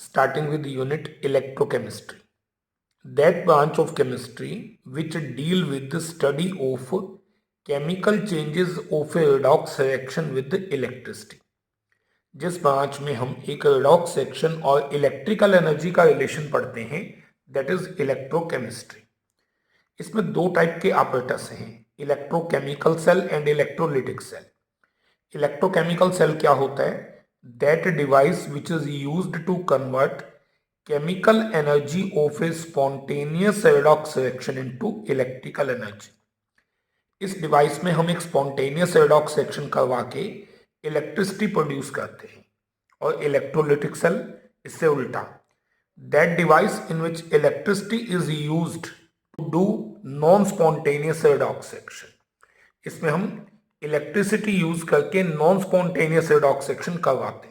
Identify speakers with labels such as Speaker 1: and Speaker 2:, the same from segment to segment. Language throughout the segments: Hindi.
Speaker 1: starting with unit electrochemistry. That branch of chemistry which deal with the study of chemical changes of a redox reaction with electricity. जिस ब्रांच में हम एक redox reaction और इलेक्ट्रिकल एनर्जी का रिलेशन पढ़ते हैं, दैट इज इलेक्ट्रोकेमिस्ट्री. इसमें दो टाइप के ऑपरेटर्स हैं, electrochemical cell and electrolytic cell. Electrochemical cell क्या होता है? That device which is used to convert chemical energy of a spontaneous redox reaction into electrical energy. इस डिवाइस में हम एक स्पॉन्टेनियस redox reaction करवा के इलेक्ट्रिसिटी प्रोड्यूस करते हैं. और इलेक्ट्रोलिटिक सेल इससे उल्टा, that device in which electricity is used to do non spontaneous redox reaction. इसमें हम इलेक्ट्रिसिटी यूज करके नॉन स्पॉन्टेनियस redox reaction करवाते हैं.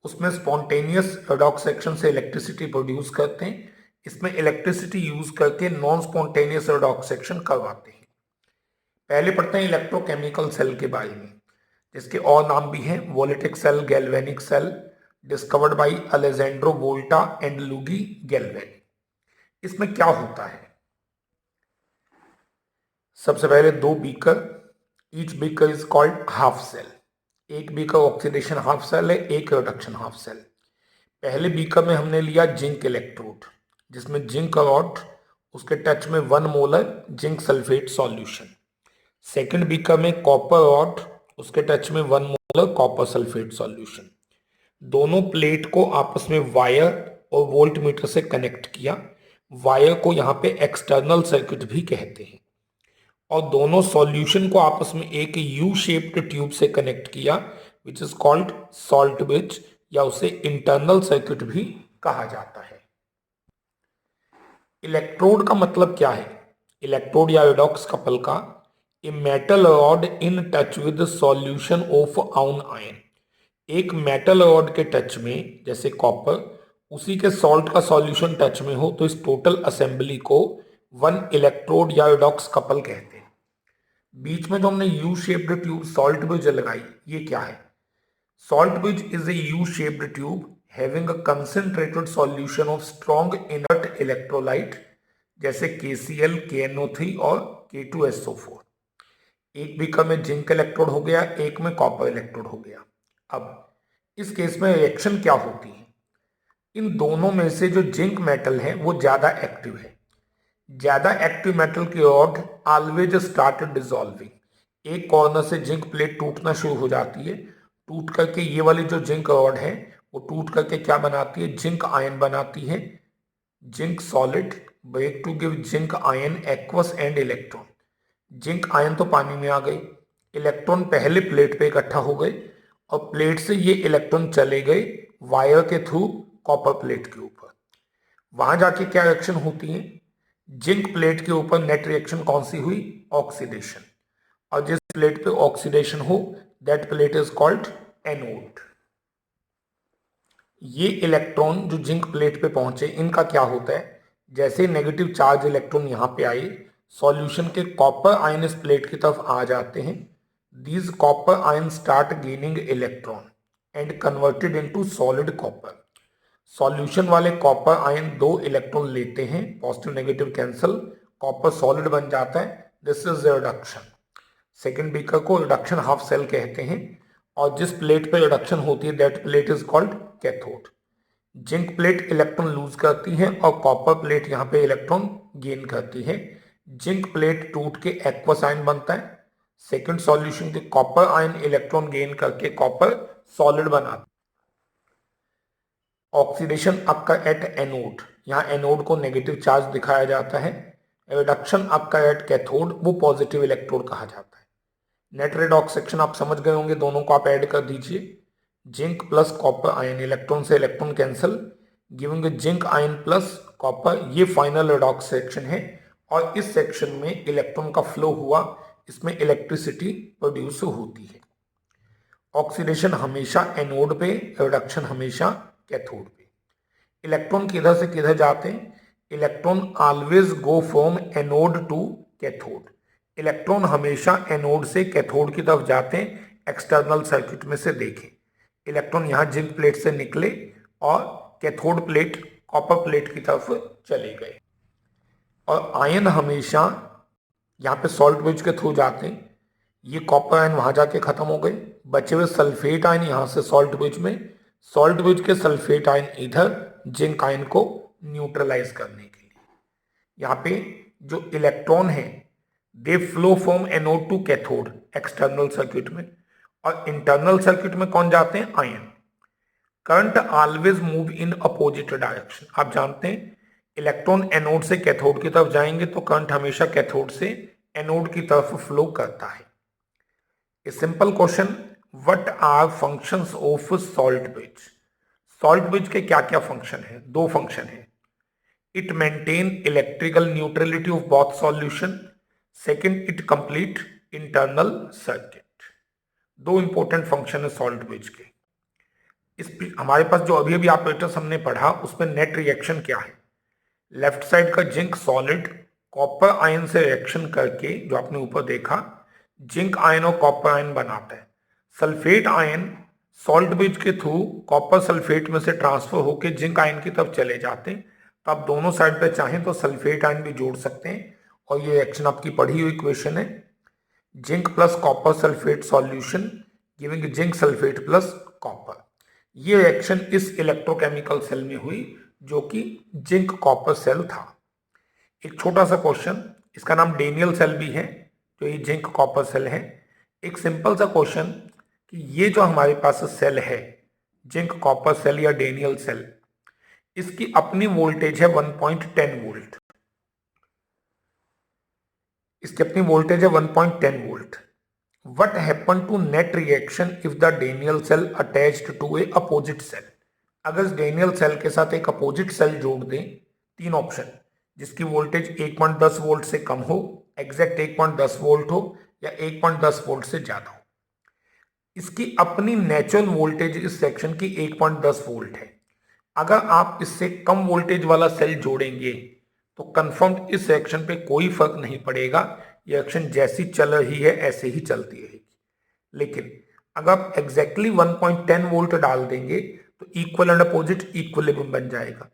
Speaker 1: उसमें स्पॉन्टेनियस redox reaction से इलेक्ट्रिसिटी प्रोड्यूस करते हैं, इसमें इलेक्ट्रिसिटी यूज करके नॉन स्पॉन्टेनियस redox reaction करवाते हैं. पहले पढ़ते हैं इलेक्ट्रोकेमिकल सेल के बारे में, जिसके और नाम भी हैं voltaic cell, galvanic cell, discovered by Alejandro Volta and Luigi Galvani. इसमें क्या होता है? सबसे पहले दो beaker, each beaker is called half cell. एक बीकर ऑक्सीडेशन हाफ सेल है, एक रिडक्शन हाफ सेल. पहले बीकर में हमने लिया जिंक इलेक्ट्रोड, जिसमें जिंक रॉड, उसके टच में 1 molar zinc sulphate solution. Second beaker में कॉपर रॉड, उसके टच में 1 मोलर कॉपर सल्फेट सॉल्यूशन. दोनों प्लेट को आपस में वायर और वोल्टमीटर से कनेक्ट किया. वायर को यहाँ पे एक्सटर्नल सर्किट भी कहते हैं. और दोनों सॉल्यूशन को आपस में एक यू शेप्ड ट्यूब से कनेक्ट किया, which is called salt bridge, या उसे इंटरनल सर्किट भी कहा जाता है. इलेक्ट्रोड का मतलब क्या है? इलेक्ट्रोड या रिडॉक्स कपल का, a metal rod in touch with solution of आउन आयन. एक मेटल रॉड के टच में, जैसे कॉपर, उसी के सॉल्ट का सॉल्यूशन टच में हो, तो इस टोटल असेंबली को 1 इलेक्ट्रोड या रिडॉक्स कपल कहते हैं. बीच में जो हमने U shaped tube salt bridge लगाई, ये क्या है? Salt bridge is a U shaped tube having a concentrated solution of strong inert electrolyte, जैसे KCl, KNO3 और K2SO4. एक बीकर में जिंक इलेक्ट्रोड हो गया, एक में कॉपर इलेक्ट्रोड हो गया. अब इस केस में रिएक्शन क्या होती है? इन दोनों में से जो जिंक मेटल है वो ज्यादा एक्टिव है. ज्यादा एक्टिव मेटल की रॉड ऑलवेज स्टार्ट डिसॉल्विंग. एक कॉर्नर से जिंक प्लेट टूटना शुरू हो जाती है. टूट करके ये वाली जो जिंक रॉड है वो टूट करके क्या बनाती है? जिंक आयन बनाती है. Zinc solid break to give zinc ion aqueous and electron. Zinc ion तो पानी में आ गई, इलेक्ट्रॉन पहले प्लेट पे इकट्ठा हो गए, और प्लेट से ये इलेक्ट्रॉन चले गए वायर के थ्रू कॉपर प्लेट के ऊपर. वहां जाके क्या रिएक्शन होती है? जिंक प्लेट के ऊपर नेट रिएक्शन कौन सी हुई? ऑक्सीडेशन. और जिस प्लेट पे ऑक्सीडेशन हो, that plate is called anode. ये इलेक्ट्रॉन जो जिंक प्लेट पे पहुंचे, इनका क्या होता है? जैसे नेगेटिव चार्ज इलेक्ट्रॉन यहां पे आए, सॉल्यूशन के कॉपर आयन इस प्लेट की तरफ आ जाते हैं. These copper ion start gaining electron and converted into solid copper. Solution वाले कॉपर आयन 2 इलेक्ट्रॉन लेते हैं, positive negative cancel, copper solid बन जाता है. This is reduction. Second beaker को रिडक्शन हाफ सेल कहते हैं. और जिस प्लेट पे रिडक्शन होती है, that plate is called cathode. Zinc plate electron lose करती है और कॉपर प्लेट यहाँ पे इलेक्ट्रॉन गेन करती है. जिंक प्लेट टूट के एक्वस आयन बनता है. सेकेंड सॉल्यूशन के कॉपर आयन इलेक्ट्रॉन गेन करके कॉपर सॉलिड बनाता है. ऑक्सीडेशन आपका एट एनोड, यहाँ एनोड को नेगेटिव चार्ज दिखाया जाता है. रिडक्शन आपका एट कैथोड, वो पॉजिटिव इलेक्ट्रोड कहा जाता है. नेट रेडॉक्स सेक्शन आप समझ गए होंगे, दोनों को आप ऐड कर दीजिए. Zinc plus copper ion, electron से electron cancel, giving zinc ion plus copper. ये फाइनल रेडॉक्स सेक्शन है. और इस सेक्शन में इलेक्ट्रॉन का फ्लो हुआ, इसमें इलेक्ट्रिसिटी प्रोड्यूस होती है. ऑक्सीडेशन हमेशा एनोड पे, रिडक्शन हमेशा कैथोड पे. इलेक्ट्रॉन किधर से किधर जाते हैं? Electron always go from anode to cathode. Electron हमेशा एनोड से कैथोड की तरफ जाते हैं. एक्सटर्नल सर्किट में से देखें, इलेक्ट्रॉन यहाँ जिंक प्लेट से निकले और कैथोड प्लेट कॉपर प्लेट की तरफ चले गए। और आयन हमेशा यहाँ पे सॉल्ट ब्रिज के थ्रू जाते हैं, ये कॉपर आयन वहां जाके खत्म हो गए, बचे हुए सल्फेट आयन यहाँ से सॉल्ट ब्रिज में, सॉल्ट ब्रिज के सल्फेट आयन इधर जिंक आयन को न्यूट्रलाइज करने के लिए। यहाँ पे जो इलेक्ट्रॉन है they flow from anode to cathode external circuit में, और इंटरनल सर्किट में कौन जाते हैं? Ion. Current always move in opposite direction. आप जानते हैं इलेक्ट्रॉन एनोड से कैथोड की तरफ जाएंगे तो करंट हमेशा कैथोड से एनोड की तरफ फ्लो करता है। A simple question, what are functions of salt bridge? Salt bridge के क्या क्या फंक्शन है? दो फंक्शन है। It maintain electrical neutrality of both solution, second it complete internal circuit. दो इंपॉर्टेंट फंक्शन है सॉल्ट ब्रिज के। इस हमारे पास जो अभी अभी ऑपरेटर्स हमने पढ़ा उसमें नेट रिएक्शन क्या है? लेफ्ट साइड का जिंक सॉलिड कॉपर आयन से रिएक्शन करके, जो आपने ऊपर देखा, जिंक आयन और कॉपर आयन बनाता है। सल्फेट आयन सॉल्ट ब्रिज के थ्रू कॉपर सल्फेट में से ट्रांसफर होकर जिंक आयन की तरफ चले जाते हैं। तो आप दोनों साइड पे चाहें तो सल्फेट आयन भी जोड़ सकते हैं, और ये रिएक्शन आपकी पढ़ी हुई इक्वेशन है, zinc plus copper sulphate solution giving zinc sulphate plus copper. ये रिएक्शन इस इलेक्ट्रोकेमिकल सेल में हुई जो कि जिंक कॉपर सेल था। एक छोटा सा क्वेश्चन, इसका नाम डेनियल सेल भी है, जो ये जिंक कॉपर सेल है। एक सिंपल सा क्वेश्चन कि ये जो हमारे पास सेल है जिंक कॉपर सेल या डेनियल सेल, इसकी अपनी वोल्टेज है 1.10 वोल्ट। इसकी अपनी वोल्टेज है 1.10 volt. What happened to net reaction if the Daniell cell attached to a opposite cell? अगर इस डेनियल सेल के साथ एक अपोजिट सेल जोड़ दें, तीन ऑप्शन, जिसकी वोल्टेज 1.10 वोल्ट से कम हो, एग्जैक्ट 1.10 वोल्ट हो, या 1.10 वोल्ट से ज्यादा हो। इसकी अपनी नेचुरल वोल्टेज इस सेक्शन की 1.10 वोल्ट है। अगर आप इससे कम वोल्टेज वाला सेल जोड़ेंगे तो कंफर्म इस सेक्शन पे कोई फर्क नहीं पड़ेगा, ये एक्शन जैसी चल रही है ऐसे ही चलती रहेगी। लेकिन अगर आप एग्जैक्टली 1.10 वोल्ट डाल देंगे तो इक्वल एंड अपोजिट इक्विलिब्रियम बन जाएगा।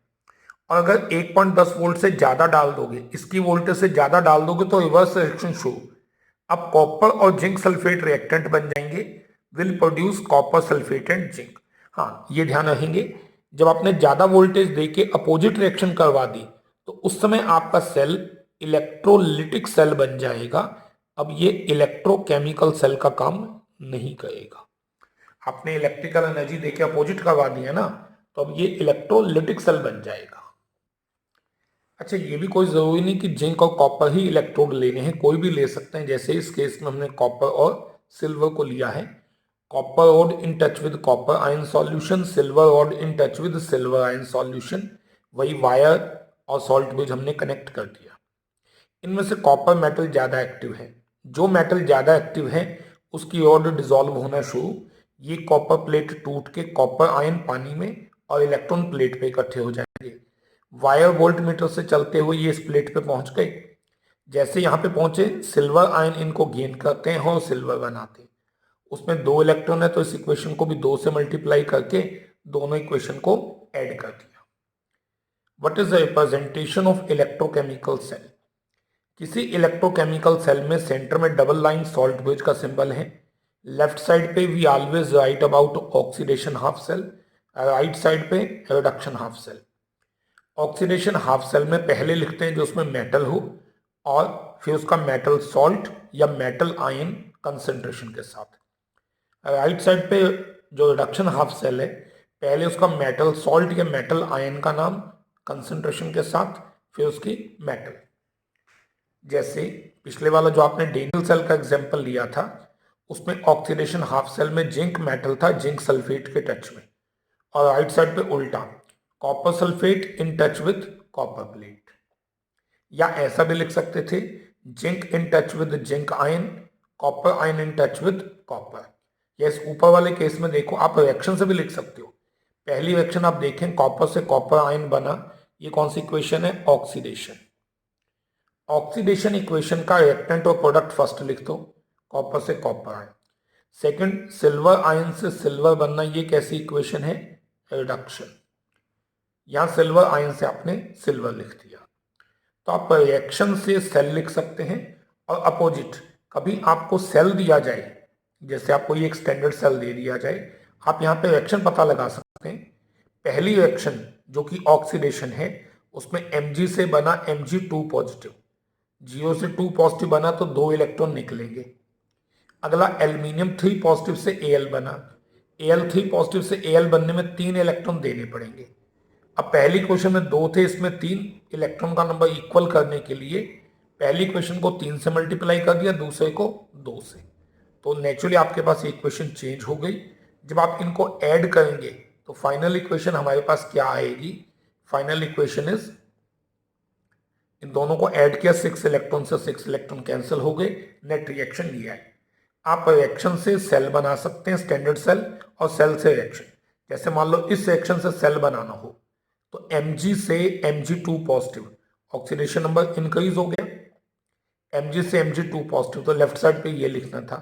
Speaker 1: और अगर 1.10 वोल्ट से ज्यादा डाल दोगे, इसकी वोल्टेज से ज्यादा डाल दोगे तो रिवर्स रिएक्शन शुरू। अब कॉपर और जिंक सल्फेट रिएक्टेंट बन जाएंगे, will produce copper sulphate and zinc. हाँ, ये ध्यान रखेंगे, जब आपने ज्यादा वोल्टेज देके अपोजिट रिएक्शन करवा दी तो उस समय आपका सेल इलेक्ट्रोलिटिक सेल बन जाएगा। अब ये इलेक्ट्रोकेमिकल सेल का काम नहीं करेगा। आपने इलेक्ट्रिकल एनर्जी देके अपोजिट करवा दिया ना, तो अब ये इलेक्ट्रोलिटिक सेल बन जाएगा। अच्छा, ये भी कोई जरूरी नहीं कि जिंक और कॉपर ही इलेक्ट्रोड लेने हैं, कोई भी ले सकते हैं। जैसे इस केस में हमने कॉपर और सिल्वर को लिया है, copper rod in touch with copper ion solution, silver rod in touch with silver ion solution, वही वायर और सॉल्ट ब्रिज हमने कनेक्ट कर दिया। इनमें से कॉपर मेटल ज्यादा एक्टिव है, जो मेटल ज्यादा एक्टिव है उसकी रॉड डिसॉल्व होना शुरू, ये कॉपर प्लेट टूट के कॉपर आयन पानी में और इलेक्ट्रॉन प्लेट पे इकट्ठे हो जाएंगे। वायर वोल्ट मीटर से चलते हुए ये इस प्लेट पे पहुंच गए। जैसे यहाँ पे पहुंचे, सिल्वर आयन इनको गेन करते हैं और सिल्वर बनाते हैं। उसमें 2 इलेक्ट्रॉन है तो इस इक्वेशन को भी 2 से मल्टीप्लाई करके दोनों इक्वेशन को ऐड कर दिया। What is the representation of electrochemical cell? किसी इलेक्ट्रोकेमिकल सेल में सेंटर में डबल लाइन सॉल्ट ब्रिज का सिंबल है। लेफ्ट साइड पे we always write about oxidation half cell, right side पे reduction half cell. Oxidation half cell में पहले लिखते हैं जो उसमें मेटल हो, और फिर उसका मेटल सॉल्ट या मेटल आयन कंसेंट्रेशन के साथ। राइट साइड पे जो रिडक्शन हाफ सेल है, पहले उसका मेटल सॉल्ट या मेटल आयन का नाम कंसेंट्रेशन के साथ, फिर उसकी मेटल। जैसे पिछले वाला जो आपने डेनियल सेल का एग्जांपल लिया था, उसमें ऑक्सीडेशन हाफ सेल में जिंक मेटल था जिंक सल्फेट के टच में, और राइट साइड पे उल्टा, copper sulphate in touch with copper plate. या ऐसा भी लिख सकते थे, zinc in touch with zinc ion, copper ion in touch with copper. या इस ऊपर वाले केस में देखो, आप रिएक्शन से भी लिख सकते हो। पहली रिएक्शन आप देखें, कॉपर से कॉपर आयन बना, ये कौन सी इक्वेशन है? ऑक्सीडेशन। ऑक्सीडेशन इक्वेशन का रिएक्टेंट और प्रोडक्ट फर्स्ट लिख दो, कॉपर से copper ion. Second, silver ion से सिल्वर बनना, ये कैसी इक्वेशन है? रिडक्शन। यहाँ सिल्वर आयन से आपने सिल्वर लिख दिया। तो आप रिएक्शन से सेल लिख सकते हैं, और अपोजिट कभी आपको सेल दिया जाए, जैसे आपको ये एक स्टैंडर्ड सेल दे दिया जाए, आप यहाँ पे रिएक्शन पता लगा सकते हैं। पहली रिएक्शन जो कि ऑक्सीडेशन है, उसमें Mg से बना Mg2 पॉजिटिव, Go से 2 पॉजिटिव बना तो 2 इलेक्ट्रॉन निकलेंगे। अगला एल्यूमिनियम 3 पॉजिटिव से Al बना, Al3 पॉजिटिव से Al बनने में 3 इलेक्ट्रॉन देने पड़ेंगे। अब पहली क्वेश्चन में 2 थे, इसमें 3 इलेक्ट्रॉन का नंबर इक्वल करने के लिए पहली क्वेश्चन को 3 से मल्टीप्लाई कर दिया, दूसरे को 2 से, तो नेचुरली आपके पास इक्वेशन चेंज हो गई। जब आप इनको ऐड करेंगे तो फाइनल इक्वेशन हमारे पास क्या आएगी? फाइनल इक्वेशन इज, इन दोनों को ऐड किया, 6 इलेक्ट्रॉन से 6 इलेक्ट्रॉन कैंसिल हो गए, नेट रिएक्शन लिया है। आप रिएक्शन से सेल बना सकते हैं, स्टैंडर्ड सेल, और सेल से रिएक्शन। जैसे मान लो इस रिएक्शन से सेल बनाना हो तो Mg से Mg2 positive, oxidation number increase हो गया, Mg से Mg2 पॉजिटिव, तो लेफ्ट साइड पे ये लिखना था,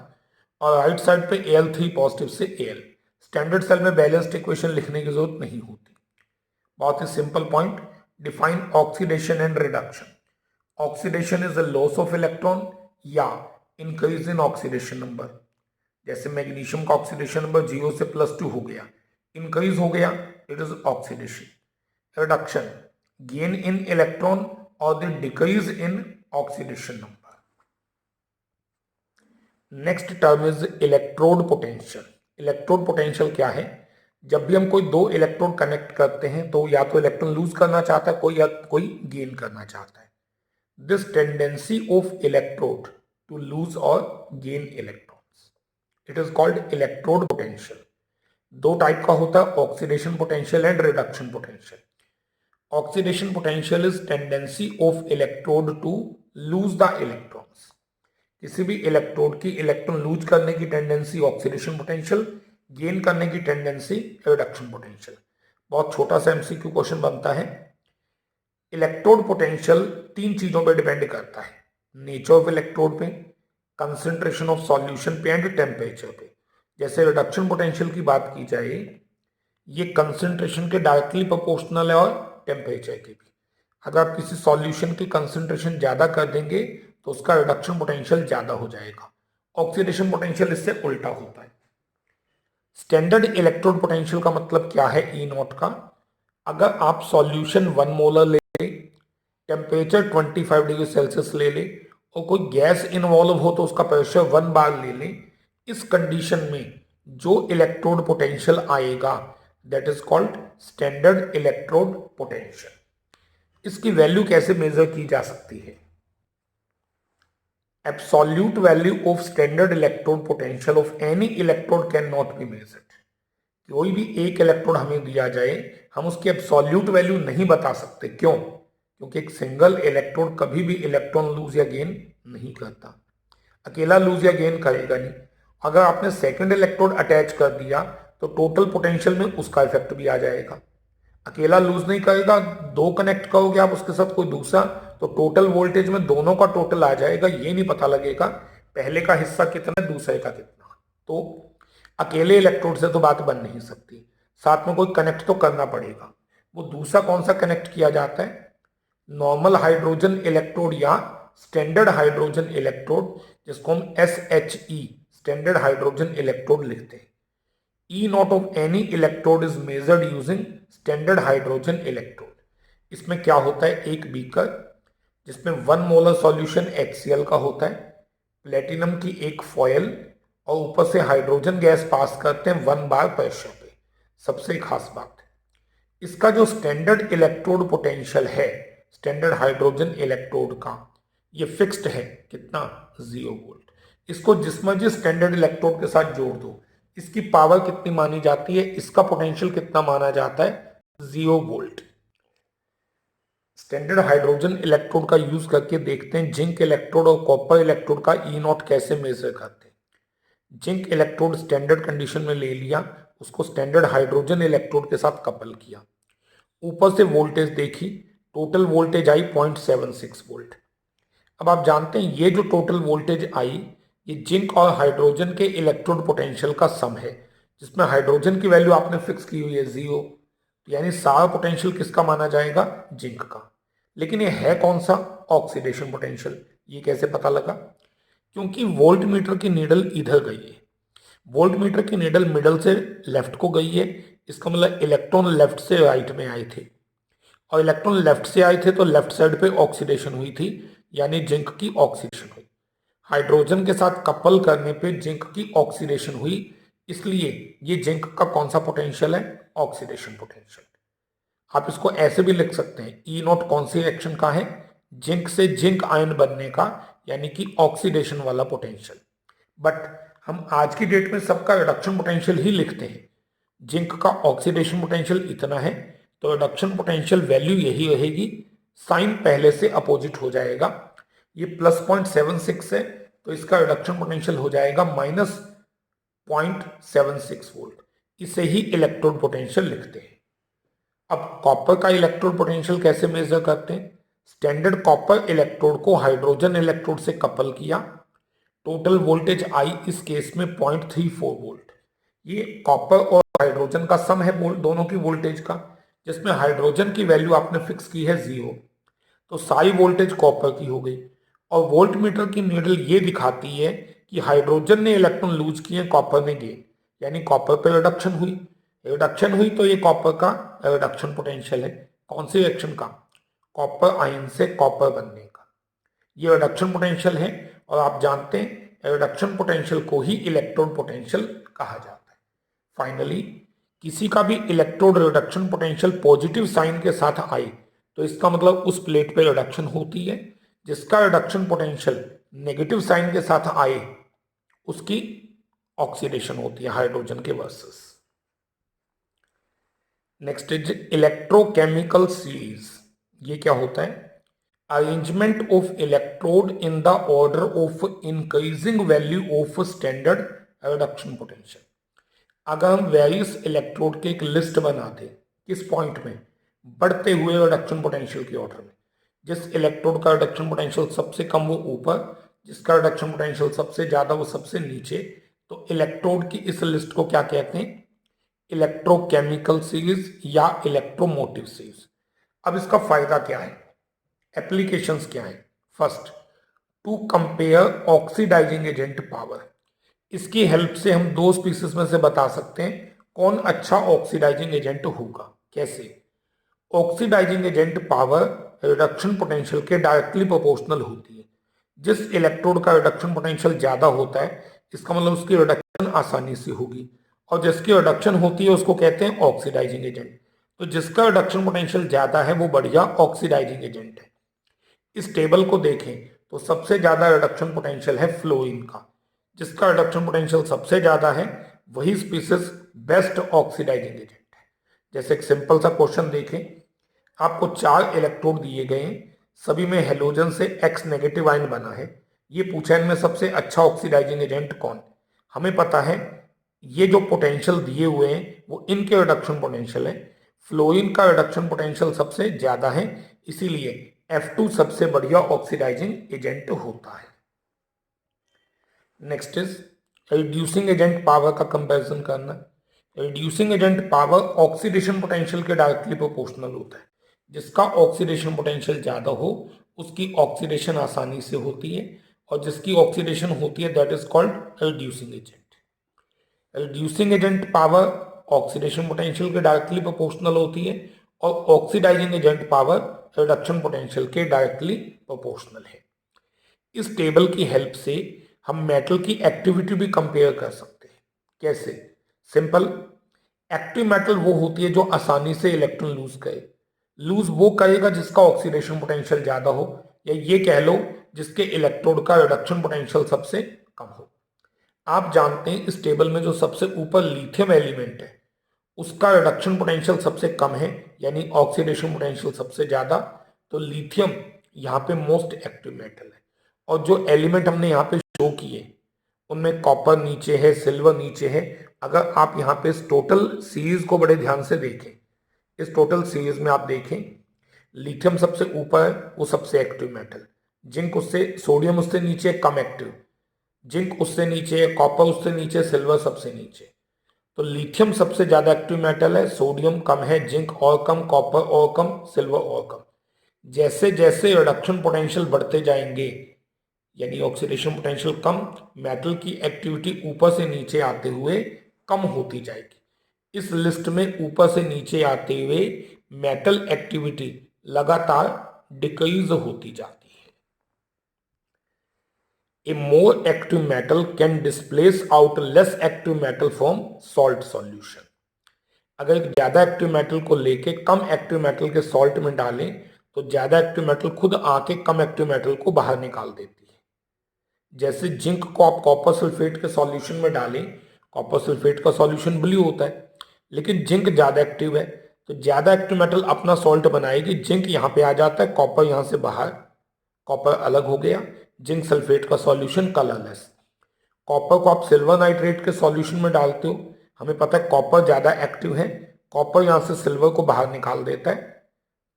Speaker 1: और राइट साइड पे Al3 पॉजिटिव से Al। स्टैंडर्ड सेल में बैलेंस्ड इक्वेशन लिखने की जरूरत नहीं होती। बहुत ही simple point, define oxidation and reduction. Oxidation is the loss of electron या इंक्रीज इन ऑक्सीडेशन नंबर। जैसे मैग्नीशियम का ऑक्सीडेशन नंबर 0 से +2 हो गया, इंक्रीज हो गया, it is oxidation. Reduction, gain in electron और the decrease in oxidation number. Next term is electrode potential. Electrode potential क्या है? जब भी हम कोई दो इलेक्ट्रोड कनेक्ट करते हैं तो या तो इलेक्ट्रॉन लूज करना चाहता है कोई, या कोई गेन करना चाहता है। This tendency of electrode to lose और gain electrons, it is called electrode potential. दो टाइप का होता है, oxidation potential and reduction potential. Oxidation potential is tendency of electrode to lose the electrons. किसी भी इलेक्ट्रोड की इलेक्ट्रॉन लूज करने की टेंडेंसी ऑक्सीडेशन पोटेंशियल, गेन करने की टेंडेंसी रिडक्शन पोटेंशियल। बहुत छोटा सा एमसीक्यू क्वेश्चन बनता है। इलेक्ट्रोड पोटेंशियल 3 चीजों पर डिपेंड करता है, नेचर ऑफ इलेक्ट्रोड पे, कंसेंट्रेशन ऑफ सॉल्यूशन पे एंड टेम्परेचर पे। जैसे रिडक्शन पोटेंशियल की बात की जाए, ये कंसेंट्रेशन के डायरेक्टली प्रोपोर्शनल है और टेम्परेचर के भी। अगर आप किसी सॉल्यूशन की कंसेंट्रेशन ज्यादा कर देंगे तो उसका रिडक्शन पोटेंशियल ज्यादा हो जाएगा। ऑक्सीडेशन पोटेंशियल इससे उल्टा होता है। स्टैंडर्ड इलेक्ट्रोड पोटेंशियल का मतलब क्या है? E0 का। अगर आप सॉल्यूशन 1 मोलर ले ले, टेम्परेचर 25 डिग्री सेल्सियस ले ले, और कोई गैस इन्वॉल्व हो तो उसका प्रेशर 1 बार ले ले, इस कंडीशन में जो इलेक्ट्रोड पोटेंशियल आएगा that is called standard electrode potential. इसकी वैल्यू कैसे मेजर की जा सकती है? Absolute value of standard electrode potential of any electrode can not be measured. कोई भी एक इलेक्ट्रोड हमें दिया जाए, हम उसकी एब्सोल्यूट वैल्यू नहीं बता सकते। क्यों? क्योंकि एक सिंगल इलेक्ट्रोड कभी भी इलेक्ट्रॉन लूज या गेन नहीं करता, अकेला लूज या गेन करेगा नहीं। अगर आपने सेकंड इलेक्ट्रोड अटैच कर दिया तो टोटल पोटेंशियल में उसका इफेक्ट भी आ जाएगा। अकेला लूज नहीं करेगा, दो कनेक्ट करोगे आप उसके साथ कोई दूसरा, तो टोटल वोल्टेज में दोनों का टोटल आ जाएगा। ये नहीं पता लगेगा पहले का हिस्सा कितना है दूसरे का कितना। तो अकेले इलेक्ट्रोड से तो बात बन नहीं सकती, साथ में कोई कनेक्ट तो करना पड़ेगा। वो दूसरा कौन सा कनेक्ट किया जाता है? नॉर्मल हाइड्रोजन इलेक्ट्रोड या स्टैंडर्ड हाइड्रोजन इलेक्ट्रोड, जिसको हम SHE स्टैंडर्ड हाइड्रोजन इलेक्ट्रोड लिखते हैं। E0 of any electrode is measured using standard hydrogen electrode। इसमें क्या होता है? एक बीकर जिसमें 1 मोलर सॉल्यूशन HCl का होता है, प्लेटिनम की एक फॉयल, और ऊपर से हाइड्रोजन गैस पास करते हैं 1 बार प्रेशर पे। सबसे खास बात है, इसका जो स्टैंडर्ड इलेक्ट्रोड पोटेंशियल है स्टैंडर्ड हाइड्रोजन इलेक्ट्रोड का, ये फिक्स्ड है। कितना? 0 वोल्ट। इसको जिस मर्जी स्टैंडर्ड इलेक्ट्रोड के साथ जोड़ दो, इसकी पावर कितनी मानी जाती है, इसका पोटेंशियल कितना माना जाता है? 0 वोल्ट। स्टैंडर्ड हाइड्रोजन इलेक्ट्रोड का यूज करके देखते हैं जिंक इलेक्ट्रोड और कॉपर इलेक्ट्रोड का E0 कैसे मेजर करते हैं। जिंक इलेक्ट्रोड स्टैंडर्ड कंडीशन में ले लिया, उसको स्टैंडर्ड हाइड्रोजन इलेक्ट्रोड के साथ कपल किया, ऊपर से वोल्टेज देखी, टोटल वोल्टेज आई 0.76 वोल्ट। अब आप जानते हैं ये जो टोटल वोल्टेज आई, ये जिंक और हाइड्रोजन के इलेक्ट्रोड पोटेंशियल का सम है, जिसमें हाइड्रोजन की वैल्यू आपने फिक्स की हुई है 0, तो यानी सारा पोटेंशियल किसका माना जाएगा? जिंक का। लेकिन ये है कौन सा? Oxidation potential. ये कैसे पता लगा? क्योंकि वोल्ट मीटर की नीडल इधर गई है, वोल्ट मीटर की नीडल मिडल से लेफ्ट को गई है, इसका मतलब इलेक्ट्रॉन लेफ्ट से राइट में आए थे, और इलेक्ट्रॉन लेफ्ट से आए थे तो लेफ्ट साइड पे ऑक्सीडेशन हुई थी, यानी जिंक की ऑक्सीडेशन हुई। हाइड्रोजन के साथ कपल करने पे जिंक की ऑक्सीडेशन हुई, इसलिए ये जिंक का कौन सा पोटेंशियल है? Oxidation potential. आप इसको ऐसे भी लिख सकते हैं, ई नॉट कौन सी रिएक्शन का है? जिंक से जिंक आयन बनने का, यानी कि ऑक्सीडेशन वाला पोटेंशियल। बट हम आज की डेट में सबका रिडक्शन पोटेंशियल ही लिखते हैं। जिंक का ऑक्सीडेशन पोटेंशियल इतना है, तो रिडक्शन पोटेंशियल वैल्यू यही रहेगी, साइन पहले से अपोजिट हो जाएगा। ये +0.76 है, तो इसका रिडक्शन पोटेंशियल हो जाएगा -0.76 वोल्ट। इसे ही इलेक्ट्रोड पोटेंशियल लिखते हैं। अब कॉपर का इलेक्ट्रोड पोटेंशियल कैसे मेजर करते हैं? स्टैंडर्ड कॉपर इलेक्ट्रोड को हाइड्रोजन इलेक्ट्रोड से कपल किया, टोटल वोल्टेज आई इस केस में 0.34 वोल्ट। ये कॉपर और हाइड्रोजन का सम है दोनों की वोल्टेज का, जिसमें हाइड्रोजन की वैल्यू आपने फिक्स की है 0, तो सारी वोल्टेज कॉपर की हो गई। और वोल्ट मीटर की नीडल ये दिखाती है कि हाइड्रोजन ने इलेक्ट्रॉन लूज किए, कॉपर ने गेन, यानी कॉपर पे रिडक्शन हुई। रिडक्शन हुई तो ये कॉपर का रिडक्शन पोटेंशियल है। कौन सी रिएक्शन का? कॉपर आयन से कॉपर बनने का। ये रिडक्शन पोटेंशियल है, और आप जानते हैं रिडक्शन पोटेंशियल को ही इलेक्ट्रोड पोटेंशियल कहा जाता है। फाइनली, किसी का भी electrode reduction potential positive sign के साथ आए तो इसका मतलब उस प्लेट पे रिडक्शन होती है। जिसका रिडक्शन पोटेंशियल नेगेटिव साइन के साथ आए उसकी ऑक्सीडेशन होती है हाइड्रोजन के versus. Next is electrochemical series. ये क्या होता है? Arrangement of electrode in the order of increasing value of standard reduction potential. अगर हम वेरियस इलेक्ट्रोड की एक लिस्ट बनाते, किस पॉइंट में? बढ़ते हुए रिडक्शन पोटेंशियल के ऑर्डर में। जिस इलेक्ट्रोड का रिडक्शन पोटेंशियल सबसे कम वो ऊपर, जिसका रिडक्शन पोटेंशियल सबसे ज्यादा वो सबसे नीचे। तो इलेक्ट्रोड की इस लिस्ट को क्या कहते हैं? इलेक्ट्रोकेमिकल सीरीज या इलेक्ट्रोमोटिव सीरीज। अब इसका फायदा क्या है, एप्लीकेशंस क्या है? First, to compare oxidizing agent power. इसकी हेल्प से हम दो स्पीसीज में से बता सकते हैं कौन अच्छा ऑक्सीडाइजिंग एजेंट होगा। कैसे? Oxidizing agent power reduction potential के डायरेक्टली प्रोपोर्शनल होती है। जिस इलेक्ट्रोड का रिडक्शन पोटेंशियल ज्यादा होता है, इसका मतलब उसकी रिडक्शन आसानी से होगी, और जिसकी रिडक्शन होती है उसको कहते हैं ऑक्सीडाइजिंग एजेंट। तो जिसका रिडक्शन पोटेंशियल ज्यादा है वो बढ़िया ऑक्सीडाइजिंग एजेंट है। इस टेबल को देखें तो सबसे ज्यादा रिडक्शन पोटेंशियल है फ्लोरीन का। जिसका रिडक्शन पोटेंशियल सबसे ज्यादा है वही स्पीसीज बेस्ट ऑक्सीडाइजिंग एजेंट है। जैसे एक सिंपल सा क्वेश्चन देखें, आपको 4 इलेक्ट्रोड दिए गए हैं, सभी में हेलोजन से X नेगेटिव आयन बना है। ये पूछा इनमें सबसे अच्छा ऑक्सीडाइजिंग एजेंट कौन? हमें पता है ये जो पोटेंशियल दिए हुए हैं वो इनके रिडक्शन पोटेंशियल है। फ्लोरीन का रिडक्शन पोटेंशियल सबसे ज्यादा है, इसीलिए F2 सबसे बढ़िया ऑक्सीडाइजिंग एजेंट होता है। Next is reducing agent power का कंपैरिजन करना। Reducing agent power oxidation potential के डायरेक्टली प्रोपोर्शनल होता है। जिसका ऑक्सीडेशन पोटेंशियल ज्यादा हो उसकी ऑक्सीडेशन आसानी से होती है, और जिसकी ऑक्सीडेशन होती है that is called reducing agent. Reducing agent power oxidation potential के डायरेक्टली प्रोपोर्शनल होती है, और oxidizing agent power reduction potential के डायरेक्टली प्रोपोर्शनल है। इस टेबल की हेल्प से हम मेटल की एक्टिविटी भी कंपेयर कर सकते हैं। कैसे? सिंपल, एक्टिव मेटल वो होती है जो आसानी से इलेक्ट्रॉन लूज करे। लूज वो करेगा जिसका ऑक्सीडेशन पोटेंशियल ज्यादा हो, या ये कह लो जिसके इलेक्ट्रोड का रिडक्शन पोटेंशियल सबसे कम हो। आप जानते हैं इस टेबल में जो सबसे ऊपर लिथियम एलिमेंट है उसका रिडक्शन पोटेंशियल सबसे कम है, यानी ऑक्सीडेशन पोटेंशियल सबसे ज्यादा। तो लिथियम यहाँ पे मोस्ट एक्टिव मेटल है। और जो एलिमेंट हमने यहाँ पे शो किए उनमें कॉपर नीचे है, सिल्वर नीचे है। अगर आप यहाँ पे इस टोटल सीरीज को बड़े ध्यान से देखें, इस टोटल सीरीज में आप देखें लिथियम सबसे ऊपर है, वो सबसे एक्टिव मेटल। जिंक उससे, सोडियम उससे नीचे कम एक्टिव, जिंक उससे नीचे, कॉपर उससे नीचे, सिल्वर सबसे नीचे। तो लिथियम सबसे ज्यादा एक्टिव मेटल है, सोडियम कम है, जिंक और कम, कॉपर और कम, सिल्वर और कम। जैसे जैसे रिडक्शन पोटेंशियल बढ़ते जाएंगे यानी ऑक्सीडेशन पोटेंशियल कम, मेटल की एक्टिविटी ऊपर से नीचे आते हुए कम होती जाएगी। इस लिस्ट में ऊपर से नीचे आते हुए मेटल एक्टिविटी लगातार डिक्रीज होती जाती है। A more active metal can displace out less active metal from salt solution. अगर एक ज्यादा एक्टिव मेटल को लेके कम एक्टिव मेटल के सॉल्ट में डालें तो ज्यादा एक्टिव मेटल खुद आके कम एक्टिव मेटल को बाहर निकाल देती है। जैसे जिंक को आप कॉपर सल्फेट के सॉल्यूशन में डालें, कॉपर सल्फेट का सॉल्यूशन ब्लू होता है, लेकिन जिंक ज्यादा एक्टिव है तो ज्यादा एक्टिव मेटल अपना सॉल्ट बनाएगी, जिंक यहाँ पे आ जाता है, कॉपर यहाँ से बाहर, कॉपर अलग हो गया, जिंक सल्फेट का सॉल्यूशन कलरलेस। कॉपर को आप सिल्वर नाइट्रेट के सॉल्यूशन में डालते हो, हमें पता है कॉपर ज्यादा एक्टिव है, कॉपर यहाँ से सिल्वर को बाहर निकाल देता है,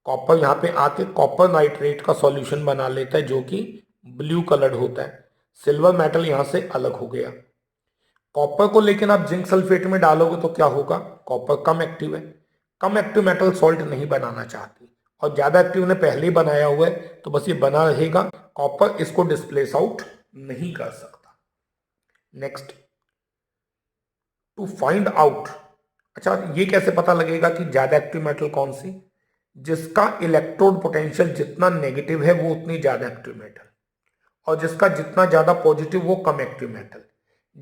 Speaker 1: कॉपर यहाँ पे आके कॉपर नाइट्रेट का सॉल्यूशन बना लेता है जो कि ब्लू कलर्ड होता है, सिल्वर मेटल यहाँ से अलग हो गया। कॉपर को लेकिन आप जिंक सल्फेट में डालोगे तो क्या होगा, कॉपर कम एक्टिव है, कम एक्टिव मेटल सॉल्ट नहीं बनाना चाहती और ज्यादा एक्टिव ने पहले ही बनाया हुआ है तो बस ये बना रहेगा, कॉपर इसको डिस्प्लेस आउट नहीं कर सकता। नेक्स्ट, टू फाइंड आउट, अच्छा ये कैसे पता लगेगा कि ज्यादा एक्टिव मेटल कौन सी, जिसका इलेक्ट्रोड पोटेंशियल जितना नेगेटिव है वो उतनी ज्यादा एक्टिव मेटल, और जिसका जितना ज्यादा पॉजिटिव वो कम एक्टिव मेटल।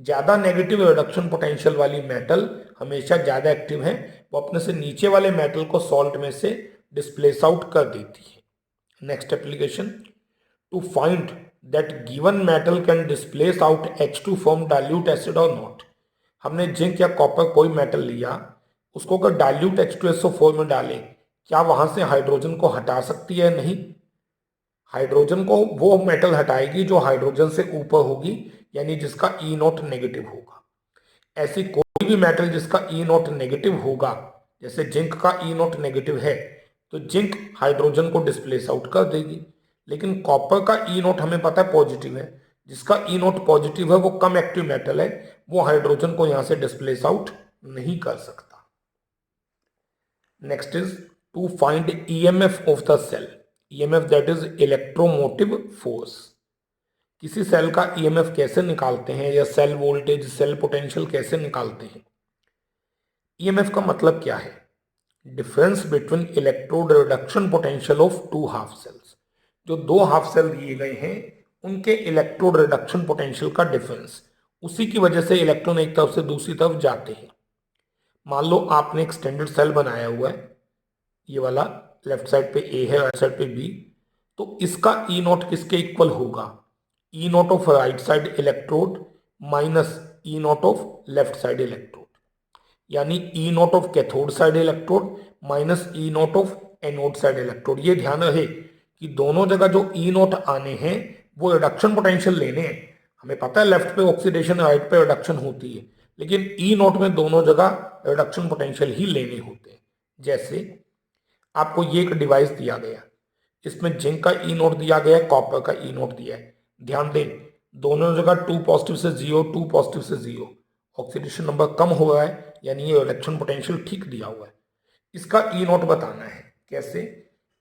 Speaker 1: ज्यादा नेगेटिव रिडक्शन पोटेंशियल वाली मेटल हमेशा ज्यादा एक्टिव है, वो अपने से नीचे वाले मेटल को सॉल्ट में से डिस्प्लेस आउट कर देती है। Next application, to find that given metal can displace out H2 from dilute acid और नॉट। हमने जिंक या कॉपर कोई मेटल लिया, उसको अगर डाइल्यूट H2SO4 में डालें, क्या वहां से हाइड्रोजन को हटा सकती है? नहीं, हाइड्रोजन को वो मेटल हटाएगी जो हाइड्रोजन से ऊपर होगी, यानी जिसका E0 नेगेटिव होगा। ऐसी कोई भी मेटल जिसका E0 नेगेटिव होगा, जैसे जिंक का E0 नेगेटिव है तो जिंक हाइड्रोजन को डिस्प्लेस आउट कर देगी, लेकिन कॉपर का E0 हमें पता है पॉजिटिव है, जिसका E0 पॉजिटिव है वो कम एक्टिव मेटल है, वो हाइड्रोजन को यहां से डिस्प्लेस आउट नहीं कर सकता। Next is to find EMF of the cell, EMF that is electromotive force. किसी सेल का EMF कैसे निकालते हैं, या सेल वोल्टेज, सेल पोटेंशियल कैसे निकालते हैं? EMF का मतलब क्या है? Difference between electrode reduction potential of two half cells. जो दो हाफ सेल दिए गए हैं उनके इलेक्ट्रोड रिडक्शन पोटेंशियल का डिफरेंस, उसी की वजह से इलेक्ट्रॉन एक तरफ से दूसरी तरफ जाते हैं। मान लो आपने एक स्टैंडर्ड सेल बनाया हुआ है, ये वाला लेफ्ट साइड पे A है, राइट साइड पे B, तो इसका E0 किसके इक्वल होगा? E0 of right side electrode minus E0 of left side electrode, यानी E0 of cathode side electrode minus E0 of anode side electrode. ये ध्यान रहे कि दोनों जगह जो E0 आने हैं वो रिडक्शन पोटेंशियल लेने हैं। हमें पता है लेफ्ट पे ऑक्सीडेशन, राइट पे रिडक्शन होती है, लेकिन E0 में दोनों जगह रिडक्शन पोटेंशियल ही लेने होते हैं। जैसे आपको ये एक डिवाइस दिया गया, इसमें जिंक का E0 दिया गया है, कॉपर का E0 दिया है। ध्यान दें, दोनों जगह 2 पॉजिटिव से 0, 2 पॉजिटिव से 0, ऑक्सीडेशन नंबर कम हो रहा है, यानी ये रिडक्शन पोटेंशियल ठीक दिया हुआ है। इसका E0 बताना है, कैसे?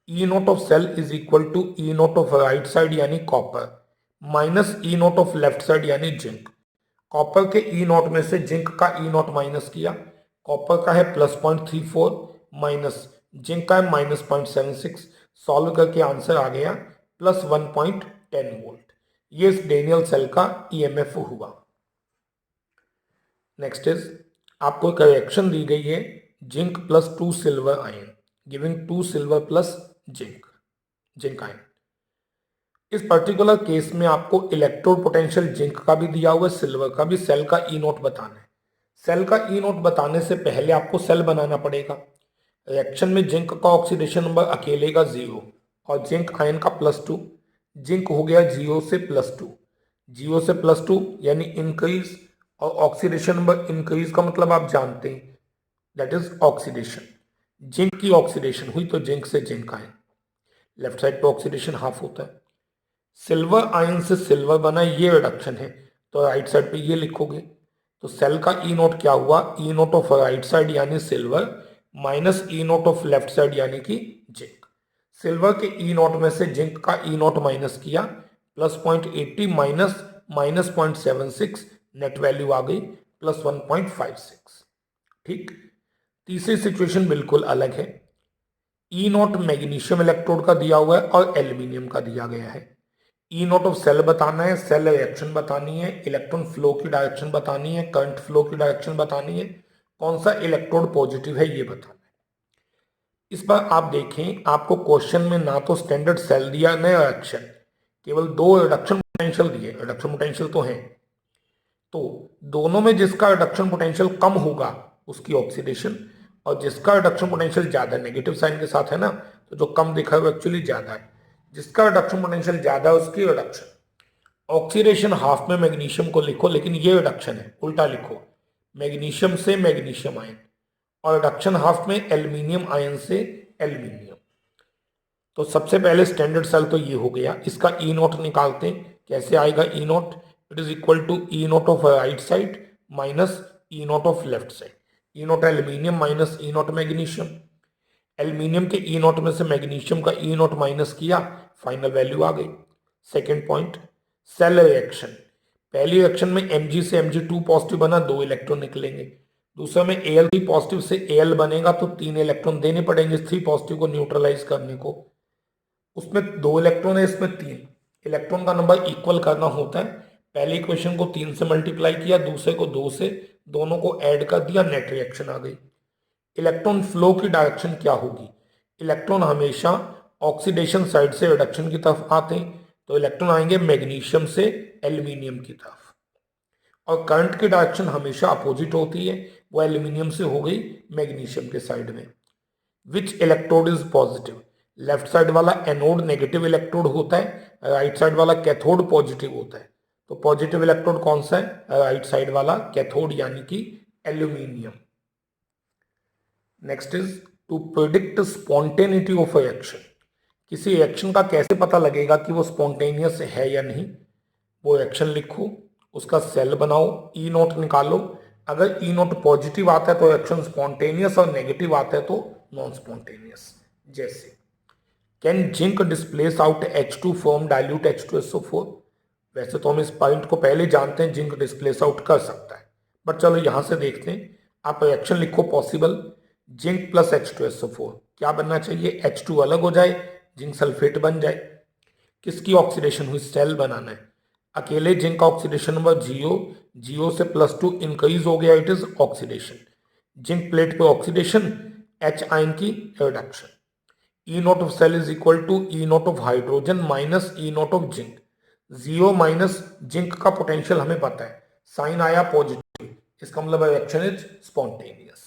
Speaker 1: E0 of cell is equal to E0 of right side यानी copper minus E0 of left side यानी जिंक। कॉपर के E0 में से जिंक का E0 माइनस किया, कॉपर का है +0.34 माइनस जिंक का है -0.76, सॉल्व करके आंसर आ गया +1.10 वोल्ट। ये इस डेनियल सेल का EMF हुआ। नेक्स्ट इज, आपको एक रिएक्शन दी गई है, zinc plus 2 silver ion giving 2 silver plus zinc ion. इस पर्टिकुलर केस में आपको इलेक्ट्रोड पोटेंशियल जिंक का भी दिया हुआ है, सिल्वर का भी, सेल का E0 बताना है। सेल का E0 बताने से पहले आपको सेल बनाना पड़ेगा। रिएक्शन में जिंक का ऑक्सीडेशन नंबर अकेले का 0 और जिंक आयन का +2, जिंक हो गया 0 से +2, 0 से +2 यानी इंक्रीज, और ऑक्सीडेशन नंबर इंक्रीज का मतलब आप जानते हैं, दैट इज ऑक्सीडेशन। जिंक की ऑक्सीडेशन हुई तो जिंक से जिंक आयन, लेफ्ट साइड पे ऑक्सीडेशन हाफ होता है। सिल्वर आयन से सिल्वर बना, ये रिडक्शन है, तो राइट साइड पे ये लिखोगे। तो सेल का ई नोट क्या हुआ, ई नोट ऑफ राइट साइड यानी silver minus E note of left side यानी कि जिंक। सिल्वर के ई नोट में से जिंक का ई नोट माइनस किया, plus 0.80 minus minus 0.76, net value आ गई प्लस 1.56। ठीक, तीसरी सिचुएशन बिल्कुल अलग है। ई नोट मैग्नीशियम इलेक्ट्रोड का दिया हुआ है और एल्यूमिनियम का दिया गया है। ई नोट ऑफ सेल बताना है, सेल रिएक्शन बतानी है, इलेक्ट्रॉन फ्लो की डायरेक्शन बतानी है, करंट फ्लो की डायरेक्शन बतानी है, कौन सा इलेक्ट्रोड पॉजिटिव है ये बताना है। इस पर आप देखें, आपको क्वेश्चन में ना तो स्टैंडर्ड सेल दिया न रिएक्शन, केवल दो रिडक्शन पोटेंशियल दिए। रिडक्शन पोटेंशियल तो है, तो दोनों में जिसका रिडक्शन पोटेंशियल कम होगा उसकी ऑक्सीडेशन, और जिसका रिडक्शन पोटेंशियल ज्यादा नेगेटिव साइन के साथ है ना, तो जो कम दिखा है वो एक्चुअली ज्यादा है। जिसका रिडक्शन पोटेंशियल ज्यादा है उसकी रिडक्शन। ऑक्सीडेशन हाफ में मैग्नीशियम को लिखो, लेकिन ये रिडक्शन है, उल्टा लिखो, मैग्नीशियम से मैग्नीशियम आयन, और रिडक्शन हाफ में एल्यूमिनियम आयन से एल्यूमिनियम। तो सबसे पहले स्टैंडर्ड सेल तो ये हो गया। इसका ई नोट निकालते हैं, कैसे आएगा E nought, it is equal to E note of right side minus E note of left side. E nought aluminium minus E nought magnesium, aluminium के ई नोट में से मैग्नीशियम का ई नोट माइनस किया, फाइनल वैल्यू आ गई। Second point, cell reaction. पहली रिएक्शन में Mg से Mg2 पॉजिटिव बना, 2 इलेक्ट्रॉन निकलेंगे। दूसरे में Al3 पॉजिटिव से Al बनेगा, तो 3 इलेक्ट्रॉन देने पड़ेंगे 3 पॉजिटिव को न्यूट्रलाइज करने को। उसमें 2 इलेक्ट्रॉन है, इसमें 3 इलेक्ट्रॉन का नंबर इक्वल करना होता है। पहले इक्वेशन को 3 से मल्टीप्लाई किया, दूसरे को 2 से, दोनों को ऐड कर दिया, नेट रिएक्शन आ गई। इलेक्ट्रॉन फ्लो की डायरेक्शन क्या होगी, इलेक्ट्रॉन हमेशा ऑक्सीडेशन साइड से रिडक्शन की तरफ आते हैं, तो इलेक्ट्रॉन आएंगे मैग्नीशियम से एल्यूमिनियम की तरफ। और करंट की डायरेक्शन हमेशा अपोजिट होती है, वो एल्यूमिनियम से हो गई मैग्नीशियम के साइड में। Which electrode is positive, left side वाला एनोड नेगेटिव इलेक्ट्रोड होता है, राइट साइड वाला कैथोड पॉजिटिव होता है। तो पॉजिटिव इलेक्ट्रोड कौन सा है, राइट साइड वाला कैथोड यानी कि aluminium. Next is to predict spontaneity of reaction. किसी रिएक्शन का कैसे पता लगेगा कि वो स्पॉन्टेनियस है या नहीं, वो रिएक्शन लिखो, उसका सेल बनाओ, ई नोट निकालो। अगर ई नोट पॉजिटिव आता है तो रिएक्शन स्पॉन्टेनियस, और नेगेटिव आता है तो नॉन स्पॉन्टेनियस। जैसे can zinc displace out H2 from dilute H2SO4। वैसे तो हम इस पॉइंट को पहले जानते हैं, जिंक डिस्प्लेस आउट कर सकता है, बट चलो यहां से देखते हैं। आप रिएक्शन लिखो, पॉसिबल जिंक प्लस H2SO4 क्या बनना चाहिए, H2 अलग हो जाए, जिंक सल्फेट बन जाए। किसकी ऑक्सीडेशन हुई, सेल बनाना है। अकेले जिंक का ऑक्सीडेशन नंबर 0, 0 से +2 इंक्रीज हो गया, it is oxidation. Zinc plate पे ऑक्सीडेशन, H आयन की reduction. E note of cell is equal to E note of hydrogen minus E note of zinc. 0 minus zinc का पोटेंशियल हमें पता है, साइन आया पॉजिटिव, इसका मतलब reaction is spontaneous.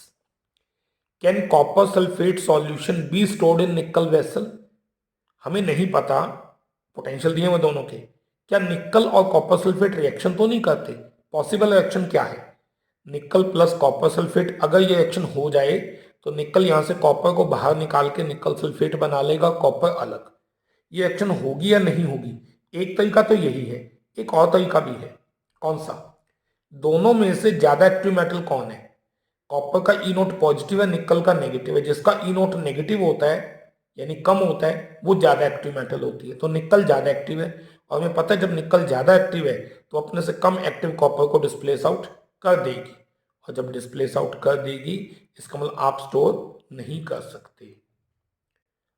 Speaker 1: Can copper sulphate solution be stored in nickel vessel. हमें नहीं पता, पोटेंशियल दिए हुए दोनों के, क्या निकल और कॉपर सल्फेट रिएक्शन तो नहीं करते। पॉसिबल रिएक्शन क्या है, निकल प्लस कॉपर सल्फेट। अगर ये रिएक्शन हो जाए तो निकल यहां से कॉपर को बाहर निकाल के निकल सल्फेट बना लेगा, कॉपर अलग। ये रिएक्शन होगी या नहीं होगी, एक तरीका तो यही है, एक और तरीका भी है। कौन सा, दोनों में से ज्यादा एक्टिव मेटल कौन है, कॉपर का ई नोट पॉजिटिव है, निकल का नेगेटिव है। जिसका ई नोट नेगेटिव होता है यानी कम होता है, वो ज्यादा एक्टिव मेटल होती है, तो निकल ज्यादा एक्टिव है। और हमें पता है जब निकल ज्यादा एक्टिव है तो अपने से कम एक्टिव कॉपर को डिस्प्लेस आउट कर देगी, और जब डिस्प्लेस आउट कर देगी इसका मतलब आप स्टोर नहीं कर सकते।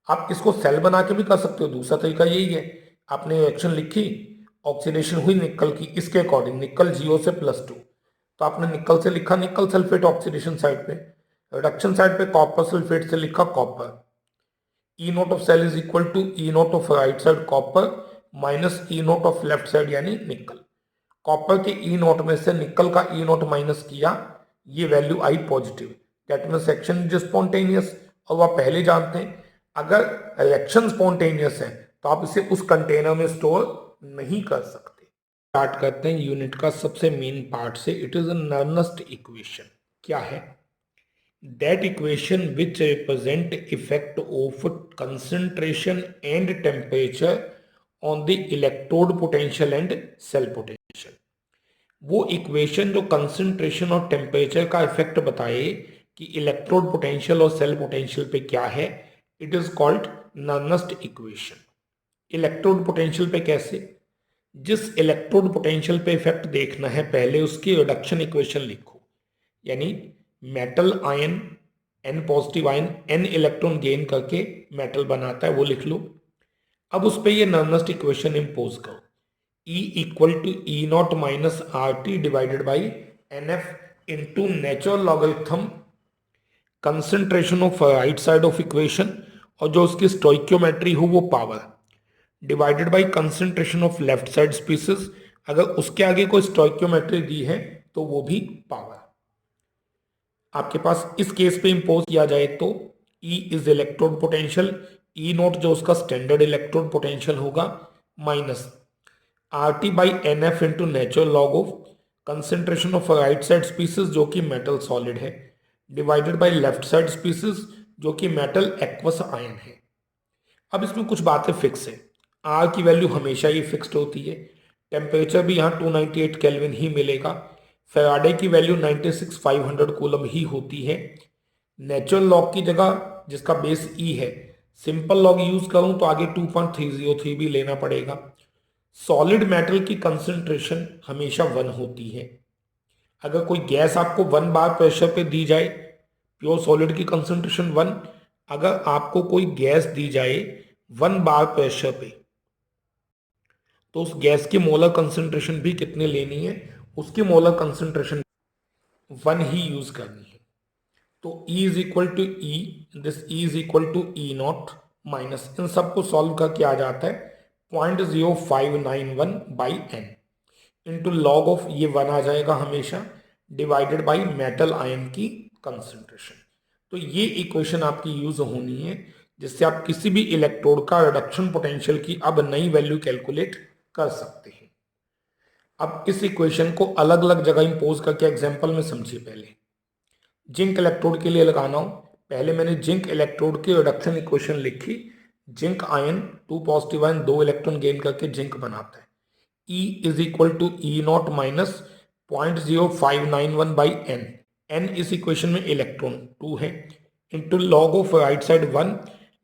Speaker 1: आप इसको सेल बना के भी कर सकते हो, दूसरा तरीका यही है। आपने रिएक्शन लिखी, ऑक्सीडेशन हुई निकल की, इसके अकॉर्डिंग निकल 0 से +2, तो आपने निकल से लिखा निकल सल्फेट ऑक्सीडेशन साइड पे, रिडक्शन साइड पे कॉपर सल्फेट से लिखा copper. E note of cell is equal to E note of right side copper minus E note of left side यानी निकल। कॉपर के ई नोट में से निकल का ई नोट माइनस किया, ये value I positive, that means reaction is spontaneous. और वह पहले जानते हैं अगर रिएक्शन स्पॉन्टेनियस है तो आप इसे उस कंटेनर में स्टोर नहीं कर सकते। स्टार्ट करते हैं यूनिट का सबसे मेन पार्ट से, it is a Nernst equation. क्या है, that equation which represent effect of concentration and temperature on the electrode potential and cell potential। वो इक्वेशन जो कंसंट्रेशन और टेम्परेचर का इफेक्ट बताए कि इलेक्ट्रोड पोटेंशियल और सेल पोटेंशियल पे क्या है, it is called Nernst equation. Electrode potential पे कैसे? जिस इलेक्ट्रोड पोटेंशियल पे इफेक्ट देखना है पहले उसकी रिडक्शन इक्वेशन लिखो, यानी metal ion N positive ion N electron gain करके मेटल बनाता है, वो लिख लो। अब उस पर ये नर्नस्ट इक्वेशन इम्पोज करो, E equal to E not minus R T divided by N F into natural logarithm concentration of right side of equation और जो उसकी स्टोइक्योमेट्री हो वो power divided by concentration of left side species, अगर उसके आगे कोई स्टोइक्योमेट्री दी है तो वो भी पावर। आपके पास इस केस पे इंपोज किया जाए तो E is electrode potential, E nought जो उसका स्टैंडर्ड इलेक्ट्रोड पोटेंशियल होगा, minus R T by N F into natural log of concentration of right side species जो कि मेटल सॉलिड है, divided by left side species जो कि मेटल एक्वस आयन है। अब इसमें कुछ बातें फिक्स है, आर की वैल्यू हमेशा ही फिक्स्ड होती है, टेम्परेचर भी यहाँ 298 केल्विन ही मिलेगा, फैराडे की वैल्यू 96,500 कूलम ही होती है। नेचुरल लॉग की जगह जिसका बेस ई है, सिंपल लॉग यूज करूं तो आगे 2.303 भी लेना पड़ेगा। सॉलिड मेटल की कंसंट्रेशन हमेशा 1 होती है। अगर कोई गैस आपको 1 बार प्रेशर पे दी जाए, प्योर सॉलिड की कंसंट्रेशन 1, अगर आपको कोई गैस दी जाए 1 बार प्रेशर पे, तो उस गैस की मोलर कंसंट्रेशन भी कितने लेनी है, उसकी मोलर कंसंट्रेशन 1 ही यूज करनी है। तो E is equal to E, this E is equal to E not minus, इन सबको सॉल्व करके आ जाता है 0.0591 by N into log of ये 1 आ जाएगा हमेशा, डिवाइडेड बाई मेटल आयन की कंसंट्रेशन। तो ये इक्वेशन आपकी यूज होनी है जिससे आप किसी भी इलेक्ट्रोड का रिडक्शन पोटेंशियल की अब नई वैल्यू कैलकुलेट कर सकते हैं। अब इस इक्वेशन को अलग अलग जगह इंपोज करके एग्जांपल में समझिए। पहले जिंक इलेक्ट्रोड के लिए लगाना हो, पहले मैंने जिंक इलेक्ट्रोड की रिडक्शन इक्वेशन लिखी, zinc ion 2 positive ion 2 electron gain करके जिंक बनाता है, E is equal to E not minus 0.0591 by N, N इस इक्वेशन में इलेक्ट्रॉन 2 है, into log of right side 1,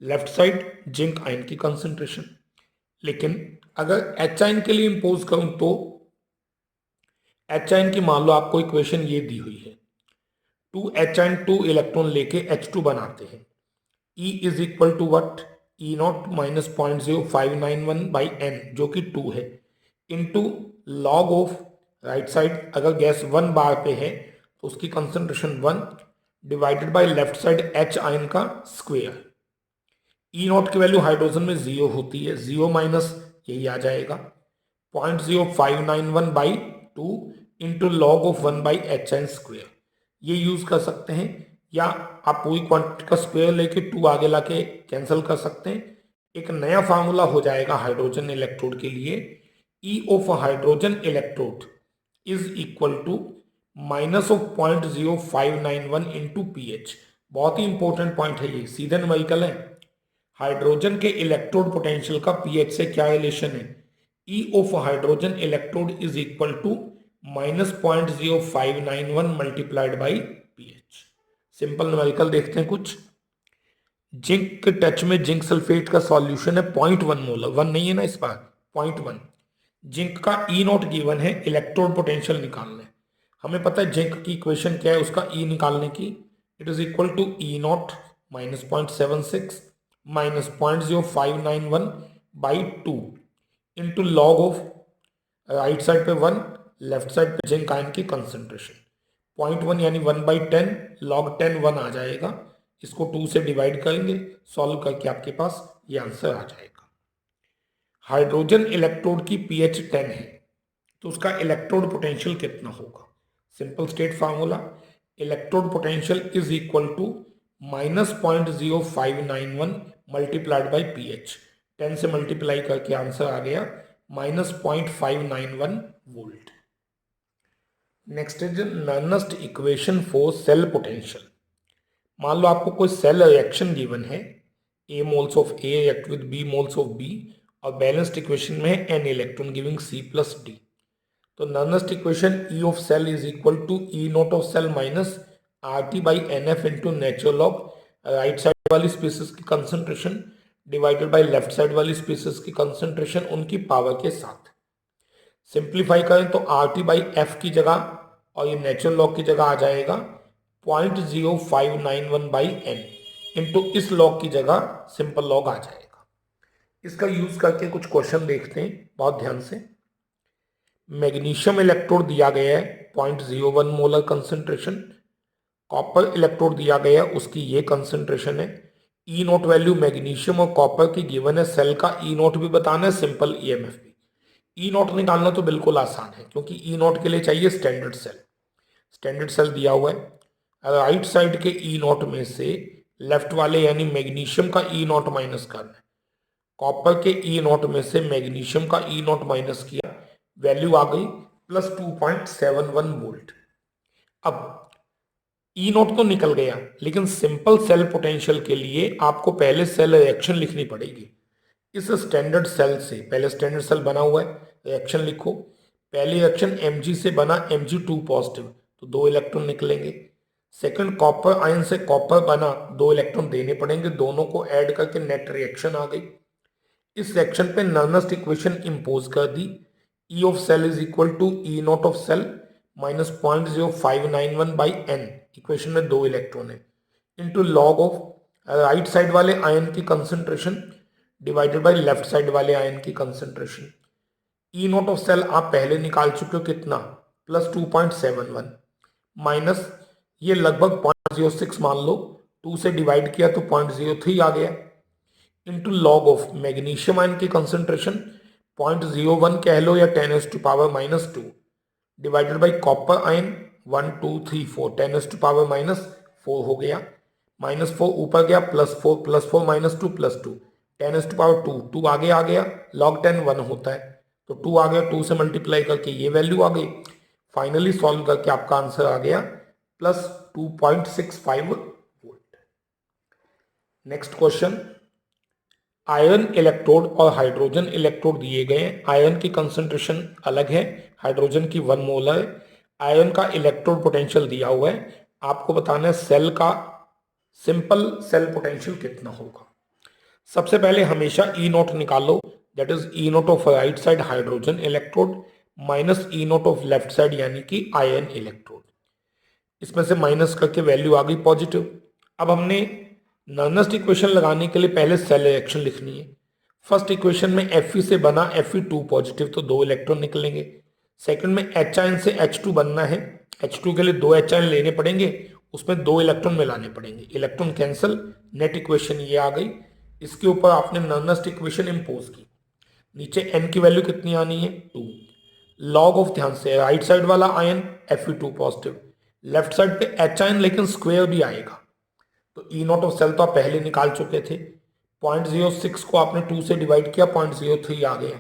Speaker 1: left side zinc ion की कंसंट्रेशन। लेकिन अगर एच आयन के लिए इंपोज करूं तो एच आयन की मान लो आपको इक्वेशन ये दी हुई है, 2H एंड 2 इलेक्ट्रॉन लेके H2 बनाते हैं, E is equal to what, E not minus 0.0591 by N जो कि 2 है, into log of right side, अगर गैस 1 बार पे है तो उसकी concentration 1, divided by left side H ion का स्क्वेयर। ई नॉट की वैल्यू हाइड्रोजन में 0 होती है, 0 माइनस यही आ जाएगा 0.0591 by 2 into log of 1 by H N square. ये यूज कर सकते हैं, या आप पूरी क्वांटिटी का स्क्वायर लेके 2 आगे लाके कैंसिल कर सकते हैं। एक नया फार्मूला हो जाएगा हाइड्रोजन इलेक्ट्रोड के लिए, E of hydrogen electrode is equal to minus of 0.0591 into P H. बहुत ही इंपॉर्टेंट पॉइंट है ये, सीधे न्यूमेरिकल है। हाइड्रोजन के इलेक्ट्रोड पोटेंशियल का पीएच से क्या रिलेशन है, E of hydrogen electrode is equal to minus 0.0591 multiplied by pH. Simple numerical देखते हैं कुछ। जिंक के टच में जिंक सल्फेट का सॉल्यूशन है 0.1 मोलर, 1 नहीं है ना इस बार, 0.1। जिंक का ई नॉट गिवन है, इलेक्ट्रोड पोटेंशियल निकालना है। हमें पता है जिंक की इक्वेशन क्या है उसका ई निकालने की, it is equal to E not minus 0.76 minus 0.0591 by 2 into log of right side पे 1, लेफ्ट साइड पे जिंक आयन की कंसंट्रेशन 0.1 यानी 1/10, लॉग 10 1 आ जाएगा, इसको 2 से डिवाइड करेंगे, सॉल्व करके आपके पास ये आंसर आ जाएगा। हाइड्रोजन इलेक्ट्रोड की पीएच 10 है तो उसका इलेक्ट्रोड पोटेंशियल कितना होगा, simple state formula, electrode potential is equal to minus 0.0591 multiplied by pH, 10 से मल्टीप्लाई करके आंसर आ गया minus 0.591 volt. Next is Nernst equation for cell potential. मान लो आपको कोई सेल रिएक्शन गिवन है, A moles of A react with B moles of B और बैलेंस्ड इक्वेशन में है N electron giving C plus D। तो Nernst equation E of cell is equal to E nought of cell minus R T by N F into natural log right side वाली स्पीसीज की concentration divided by left side वाली स्पीसीज की कंसंट्रेशन उनकी पावर के साथ। सिंप्लीफाई करें तो आर टी बाई एफ की जगह और ये नेचुरल लॉग की जगह आ जाएगा 0.0591 बाई एन इंटू इस लॉग की जगह सिंपल लॉग आ जाएगा। इसका यूज करके कुछ क्वेश्चन देखते हैं बहुत ध्यान से। मैग्नीशियम इलेक्ट्रोड दिया गया है 0.01 मोलर कंसंट्रेशन, कॉपर इलेक्ट्रोड दिया गया है उसकी ये कंसंट्रेशन है। ई नोट वैल्यू मैग्नीशियम और कॉपर की गिवन है, सेल का ई नोट भी बताना है, सिंपल ईएमएफ भी। ई नोट निकालना तो बिल्कुल आसान है क्योंकि ई नोट के लिए चाहिए स्टैंडर्ड सेल। स्टैंडर्ड सेल दिया हुआ है। राइट साइड के ई नोट में से लेफ्ट वाले यानी मैग्नीशियम का ई नोट माइनस करना है। कॉपर के ई नोट में से मैग्नीशियम का ई नोट माइनस किया, वैल्यू आ गई प्लस 2.71 वोल्ट। अब ई नोट तो निकल गया, लेकिन सिंपल सेल पोटेंशियल के लिए आपको पहले सेल रिएक्शन लिखनी पड़ेगी। इस स्टैंडर्ड सेल से पहले स्टैंडर्ड सेल बना हुआ है, रिएक्शन लिखो। पहली रिएक्शन Mg से बना Mg2 पॉजिटिव तो 2 इलेक्ट्रॉन निकलेंगे। सेकंड कॉपर आयन से कॉपर बना, 2 इलेक्ट्रॉन देने पड़ेंगे, दोनों को ऐड करके नेट रिएक्शन आ गई। इस रिएक्शन पे नॉनेस्ट इक्वेशन इंपोज कर दी, E of cell is equal to E nought of cell minus 0.0591 by N, equation में 2 इलेक्ट्रॉन है, into log of right side वाले आयन की concentration divided by left side वाले आयन की concentration. E nought of cell आप पहले निकाल चुके हो कितना, प्लस 2.71 माइनस ये लगभग 0.06 मान लो, 2 से डिवाइड किया तो 0.03 आ गया, into log of magnesium ion की कंसंट्रेशन 0.01 कह लो या 10⁻⁻2 डिवाइडेड बाई कॉपर आयन 1 2 3 4 10⁻⁻4 हो गया, -4 ऊपर गया +4 -4 -2 +2 10⁻2 आगे आ गया, log 10 1 होता है तो 2 आ गया, 2 से मल्टीप्लाई करके ये वैल्यू आ गई। फाइनली सॉल्व करके आपका आंसर आ गया plus 2.65 volt. Next question, iron electrode और हाइड्रोजन इलेक्ट्रोड दिए गए हैं। आयरन की कंसंट्रेशन अलग है, हाइड्रोजन की 1 मोलर है। आयरन का इलेक्ट्रोड पोटेंशियल दिया हुआ है, आपको बताना है सेल का सिंपल सेल पोटेंशियल कितना होगा। सबसे पहले हमेशा ई नोट निकालो, that is E note of right side hydrogen electrode minus E note of left side यानी कि आयरन इलेक्ट्रोड। इसमें से माइनस करके वैल्यू आ गई पॉजिटिव। अब हमने नॉनेस्ट इक्वेशन लगाने के लिए पहले सेल रिएक्शन लिखनी है। फर्स्ट इक्वेशन में Fe से बना Fe2 पॉजिटिव तो 2 इलेक्ट्रॉन निकलेंगे। सेकंड में H आयन से H2 बनना है, H2 के लिए 2 H आयन लेने पड़ेंगे, उसमें 2 इलेक्ट्रॉन मिलाने पड़ेंगे, इलेक्ट्रॉन कैंसिल, नेट इक्वेशन ये आ गई। इसके ऊपर आपने नॉनेस्ट इक्वेशन इंपोज की, नीचे n की वैल्यू कितनी आनी है 2, लॉग ऑफ, ध्यान से राइट साइड वाला ion Fe2 positive, left side पे H आयन लेकिन स्क्वायर भी आएगा तो ई नॉट ऑफ सेल तो आप पहले निकाल चुके थे, 0.06 को आपने 2 से डिवाइड किया 0.03 आ गया,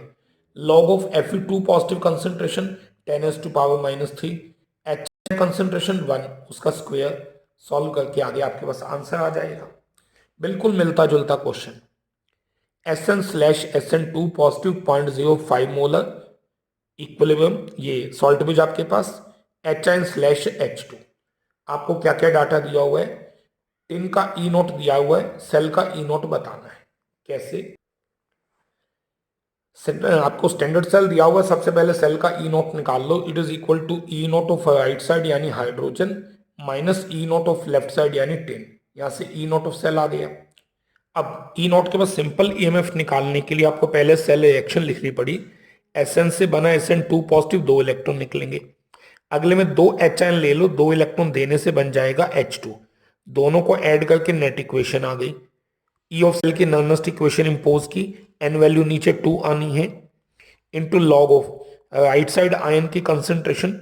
Speaker 1: log of Fe2 positive concentration 10⁻⁻3, H concentration 1 उसका स्क्वायर, सॉल्व करके आगे आपके पास आंसर आ जाएगा। बिल्कुल मिलता जुलता question. SN/SN2 positive 0.05 molar equilibrium, ये सॉल्ट ब्रिज आपके पास, HN/H2। आपको क्या क्या डाटा दिया हुआ है, टिन का ई नोट दिया हुआ है, सेल का ई नोट बताना है। कैसे, आपको स्टैंडर्ड सेल दिया हुआ है, सबसे पहले सेल का ई नोट निकाल लो, it is equal to E note of right side यानी hydrogen minus E note of left side यानी टिन, यहां से ई नोट ऑफ सेल आ गया। अब ई नोट के बाद सिंपल ईएमएफ निकालने के लिए आपको पहले सेल रिएक्शन लिखनी पड़ी, Sn से बना Sn2 पॉजिटिव 2 इलेक्ट्रॉन निकलेंगे, अगले में 2 H आयन ले लो, 2 इलेक्ट्रॉन देने से बन जाएगा H2, दोनों को ऐड करके नेट इक्वेशन आ गई। ई ऑफ सेल की नॉनेस्ट इक्वेशन इंपोज की, एन वैल्यू नीचे 2 आनी है, into log of right side ion की concentration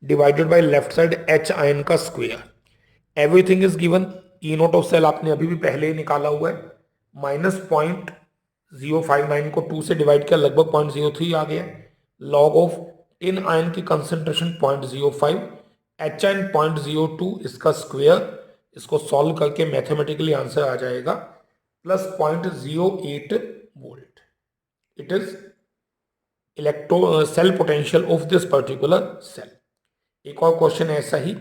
Speaker 1: divided by left side H ion का square, everything is given. E note of cell आपने अभी भी पहले ही निकाला हुआ है, -0.059 को 2 से डिवाइड किया लगभग 0.03 आ गया, लॉग ऑफ टिन आयन की कंसंट्रेशन 0.05, H आयन 0.02 इसका स्क्वायर, इसको सॉल्व करके मैथमेटिकली आंसर आ जाएगा plus 0.08 volt. It is electro cell potential of this particular cell. एक और क्वेश्चन ऐसा ही,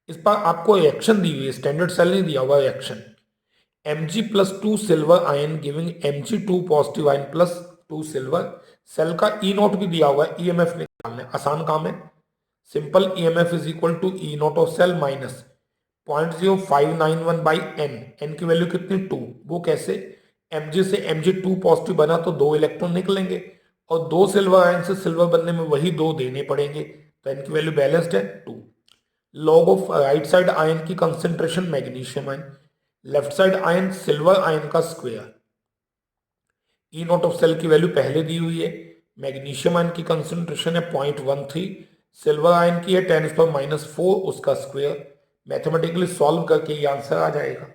Speaker 1: इस पर आपको रिएक्शन दी हुई है, स्टैंडर्ड सेल नहीं दिया हुआ reaction. Mg+2 silver ion giving Mg2 positive ion plus 2 silver. Cell का ई नॉट भी दिया हुआ है, ईएमएफ निकालना है, आसान काम है। Simple EMF is equal to E nought of cell minus 0.0591 by N की वैल्यू कितनी 2। वो कैसे, Mg से Mg2 पॉजिटिव बना तो 2 इलेक्ट्रॉन निकलेंगे और 2 सिल्वर आयन से सिल्वर बनने में वही 2 देने पड़ेंगे, तो एन की वैल्यू बैलेंस्ड है 2। Log of right side ion की concentration magnesium ion, left side ion silver ion का square. E nought of cell की वैल्यू पहले दी हुई है, मैग्नीशियम आयन की कंसेंट्रेशन है 0.13, सिल्वर आयन की है 10⁻⁻⁴, उसका स्क्वायर। मैथमेटिकली सॉल्व करके ये आंसर आ जाएगा।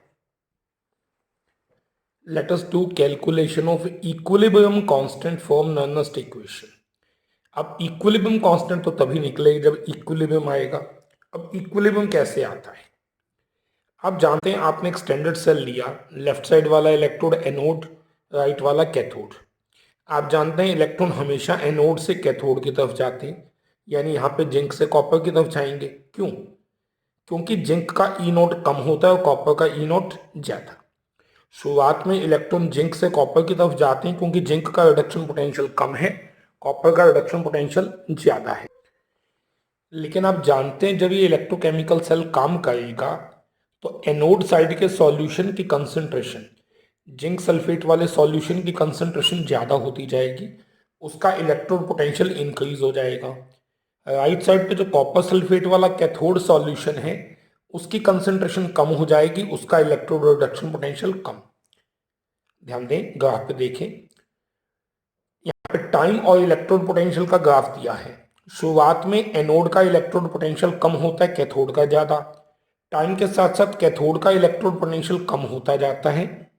Speaker 1: Let us do calculation of equilibrium constant for Nernst equation. अब इक्विलिब्रियम कांस्टेंट तो तभी निकलेगी जब इक्विलिब्रियम आएगा। अब इक्विलिब्रियम कैसे आता है, आप जानते हैं, आपने एक स्टैंडर्ड सेल लिया, लेफ्ट साइड वाला इलेक्ट्रोड एनोड, राइट वाला कैथोड। आप जानते हैं इलेक्ट्रॉन हमेशा एनोड से कैथोड की तरफ जाते हैं, यानी यहाँ पे जिंक से कॉपर की तरफ जाएंगे। क्यों, क्योंकि जिंक का ई नोट कम होता है और कॉपर का ई नोट ज्यादा। शुरुआत में इलेक्ट्रॉन जिंक से कॉपर की तरफ जाते हैं क्योंकि जिंक का रिडक्शन पोटेंशियल कम है, कॉपर का रिडक्शन पोटेंशियल ज्यादा है। लेकिन आप जानते हैं जब ये इलेक्ट्रोकेमिकल सेल काम करेगा तो एनोड साइड के सॉल्यूशन की कंसंट्रेशन, जिंक सल्फेट वाले सॉल्यूशन की कंसंट्रेशन ज़्यादा होती जाएगी, उसका इलेक्ट्रोड पोटेंशियल इंक्रीज हो जाएगा। राइट साइड पे जो कॉपर सल्फेट वाला कैथोड सॉल्यूशन है उसकी कंसंट्रेशन कम हो जाएगी, उसका इलेक्ट्रोड रिडक्शन पोटेंशियल कम। ध्यान दें, ग्राफ पे देखें, यहाँ पे टाइम और इलेक्ट्रोड पोटेंशियल का ग्राफ दिया है। शुरुआत में एनोड का इलेक्ट्रोड पोटेंशियल कम होता है, कैथोड का ज्यादा। टाइम के साथ साथ कैथोड का इलेक्ट्रोड पोटेंशियल कम होता जाता है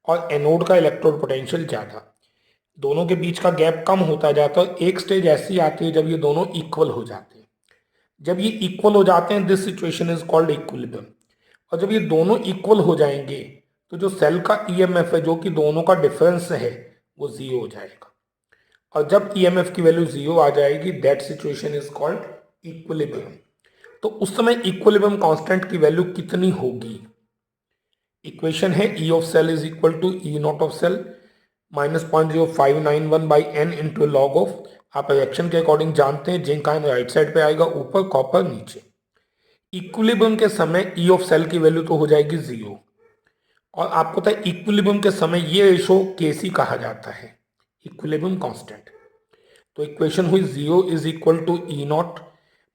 Speaker 1: और एनोड का इलेक्ट्रोड पोटेंशियल ज्यादा। दोनों के बीच का गैप कम होता जाता है। एक स्टेज ऐसी आती है जब ये दोनों इक्वल हो जाते हैं। जब ये इक्वल हो जाते हैं this situation is called equilibrium. और जब ये दोनों इक्वल हो जाएंगे तो जो सेल का ईएमएफ है, जो कि दोनों का डिफरेंस है, वो जीरो हो जाएगा। और जब ईएमएफ की वैल्यू जीरो आ जाएगी that situation is called equilibrium. तो उस समय इक्विलिब्रियम कांस्टेंट की वैल्यू कितनी होगी, इक्वेशन है E of cell is equal to E nought of cell minus 0.0591 by N into log of, आप रिएक्शन के अकॉर्डिंग जानते हैं जिंक आयन राइट साइड पे आएगा, ऊपर कॉपर नीचे। इक्विलिब्रियम के समय ई ऑफ सेल की वैल्यू तो हो जाएगी जीरो। और आपको पता है इक्विलिब्रियम के समय ये रेशो केसी कहा जाता है, इक्विलिब्रियम कांस्टेंट। तो इक्वेशन हुई zero is equal to E not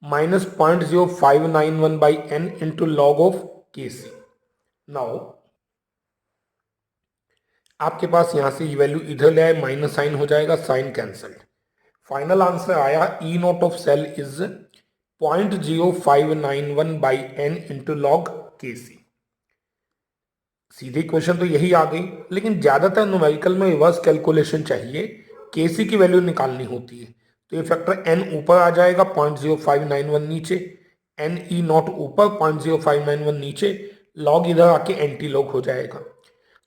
Speaker 1: minus 0.0591 by N into log of K C. Now आपके पास यहां से ये वैल्यू इधर ले आए, माइनस साइन हो जाएगा, साइन कैंसल्ड। फाइनल आंसर आया E nought of cell is 0.0591 by N into log K C. Sidhi question तो यही आ गई, लेकिन ज्यादातर न्यूमेरिकल में रिवर्स कैलकुलेशन चाहिए, केसी की वैल्यू निकालनी होती है। तो ये फैक्टर एन ऊपर आ जाएगा, 0.0591 नीचे, एन ई नॉट ऊपर, 0.0591 नीचे, लॉग इधर आके एंटी लॉग हो जाएगा।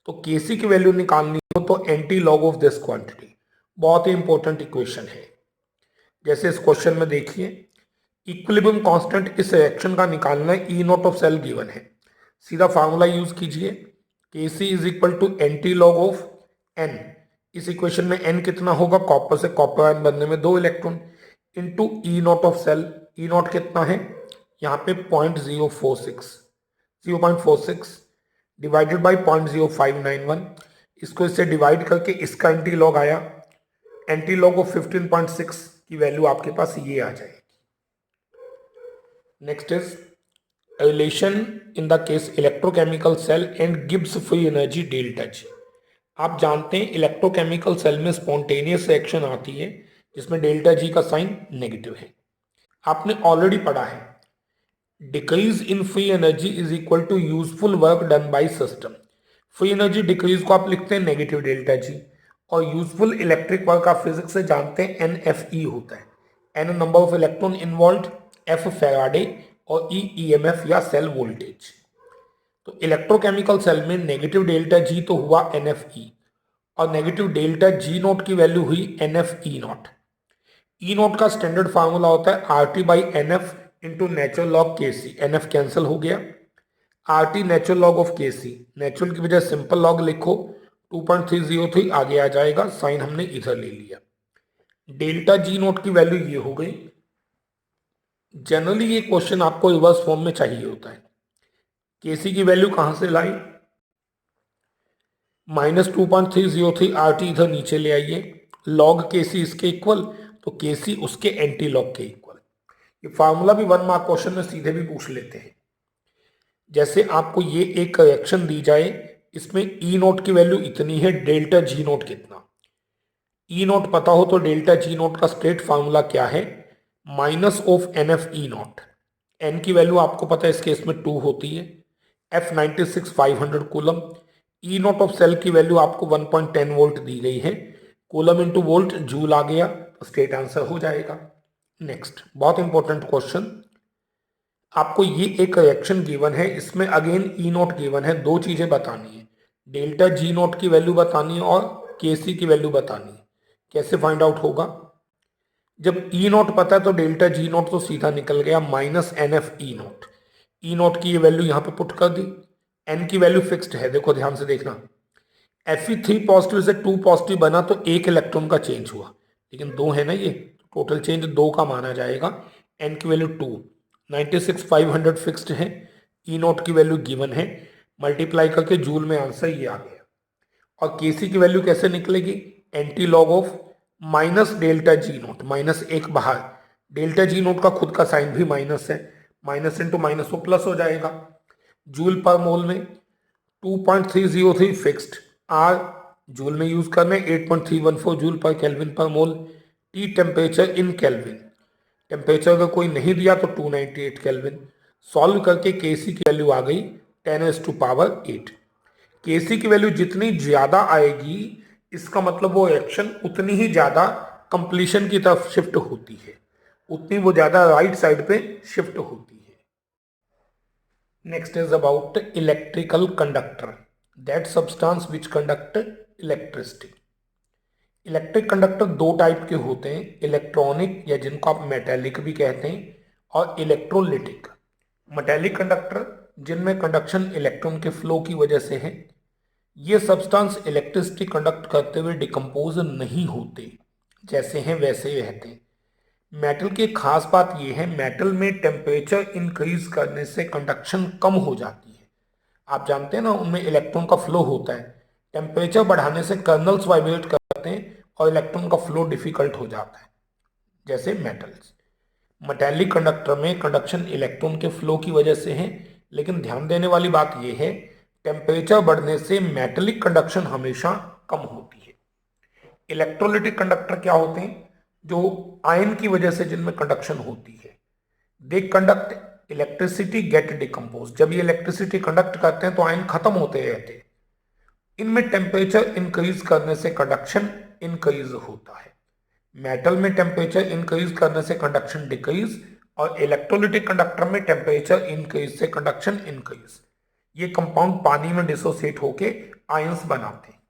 Speaker 1: तो केसी की वैल्यू निकालनी हो तो anti log of this quantity, बहुत ही इंपॉर्टेंट इक्वेशन है। जैसे इस क्वेश्चन में देखिए, इक्विलिब्रियम कांस्टेंट इस रिएक्शन का निकालना है, E nought of cell given है, सीधा फार्मूला यूज कीजिए, Kc is equal to antilog of n। इस इक्वेशन में n कितना होगा, कॉपर से कॉपर आयन बनने में 2 electron, into E nought of cell. E nought कितना है यहाँ पे 0.46 डिवाइडेड बाई 0.0591। इसको इससे डिवाइड करके इसका एंटी लॉग आया, एंटी लॉग ऑफ 15.6 की वैल्यू आपके पास ये आ जाएगी। Next is relation in the case electrochemical cell and Gibbs free energy delta G. आप जानते हैं इलेक्ट्रोकेमिकल सेल में स्पॉन्टेनियस रिएक्शन आती है जिसमें डेल्टा जी का साइन नेगेटिव है। आपने ऑलरेडी पढ़ा है decrease in free energy is equal to useful work done by system. Free energy decrease को आप लिखते हैं नेगेटिव डेल्टा जी, और यूजफुल इलेक्ट्रिक वर्क आप फिजिक्स से जानते हैं NFE होता है, N number of electron involve, F Faraday और E EMF या सेल वोल्टेज। तो इलेक्ट्रोकेमिकल सेल में नेगेटिव डेल्टा जी तो हुआ NFE, और नेगेटिव डेल्टा जी नोट की वैल्यू हुई N F E note. E nought का स्टैंडर्ड फार्मूला होता है R T by N F into natural log K C. N F cancel हो गया, R T natural log of K C, natural की बजाय सिंपल लॉग लिखो, 2.303 आगे आ जाएगा, साइन हमने इधर ले लिया। डेल्टा जी नोट की वैल्यू ये हो गई। जनरली ये क्वेश्चन आपको रिवर्स फॉर्म में चाहिए होता है। केसी की वैल्यू कहां से लाई, -2.303 आर टी इधर नीचे ले आइए, लॉग केसी इसके इक्वल, तो केसी उसके एंटी लॉग के इक्वल। ये फार्मूला भी 1 मार्क क्वेश्चन में सीधे भी पूछ लेते हैं। जैसे आपको ये एक करेक्शन दी जाए, इसमें ई नोट की वैल्यू इतनी है, डेल्टा जी नोट कितना, ई नोट पता हो तो डेल्टा जी नोट का स्ट्रेट फार्मूला क्या है, minus of N F E naught. N की वैल्यू आपको पता है इस केस में 2 होती है, F 96,500 coulomb, E note of cell की वैल्यू आपको 1.10 वोल्ट दी गई है, कूलम इंटू वोल्ट जूल आ गया, तो स्ट्रेट आंसर हो जाएगा। नेक्स्ट बहुत इंपॉर्टेंट क्वेश्चन, आपको ये एक रिएक्शन गिवन है, इसमें अगेन ई नोट गिवन है, दो चीजें बतानी है, डेल्टा जी नोट की वैल्यू बतानी है और के सी की वैल्यू बतानी है। कैसे फाइंड आउट होगा, जब ई नोट पता है तो डेल्टा जी नोट तो सीधा निकल गया, minus n F E note. E naught की ये वैल्यू यहां पे पुट कर दी, एन की वैल्यू फिक्स्ड है, देखो ध्यान से देखना, Fe3 पॉजिटिव से 2 पॉजिटिव बना तो एक इलेक्ट्रॉन का चेंज हुआ, लेकिन 2 है ना ये, टोटल चेंज 2 का माना जाएगा। एन की वैल्यू 2, 96,500 फिक्स्ड है, ई नोट की वैल्यू गिवन है, मल्टीप्लाई करके जूल में आंसर ये आ गया। और केसी की वैल्यू कैसे निकलेगी, anti log of minus delta G note, minus एक बाहर, डेल्टा जी नोट का खुद का साइन भी माइनस है, माइनस इंटू माइनस वो प्लस हो जाएगा। जूल पर मोल में 2.303 फिक्स्ड, आर जूल में यूज करना है, 8.314 joule per kelvin per mole. T temperature in kelvin, temperature अगर कोई नहीं दिया तो 298 केल्विन। सॉल्व करके केसी की वैल्यू आ गई 10⁸8। केसी की वैल्यू जितनी ज्यादा आएगी, इसका मतलब वो रिएक्शन उतनी ही ज्यादा कंप्लीशन की तरफ शिफ्ट होती है, उतनी वो ज्यादा राइट साइड पे शिफ्ट होती है। Next is about electrical conductor, that substance which conduct electricity. Electric conductor दो टाइप के होते हैं, इलेक्ट्रॉनिक या जिनको आप मेटेलिक भी कहते हैं, और इलेक्ट्रोलिटिक। मेटेलिक कंडक्टर जिनमें कंडक्शन इलेक्ट्रॉन के फ्लो की वजह से है, ये सब्सटेंस इलेक्ट्रिसिटी कंडक्ट करते हुए डिकम्पोज नहीं होते, जैसे हैं वैसे ही रहते हैं। मेटल की एक खास बात यह है, मेटल में टेम्परेचर इंक्रीज करने से कंडक्शन कम हो जाती है। आप जानते हैं ना, उनमें इलेक्ट्रॉन का फ्लो होता है, टेम्परेचर बढ़ाने से कर्नल्स वाइब्रेट करते हैं और इलेक्ट्रॉन का फ्लो डिफिकल्ट हो जाता है, जैसे मेटल्स। मेटेलिक कंडक्टर में कंडक्शन इलेक्ट्रॉन के फ्लो की वजह से है, लेकिन ध्यान देने वाली बात यह है, टेम्परेचर बढ़ने से मेटेलिक कंडक्शन हमेशा कम होती है। इलेक्ट्रोलिटिक कंडक्टर क्या होते हैं, जो आयन की वजह से जिनमें कंडक्शन होती है, they conduct electricity get decompose. जब ये इलेक्ट्रिसिटी कंडक्ट करते हैं तो आयन खत्म होते रहते हैं। इनमें टेम्परेचर इंक्रीज करने से कंडक्शन इंक्रीज होता है, मेटल में टेम्परेचर इंक्रीज करने से कंडक्शन डिक्रीज, और इलेक्ट्रोलिटिक कंडक्टर में टेम्परेचर इंक्रीज से कंडक्शन इंक्रीज। ये कंपाउंड पानी में डिसोसिएट होके आयंस बनाते हैं।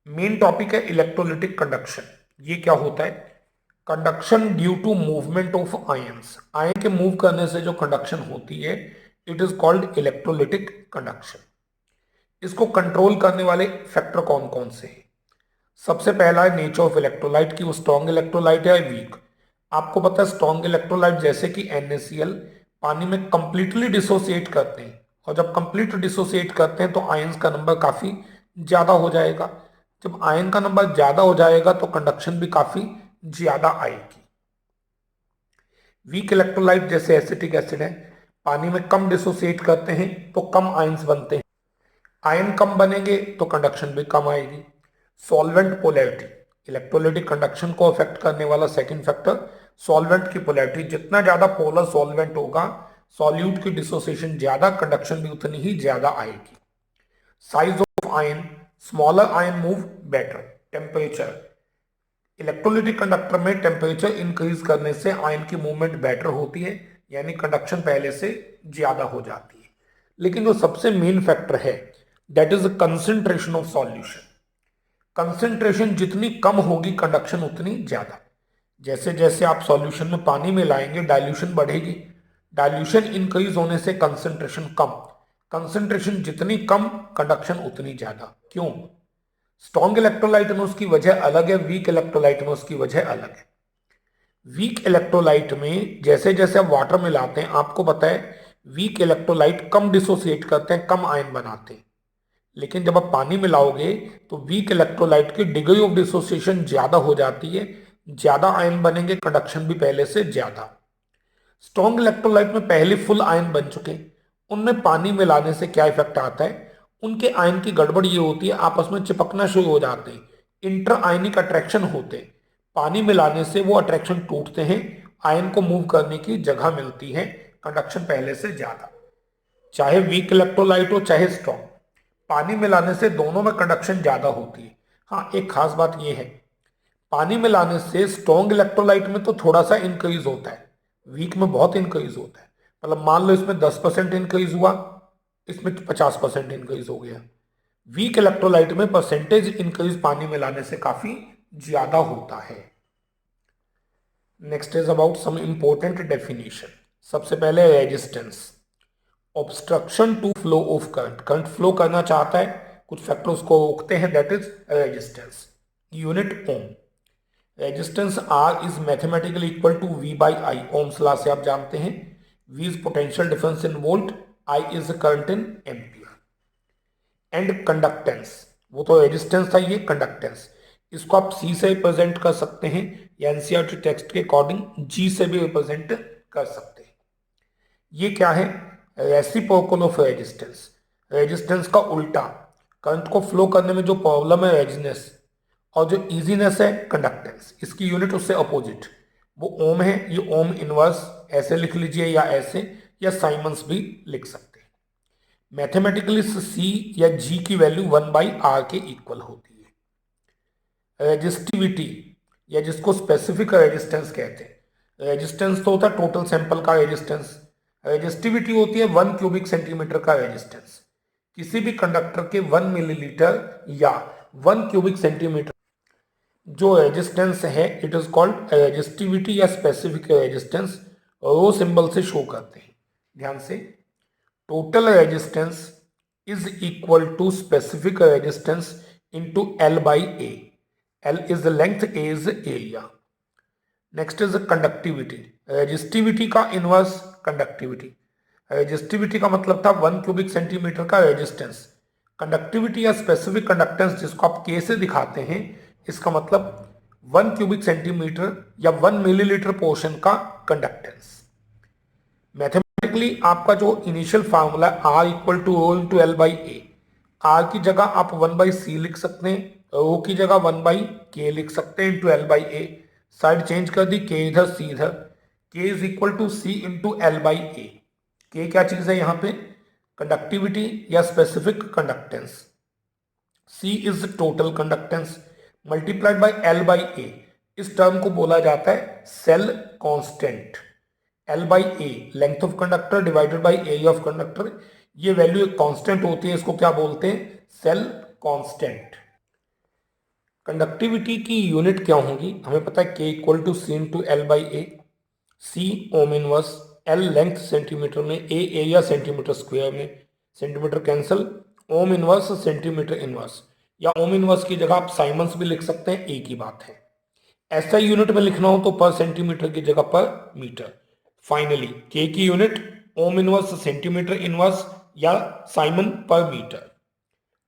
Speaker 1: मेन टॉपिक है इलेक्ट्रोलिटिक कंडक्शन। ये क्या होता है, conduction due to movement of ions, ion के मूव करने से जो कंडक्शन होती है, it is called electrolytic conduction. इसको कंट्रोल करने वाले फैक्टर कौन कौन से हैं, सबसे पहला है नेचर ऑफ इलेक्ट्रोलाइट की, वो स्ट्रॉन्ग इलेक्ट्रोलाइट है या वीक। आपको पता है स्ट्रॉन्ग इलेक्ट्रोलाइट जैसे कि NaCl पानी में कंप्लीटली डिसोसिएट करते हैं, और जब कंप्लीट डिसोसिएट करते हैं तो आयंस का नंबर काफी ज्यादा हो जाएगा। जब आयन का नंबर ज्यादा हो जाएगा तो कंडक्शन भी काफी ज्यादा आएगी। वीक इलेक्ट्रोलाइट जैसे एसिटिक एसिड है, पानी में कम डिसोसिएट करते हैं तो कम आयंस बनते हैं, आयन कम बनेंगे तो कंडक्शन भी कम आएगी। सॉल्वेंट पोलैरिटी, इलेक्ट्रोलिटिक कंडक्शन को अफेक्ट करने वाला सेकंड फैक्टर सॉल्वेंट की पोलैरिटी। जितना ज्यादा पोलर सॉल्वेंट होगा, सॉल्यूट की डिसोसिएशन ज्यादा, कंडक्शन भी उतनी ही ज्यादा आएगी। Size of ion, smaller ion move better. Temperature, electrolytic conductor में टेम्परेचर इंक्रीज करने से आयन की मूवमेंट बेटर होती है, यानी कंडक्शन पहले से ज्यादा हो जाती है। लेकिन जो सबसे मेन फैक्टर है, that is concentration of solution. Concentration जितनी कम होगी कंडक्शन उतनी ज्यादा। जैसे जैसे आप सॉल्यूशन में पानी में लाएंगे डाइल्यूशन बढ़ेगी, डाइल्यूशन इंक्रीज होने से कंसेंट्रेशन कम, कंसेंट्रेशन जितनी कम कंडक्शन उतनी ज्यादा। क्यों? स्ट्रॉन्ग इलेक्ट्रोलाइट में उसकी वजह अलग है, वीक इलेक्ट्रोलाइट में उसकी वजह अलग है। वीक इलेक्ट्रोलाइट में जैसे जैसे आप वाटर में लाते हैं, आपको पता है वीक इलेक्ट्रोलाइट कम डिसोसिएट करते हैं, कम आयन बनाते हैं। लेकिन जब आप पानी में लाओगे तो वीक इलेक्ट्रोलाइट की डिग्री ऑफ डिसोसिएशन ज्यादा हो जाती है, ज्यादा आयन बनेंगे, कंडक्शन भी पहले से ज्यादा। स्ट्रॉन्ग इलेक्ट्रोलाइट में पहले फुल आयन बन चुके, उनमें पानी मिलाने से क्या इफेक्ट आता है, उनके आयन की गड़बड़ ये होती है आपस में चिपकना शुरू हो जाते हैं, इंटर आयनिक अट्रैक्शन होते हैं। पानी मिलाने से वो अट्रैक्शन टूटते हैं, आयन को मूव करने की जगह मिलती है, कंडक्शन पहले से ज्यादा। चाहे वीक इलेक्ट्रोलाइट हो चाहे स्ट्रॉन्ग, पानी मिलाने से दोनों में कंडक्शन ज्यादा होती है। हाँ, एक खास बात यह है, पानी मिलाने से स्ट्रॉन्ग इलेक्ट्रोलाइट में तो थोड़ा सा इंक्रीज होता है, वीक में बहुत इंक्रीज होता है। मतलब मान लो इसमें 10% इंक्रीज हुआ, इसमें 50% इंक्रीज हो गया। वीक इलेक्ट्रोलाइट में परसेंटेज इंक्रीज पानी मिलाने से काफी ज्यादा होता है। Next is about some important definition. सबसे पहले resistance, obstruction to flow of current, current flow करना चाहता है, कुछ फैक्टर उसको रोकते हैं, that is resistance. Unit ohm. Resistance R is mathematically equal to V by I, ohm's law से आप जानते हैं। V is potential difference in volt, I is current in ampere. And conductance, वो तो रेजिस्टेंस था, ये कंडक्टेंस, इसको आप सी से रिप्रेजेंट कर सकते हैं या एनसीईआरटी टेक्स्ट के अकॉर्डिंग जी से भी रिप्रेजेंट कर सकते हैं। ये क्या है? रेसिप्रोकल ऑफ रेजिस्टेंस, रेजिस्टेंस का उल्टा। करंट को फ्लो करने में जो प्रॉब्लम है रेजिनेस, और जो इजीनेस है कंडक्टेंस, इसकी यूनिट उससे अपोजिट, वो ओम है। ये ओम इनवर्स ऐसे लिख लीजिए या ऐसे, या साइमन्स भी लिख सकते हैं। मैथमेटिकली सी या जी की वैल्यू 1/r के इक्वल होती है। रेजिस्टिविटी, या जिसको स्पेसिफिक रेजिस्टेंस कहते हैं, रेजिस्टेंस तो होता है टोटल सैंपल का रेजिस्टेंस, रेजिस्टिविटी होती है 1 क्यूबिक सेंटीमीटर का रेजिस्टेंस। किसी भी कंडक्टर के 1 मिलीलीटर या 1 क्यूबिक सेंटीमीटर जो रेजिस्टेंस है, इट इज कॉल्ड रेजिस्टिविटी या स्पेसिफिक रेजिस्टेंस, रो सिंबल से शो करते हैं। ध्यान से, total resistance is equal to specific resistance into L by A। L is the length, A is area. Next is conductivity, resistivity का इनवर्स कंडक्टिविटी। रेजिस्टिविटी का मतलब था 1 क्यूबिक सेंटीमीटर का रेजिस्टेंस, कंडक्टिविटी या स्पेसिफिक कंडक्टेंस जिसको आप K से दिखाते हैं, इसका मतलब 1 क्यूबिक सेंटीमीटर या 1 मिलीलीटर पोर्शन का कंडक्टेंस। मैथमेटिकली आपका जो initial formula R equal to O into L by A, R की जगह आप 1/C लिख सकते हैं, O की जगह 1/K लिख सकते हैं, into L by A। Side change कर दी, K इधर C इधर, K is equal to C into L by A। K क्या चीज है यहाँ पे? कंडक्टिविटी या specific conductance. C is total conductance multiplied by L by A। इस टर्म को बोला जाता है cell constant. L by A length of conductor divided by area of conductor, ये वैल्यू एक कांस्टेंट होती है, इसको क्या बोलते हैं? Cell constant. कंडक्टिविटी की यूनिट क्या होगी? हमें पता है K equal to C into L by A। C ohm inverse, L length centimetre में, A एरिया सेंटीमीटर स्क्वायर में, centimetre cancel, ohm inverse centimetre inverse, या ओम इनवर्स की जगह आप साइमन्स भी लिख सकते हैं, एक ही बात है। ऐसा यूनिट में लिखना हो तो पर सेंटीमीटर की जगह पर मीटर। फाइनली K की unit ohm inverse centimetre inverse या siemens per metre.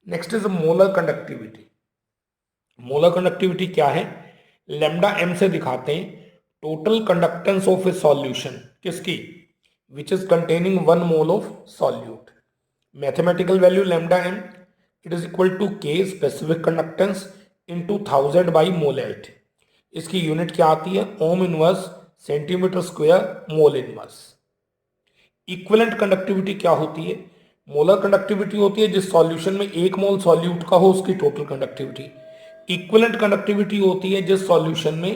Speaker 1: Next is molar conductivity. Molar conductivity क्या है? लैम्डा m से दिखाते हैं total conductance of a solution, किसकी? Which is containing 1 mole of solute. Mathematical value lambda m, it is equal to K specific conductance into 1000 by molarity. इसकी यूनिट क्या आती है? Ohm inverse centimetre square mole inverse. Equivalent conductivity क्या होती है? मोलर कंडक्टिविटी होती है जिस सॉल्यूशन में 1 मोल सॉल्यूट का हो उसकी टोटल कंडक्टिविटी। इक्विवेलेंट कंडक्टिविटी होती है जिस सॉल्यूशन में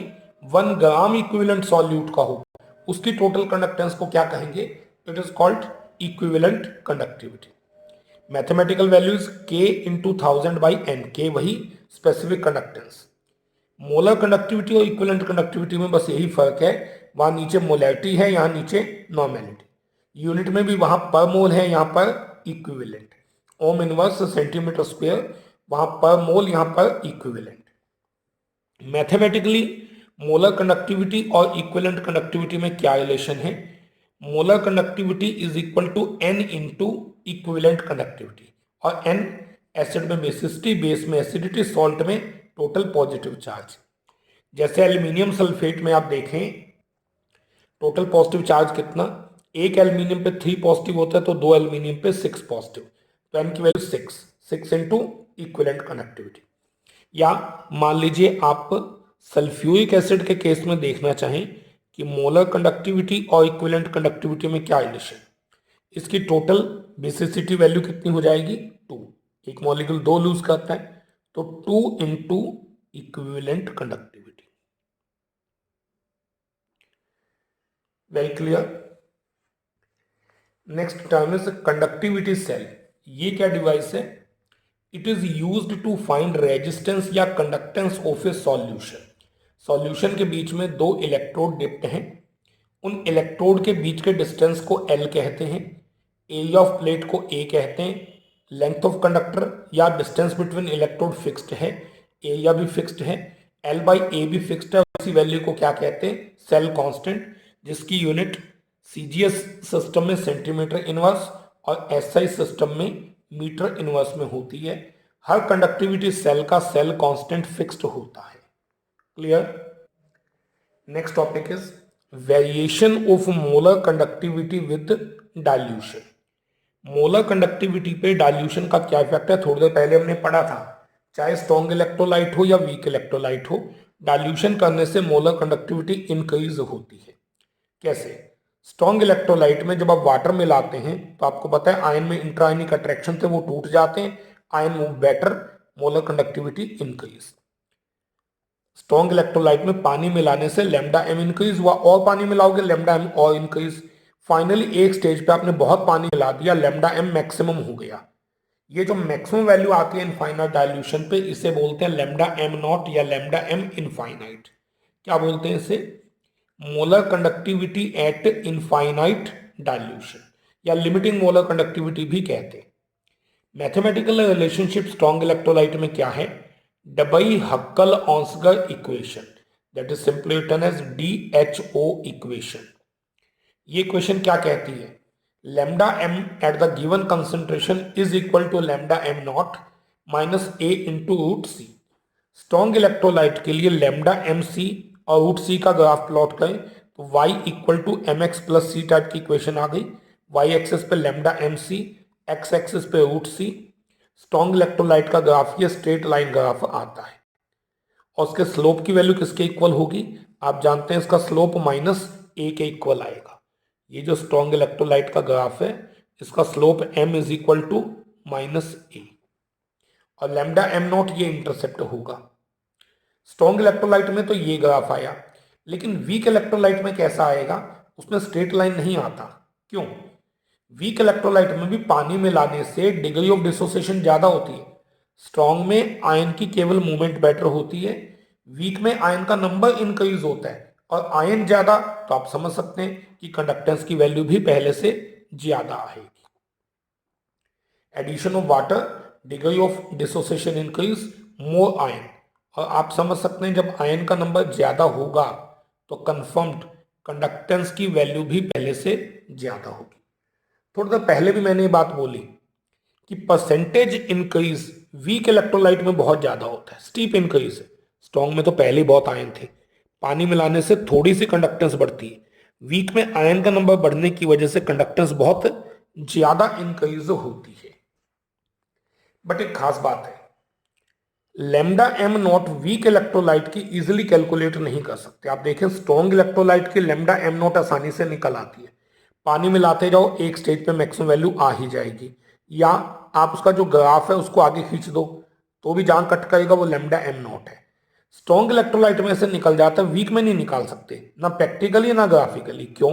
Speaker 1: 1 ग्राम इक्विवेलेंट सॉल्यूट का हो उसकी टोटल कंडक्टेंस को क्या कहेंगे? It is called equivalent conductivity. Mathematical values K into 1000 by N, K वही स्पेसिफिक कंडक्टेंस। मोलर कंडक्टिविटी और इक्विवेलेंट कंडक्टिविटी में बस यही फर्क है, वहां नीचे मोलैरिटी है, यहाँ नीचे नॉर्मेलिटी। यूनिट में भी वहां पर मोल है, यहाँ पर equivalent. Ohm inverse centimetre square, वहां पर मोल, यहाँ पर इक्विवेलेंट। मैथमेटिकली मोलर कंडक्टिविटी और इक्विवेलेंट कंडक्टिविटी में क्या रिलेशन है? Molar conductivity is equal to n into equivalent conductivity, और n एसिड में बेसिसिटी, बेस में एसिडिटी, सॉल्ट में टोटल पॉजिटिव चार्ज। जैसे एल्यूमिनियम सल्फेट में आप देखें टोटल पॉजिटिव चार्ज कितना, एक एल्यूमिनियम पे 3 पॉजिटिव होता है तो 2 एल्यूमिनियम पे 6 पॉजिटिव, तो n की वैल्यू 6 इंटू इक्विवेलेंट कंडक्टिविटी। या मान लीजिए आप सल्फ्यूरिक एसिड के केस में देखना चाहें कि मोलर कंडक्टिविटी और इक्विवेलेंट कंडक्टिविटी में क्या रिलेशन, इसकी टोटल बेसिसिटी वैल्यू कितनी हो जाएगी? 2। एक मॉलिक्यूल 2 लूज करता है तो 2 into equivalent conductivity. Very clear. Next term is conductivity cell. ये क्या डिवाइस है? It is used to find resistance या conductance of a solution. Solution के बीच में 2 इलेक्ट्रोड डिप्ट हैं, उन इलेक्ट्रोड के बीच के डिस्टेंस को L कहते हैं, एरिया ऑफ प्लेट को A कहते हैं, लेंथ ऑफ कंडक्टर या डिस्टेंस बिटवीन इलेक्ट्रोड फिक्स्ड है, एरिया भी फिक्स्ड है, L बाई A भी फिक्स्ड है, उसी वैल्यू को क्या कहते हैं? सेल कांस्टेंट, जिसकी यूनिट CGS सिस्टम में सेंटीमीटर इनवर्स और SI सिस्टम में मीटर इनवर्स में होती है। हर कंडक्टिविटी सेल का सेल कांस्टेंट फिक्स्ड होता है। Clear. Next topic is variation of molar conductivity with dilution. Molar conductivity पे डाइल्यूशन का क्या इफेक्ट है, थोड़ी देर पहले हमने पढ़ा था। चाहे स्ट्रॉन्ग इलेक्ट्रोलाइट हो या वीक इलेक्ट्रोलाइट हो, डाइल्यूशन करने से मोलर कंडक्टिविटी इंक्रीज होती है। कैसे? स्ट्रॉन्ग इलेक्ट्रोलाइट में जब आप वाटर मिलाते हैं तो आपको पता है आयन में इंट्रायनिक अट्रैक्शन से वो टूट जाते हैं, ion move better, molar conductivity increase. Strong electrolyte में पानी मिलाने से लैम्डा एम इंक्रीज हुआ, और पानी मिलाओगे लैम्डा एम और इंक्रीज। फाइनली एक स्टेज पे आपने बहुत पानी मिला दिया, लैम्डा एम मैक्सिमम हो गया। ये जो मैक्सिमम वैल्यू आती है इनफाइनाइट डाइल्यूशन पे, इसे बोलते हैं लैम्डा एम नॉट या लैम्डा एम इनफाइनाइट। क्या बोलते हैं इसे? Molar conductivity eight infinite dilution, या लिमिटिंग मोलर कंडक्टिविटी भी कहते हैं। मैथमेटिकल रिलेशनशिप स्ट्रॉन्ग इलेक्ट्रोलाइट में क्या है? Debye Huckel Onsager equation, that is simply written as DHO equation. ये इक्वेशन क्या कहती है? Lambda m at the given concentration is equal to lambda M naught minus A into root C. Strong electrolyte के लिए लैम्डा एम सी और रूट सी का ग्राफ प्लॉट करें तो y equal to mx plus C type की इक्वेशन आ गई। y एक्सिस पे lambda M C, x axis पे रूट सी। स्ट्रॉन्ग इलेक्ट्रोलाइट का ग्राफ ये स्ट्रेट लाइन ग्राफ आता है, और उसके स्लोप की वैल्यू किसके इक्वल होगी? आप जानते हैं इसका स्लोप माइनस A के इक्वल आएगा। ये जो स्ट्रॉन्ग इलेक्ट्रोलाइट का ग्राफ है, इसका slope m is equal to minus A, और लैम्डा एम नॉट ये इंटरसेप्ट होगा। स्ट्रॉन्ग इलेक्ट्रोलाइट में तो ये ग्राफ आया, लेकिन वीक इलेक्ट्रोलाइट में कैसा आएगा? उसमें स्ट्रेट लाइन नहीं आता। क्यों? वीक इलेक्ट्रोलाइट में भी पानी मिलाने से डिग्री ऑफ डिसोसिएशन ज्यादा होती है। स्ट्रॉन्ग में आयन की केवल मूवमेंट बेटर होती है, वीक में आयन का नंबर इंक्रीज होता है, और आयन ज्यादा तो आप समझ सकते हैं कि कंडक्टेंस की वैल्यू भी पहले से ज्यादा आएगी। Addition of water, degree of dissociation increase, more ion, और आप समझ सकते हैं जब आयन का नंबर ज्यादा होगा तो कंफर्म्ड कंडक्टेंस की वैल्यू भी पहले से ज्यादा होगी। थोड़ा सा पहले भी मैंने ये बात बोली कि परसेंटेज इंक्रीज वीक इलेक्ट्रोलाइट में बहुत ज्यादा होता है, स्टीप इंक्रीज। स्ट्रॉन्ग में तो पहले ही बहुत आयन थे, पानी मिलाने से थोड़ी सी कंडक्टेंस बढ़ती है। वीक में आयन का नंबर बढ़ने की वजह से कंडक्टेंस बहुत ज्यादा इंक्रीज होती है। बट एक खास बात है, lambda am not week electrolyte की इजीली कैलकुलेट नहीं कर सकते। आप देखें स्ट्रॉन्ग इलेक्ट्रोलाइट की लैम्डा एम नॉट आसानी से निकल आती है, पानी मिलाते जाओ एक स्टेज पे मैक्सिमम वैल्यू आ ही जाएगी, या आप उसका जो ग्राफ है उसको आगे खींच दो तो भी जहां कट करेगा वो लैम्डा एम नॉट है। स्ट्रॉन्ग इलेक्ट्रोलाइट में से निकल जाता है, वीक में नहीं निकाल सकते, ना प्रैक्टिकली ना ग्राफिकली। क्यों?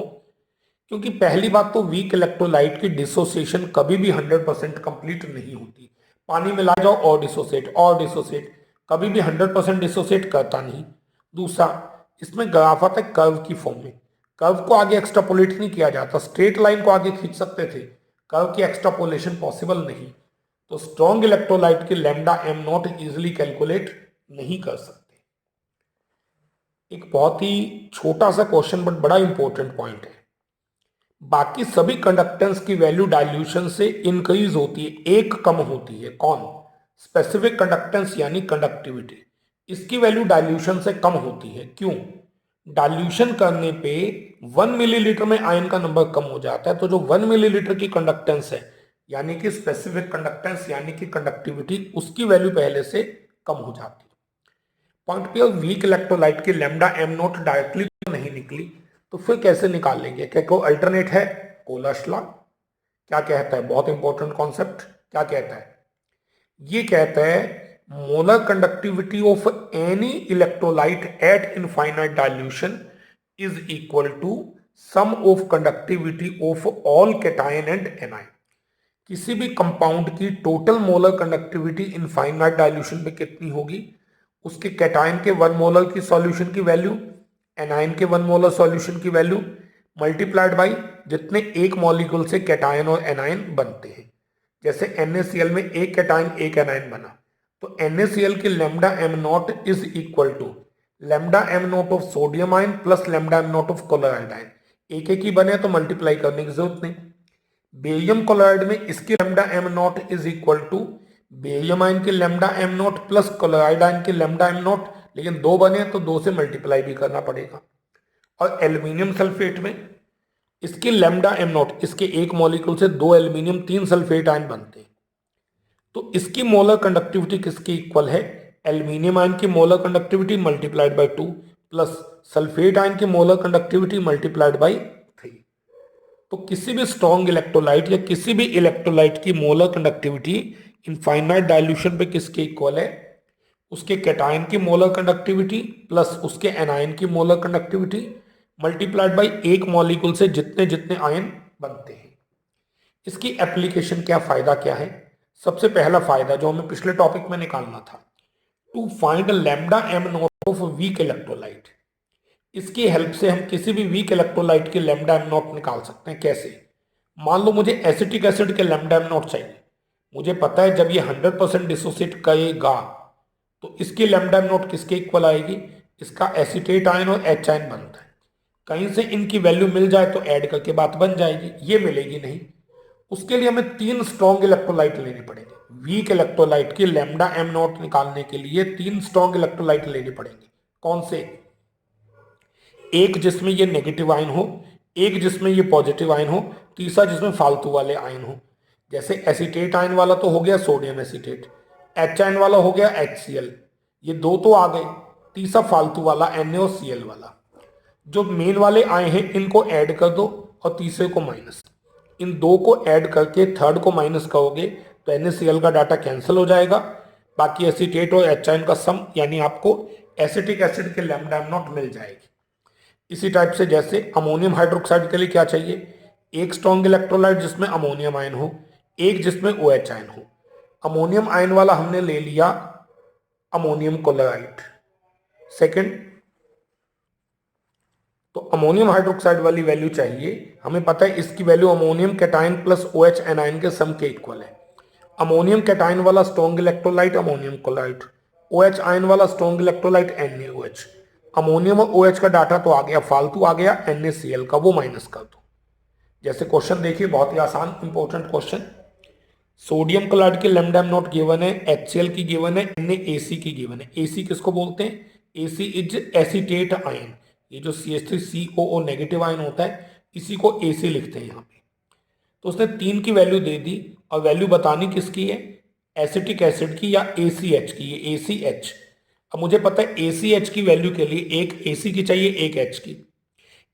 Speaker 1: क्योंकि पहली बात तो वीक इलेक्ट्रोलाइट की डिसोसिएशन कभी भी 100% कंप्लीट नहीं होती। पानी मिला जाओ और डिसोसिएट और डिसोसिएट, कभी भी 100% डिसोसिएट करता नहीं। दूसरा, इसमें ग्राफ आता है कर्व की फॉर्म में, कर्व को आगे एक्सट्रापोलेट नहीं किया जाता, स्ट्रेट लाइन को आगे खींच सकते थे, कर्व की एक्सट्रापोलेशन पॉसिबल नहीं। तो स्ट्रॉन्ग इलेक्ट्रोलाइट की lambda am not easily calculate नहीं कर सकते। एक बहुत ही छोटा सा क्वेश्चन बट बड़ा इंपॉर्टेंट पॉइंट है। बाकी सभी कंडक्टेंस की वैल्यू डाइल्यूशन से इंक्रीज होती है, एक कम होती है। कौन? स्पेसिफिक कंडक्टेंस यानी कंडक्टिविटी, इसकी वैल्यू डाइल्यूशन से कम होती है। क्यों? डाइल्यूशन करने पे 1 मिलीलीटर में आयन का नंबर कम हो जाता है, तो जो 1 मिलीलीटर की कंडक्टेंस है यानी कि स्पेसिफिक कंडक्टेंस यानी कि कंडक्टिविटी, उसकी वैल्यू पहले से कम हो जाती है। पॉइंट पे वीक इलेक्ट्रोलाइट की लैम्डा एम नॉट डायरेक्टली तो नहीं निकली, तो फिर कैसे निकालेंगे? क्या कोई अल्टरनेट है? कोलर्स लॉ क्या कहता है? बहुत इंपॉर्टेंट कॉन्सेप्ट। क्या कहता है? ये कहता है molar conductivity of any electrolyte at infinite dilution is equal to sum of conductivity of all cation and anion. किसी भी कंपाउंड की total molar conductivity infinite dilution में कितनी होगी, उसके कैटायन के 1 मोलर की सॉल्यूशन की वैल्यू, एनायन के 1 मोलर सॉल्यूशन की वैल्यू, मल्टीप्लाइड बाई जितने एक मॉलिक्यूल से कैटायन और एनायन बनते हैं। जैसे NaCl में एक कैटायन एक एनायन बना, तो NaCl की lambda M naught is equal to lambda M naught of sodium ion plus lambda M naught of chloride ion. एक एक ही बने तो मल्टीप्लाई करने की जरूरत नहीं। बेरियम क्लोराइड में इसकी lambda M naught is equal to barium ion की lambda M naught plus chloride ion की लैम्डा एम नॉट, लेकिन दो बने तो दो से मल्टीप्लाई भी करना पड़ेगा। और एल्यूमिनियम सल्फेट में इसकी लैम्डा एम नॉट, इसके एक मॉलिक्यूल से दो एल्यूमिनियम 3 सल्फेट आयन बनते हैं, तो इसकी मोलर कंडक्टिविटी किसके इक्वल है? एल्यूमिनियम आयन की molar conductivity multiplied by 2 plus sulphate ion की मोलर कंडक्टिविटी मल्टीप्लाइड बाई 3। तो किसी भी स्ट्रॉन्ग इलेक्ट्रोलाइट या किसी भी इलेक्ट्रोलाइट की मोलर कंडक्टिविटी इनफाइनाइट डाइल्यूशन पे किसके इक्वल है? उसके कैटायन की मोलर कंडक्टिविटी प्लस उसके एनायन की मोलर कंडक्टिविटी मल्टीप्लाइड बाई एक मॉलिक्यूल से जितने जितने आयन बनते हैं। इसकी एप्लीकेशन क्या, फायदा क्या है? सबसे पहला फायदा जो हमें पिछले टॉपिक में निकालना था, to find lambda M naught of weak electrolyte. इसकी हेल्प से हम किसी भी वीक इलेक्ट्रोलाइट की लैम्डा एम नॉट निकाल सकते हैं। कैसे? मान लो मुझे एसिटिक एसिड के लैम्डा एम नॉट चाहिए, मुझे पता है जब ये 100% डिसोसिएट करेगा तो इसकी लैम्डा एम नॉट किसके इक्वल आएगी? इसका एसिटेट आयन और एच आयन बनता है, कहीं से इनकी वैल्यू मिल जाए तो ऐड करके बात बन जाएगी। ये मिलेगी नहीं, उसके लिए हमें 3 स्ट्रॉन्ग इलेक्ट्रोलाइट लेने पड़ेंगे। वीक इलेक्ट्रोलाइट की लैम्डा एम नॉट निकालने के लिए 3 स्ट्रॉन्ग इलेक्ट्रोलाइट लेने पड़ेंगे। कौन से? एक जिसमें ये नेगेटिव आयन हो, एक जिसमें ये पॉजिटिव आयन हो, तीसरा जिसमें फालतू वाले आयन हो। जैसे एसिटेट आयन वाला तो हो गया सोडियम एसिटेट, एच आयन वाला हो गया HCl, ये दो तो आ गए, तीसरा फालतू वाला NaOCl वाला। जो मेन वाले आए हैं इनको ऐड कर दो और तीसरे को माइनस, इन दो को ऐड करके थर्ड को माइनस करोगे तो NaCl का डाटा कैंसिल हो जाएगा, बाकी एसिटेट और एच आयन का सम यानी आपको एसिटिक एसिड के लैम्डा एम नॉट मिल जाएगी। इसी टाइप से जैसे अमोनियम हाइड्रोक्साइड के लिए क्या चाहिए? एक स्ट्रॉन्ग इलेक्ट्रोलाइट जिसमें अमोनियम आयन हो, एक जिसमें OH आयन हो। अमोनियम आयन वाला हमने ले लिया अमोनियम क्लोराइड सेकंड, तो अमोनियम हाइड्रोक्साइड वाली वैल्यू चाहिए, हमें पता है इसकी value ammonium cation plus OH anion के सम के इक्वल है। अमोनियम कैटायन वाला strong electrolyte ammonium chloride, OH ion वाला स्ट्रॉन्ग इलेक्ट्रोलाइट NaOH। अमोनियम और OH का डाटा तो आ गया, फालतू आ गया NaCl का, वो माइनस कर दो। जैसे क्वेश्चन देखिए, बहुत ही आसान इंपॉर्टेंट क्वेश्चन। सोडियम क्लोराइड की लैम्डा एम नॉट गिवन है, HCl की गिवन है, NaAC की गिवन है। AC किसको बोलते हैं? AC इज एसिटेट आयन, ये जो CH3COO नेगेटिव आयन होता है इसी को AC लिखते हैं यहाँ पे। तो उसने 3 की वैल्यू दे दी और वैल्यू बतानी किसकी है? एसिटिक एसिड की या ACH की, ये ACH। अब मुझे पता है ACH की वैल्यू के लिए एक AC की चाहिए एक H की।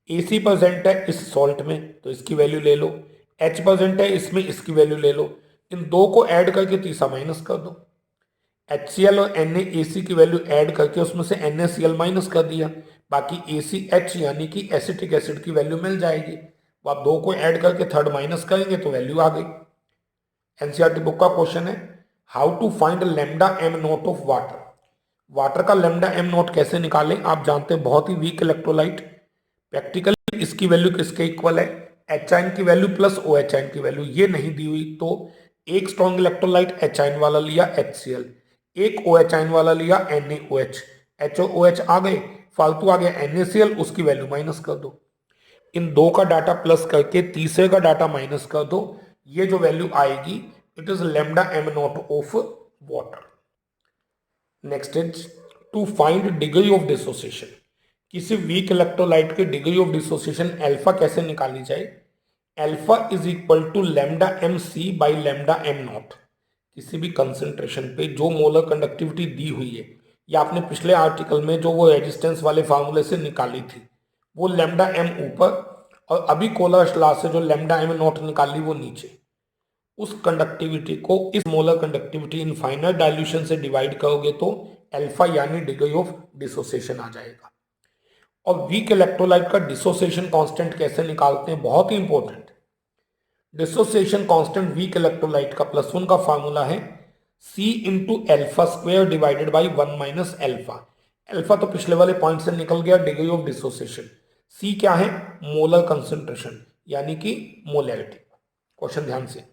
Speaker 1: AC प्रेजेंट है इस सॉल्ट में तो इसकी वैल्यू ले लो, H प्रेजेंट है इसमें, इसकी वैल्यू ले लो, इन दो को ऐड करके तीसरा माइनस कर दो। HCl और NaAC की वैल्यू ऐड करके उसमें से NaCl माइनस कर दिया, बाकी ACH यानी कि एसिटिक एसिड की वैल्यू मिल जाएगी। वो आप दो को ऐड करके थर्ड माइनस करेंगे तो वैल्यू आ गई। NCERT बुक का क्वेश्चन है, how to find lambda M naught of water. Water का लेमडा एम नॉट कैसे निकालें, आप जानते हैं, बहुत ही वीक इलेक्ट्रोलाइट, प्रैक्टिकली इसकी वैल्यू किसके इक्वल है, एच आइन की value plus O H ion की वैल्यू, ये नहीं दी हुई तो एक स्ट्रॉन्ग इलेक्ट्रोलाइट एच आइन वाला लिया HCl, एक ओ एच आइन वाला लिया NaOH, HOOH आ गए, फालतू आ गया NaCl, उसकी वैल्यू माइनस कर दो, इन दो का डाटा प्लस करके तीसरे का डाटा माइनस कर दो, ये जो वैल्यू आएगी it is lambda M naught of water. Next is to find degree of dissociation, किसी वीक इलेक्ट्रोलाइट की डिग्री ऑफ डिसोसिएशन अल्फा कैसे निकाली जाए, alpha is equal to lambda M C by lambda M naught, किसी भी कंसेंट्रेशन पे जो मोलर कंडक्टिविटी दी हुई है, या आपने पिछले आर्टिकल में जो वो रेजिस्टेंस वाले फार्मूले से निकाली थी, वो लेमडा एम ऊपर और अभी कोलर लॉ से जो लेमडा एम नॉट निकाली वो नीचे, उस कंडक्टिविटी को इस molar conductivity in final dilution से डिवाइड करोगे तो अल्फा यानी डिग्री ऑफ डिसोसिएशन आ जाएगा। और वीक इलेक्ट्रोलाइट का डिसोसिएशन कांस्टेंट कैसे निकालते हैं, बहुत ही important, dissociation constant weak electrolyte का +1 का फार्मूला है C into alpha square divided by 1 minus alpha, alpha तो पिछले वाले पॉइंट से निकल गया, डिग्री ऑफ डिसोसिएशन, C क्या है, मोलर कंसंट्रेशन यानी कि मोलैरिटी। क्वेश्चन ध्यान से,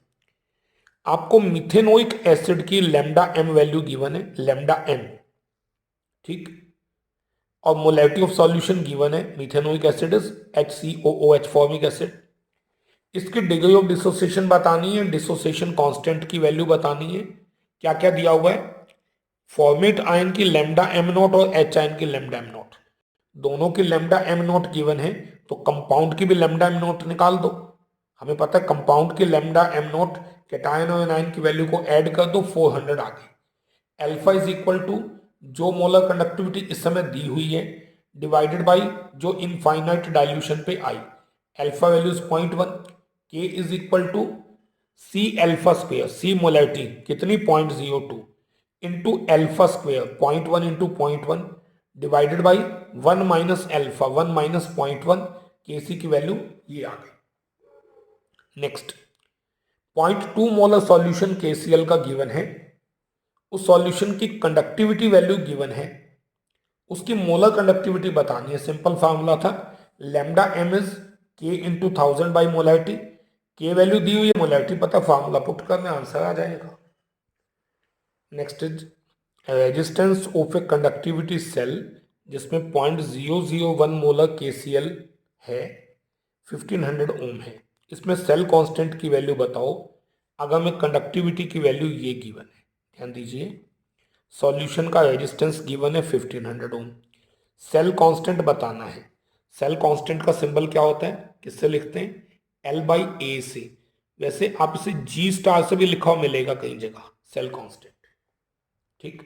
Speaker 1: आपको मिथेनोइक एसिड की लेमडा एम वैल्यू गिवन है, लेमडा एम, ठीक, और मोलैरिटी ऑफ सॉल्यूशन गिवन है, methanoic acid is HCOOH formic acid, इसकी डिग्री ऑफ डिसोसिएशन बतानी है, डिसोसिएशन कांस्टेंट की वैल्यू बतानी है, क्या क्या दिया हुआ है, फॉर्मेट आयन की लेमडा एम नॉट और H आयन की लेमडा एम नॉट, दोनों की लेमडा एम नॉट गिवन है, तो कंपाउंड की भी लेमडा एम नॉट निकाल दो, हमें पता है कंपाउंड की लेमडा एम नॉट कैटायन और एनायन की वैल्यू को ऐड कर दो, 400 आ गई, अल्फा इज इक्वल टू जो मोलर कंडक्टिविटी इस समय दी हुई है डिवाइडेड बाई जो इनफाइनाइट डाइल्यूशन पे आई, alpha values 0.1, K is equal to C alpha square, C molarity कितनी 0.02 into alpha square 0.1 into 0.1 divided by 1 minus alpha 1 minus 0.1, K C की वैल्यू ये आ गई। नेक्स्ट 0.2 मोलर सॉल्यूशन KCl का गिवन है, उस सॉल्यूशन की कंडक्टिविटी वैल्यू गिवन है, उसकी मोलर कंडक्टिविटी बतानी है, सिंपल फार्मूला था lambda M is K into 1000 by molarity, K value दी हुई है, मोलैरिटी पता, फार्मूला पुट करने आंसर आ जाएगा। Next is resistance of a conductivity cell जिसमें 0.001 मोलर KCl है, 1500 ओम है, इसमें सेल कांस्टेंट की वैल्यू बताओ, अगर मैं कंडक्टिविटी की वैल्यू ये गिवन है, ध्यान दीजिए, सॉल्यूशन का रेजिस्टेंस गिवन है 1500 ओम, सेल कांस्टेंट बताना है, सेल कांस्टेंट का सिंबल क्या होता है, किससे लिखते हैं, L/A से, वैसे आप इसे G* से भी लिखा हुआ मिलेगा कई जगह, सेल कांस्टेंट, ठीक,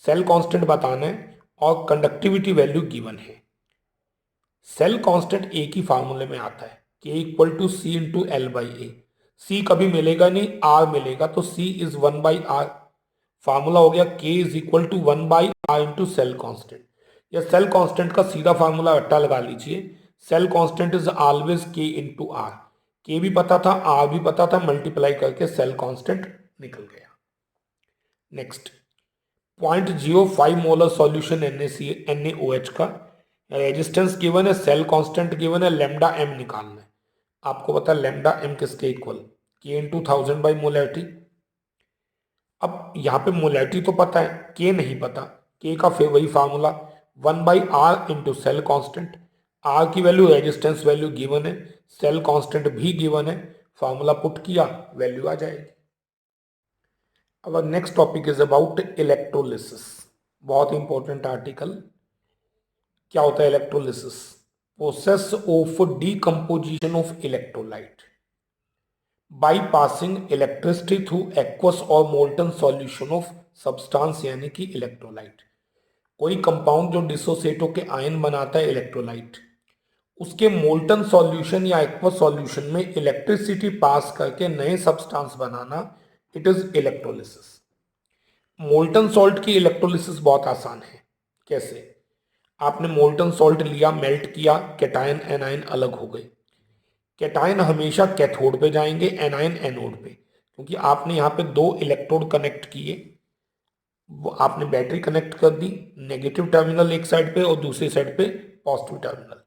Speaker 1: सेल कांस्टेंट बताना है और कंडक्टिविटी वैल्यू गिवन है, सेल कांस्टेंट एक ही फार्मूले में आता है, K equal to C into L/A, C कभी मिलेगा नहीं, R मिलेगा, तो C इज 1/R, फार्मूला हो गया K is equal to 1/R into cell constant, या सेल कांस्टेंट का सीधा फार्मूला रट्टा लगा लीजिए, cell constant is always K into R, K भी पता था, R भी पता था, मल्टीप्लाई करके सेल कांस्टेंट निकल गया। नेक्स्ट 0.05 मोलर सॉल्यूशन NaOH का रेजिस्टेंस गिवन है, सेल कांस्टेंट गिवन है, लेमडा एम निकालना है, आपको पता है लेमडा एम किसके इक्वल, के इंटू 1000 बाई मोलैरिटी, अब यहाँ पे मोलैरिटी तो पता है, के नहीं पता, के का फिर वही formula 1/R into cell constant, R की वैल्यू रेजिस्टेंस वैल्यू गिवन है, सेल कांस्टेंट भी गिवन है, फार्मूला पुट किया, वैल्यू आ जाएगी। अब next topic is about electrolysis, बहुत इंपॉर्टेंट आर्टिकल, क्या होता है electrolysis, process of decomposition of electrolyte by passing electricity through aqueous और मोल्टन सॉल्यूशन ऑफ सब्सटेंस यानी कि इलेक्ट्रोलाइट, कोई कंपाउंड जो डिसोसिएट होकर आयन बनाता है इलेक्ट्रोलाइट, उसके मोल्टन सॉल्यूशन या एक्वस सॉल्यूशन में इलेक्ट्रिसिटी पास करके नए substance banana, it is electrolysis. Molten salt की इलेक्ट्रोलिसिस बहुत आसान है, कैसे, आपने मोल्टन सॉल्ट लिया, मेल्ट किया, कैटायन एनायन अलग हो गए, कैटायन हमेशा कैथोड पे जाएंगे, एनायन एनोड पे, क्योंकि आपने यहाँ पे 2 इलेक्ट्रोड कनेक्ट किए, वो आपने बैटरी कनेक्ट कर दी, नेगेटिव टर्मिनल एक साइड पे और दूसरी साइड पे पॉजिटिव टर्मिनल।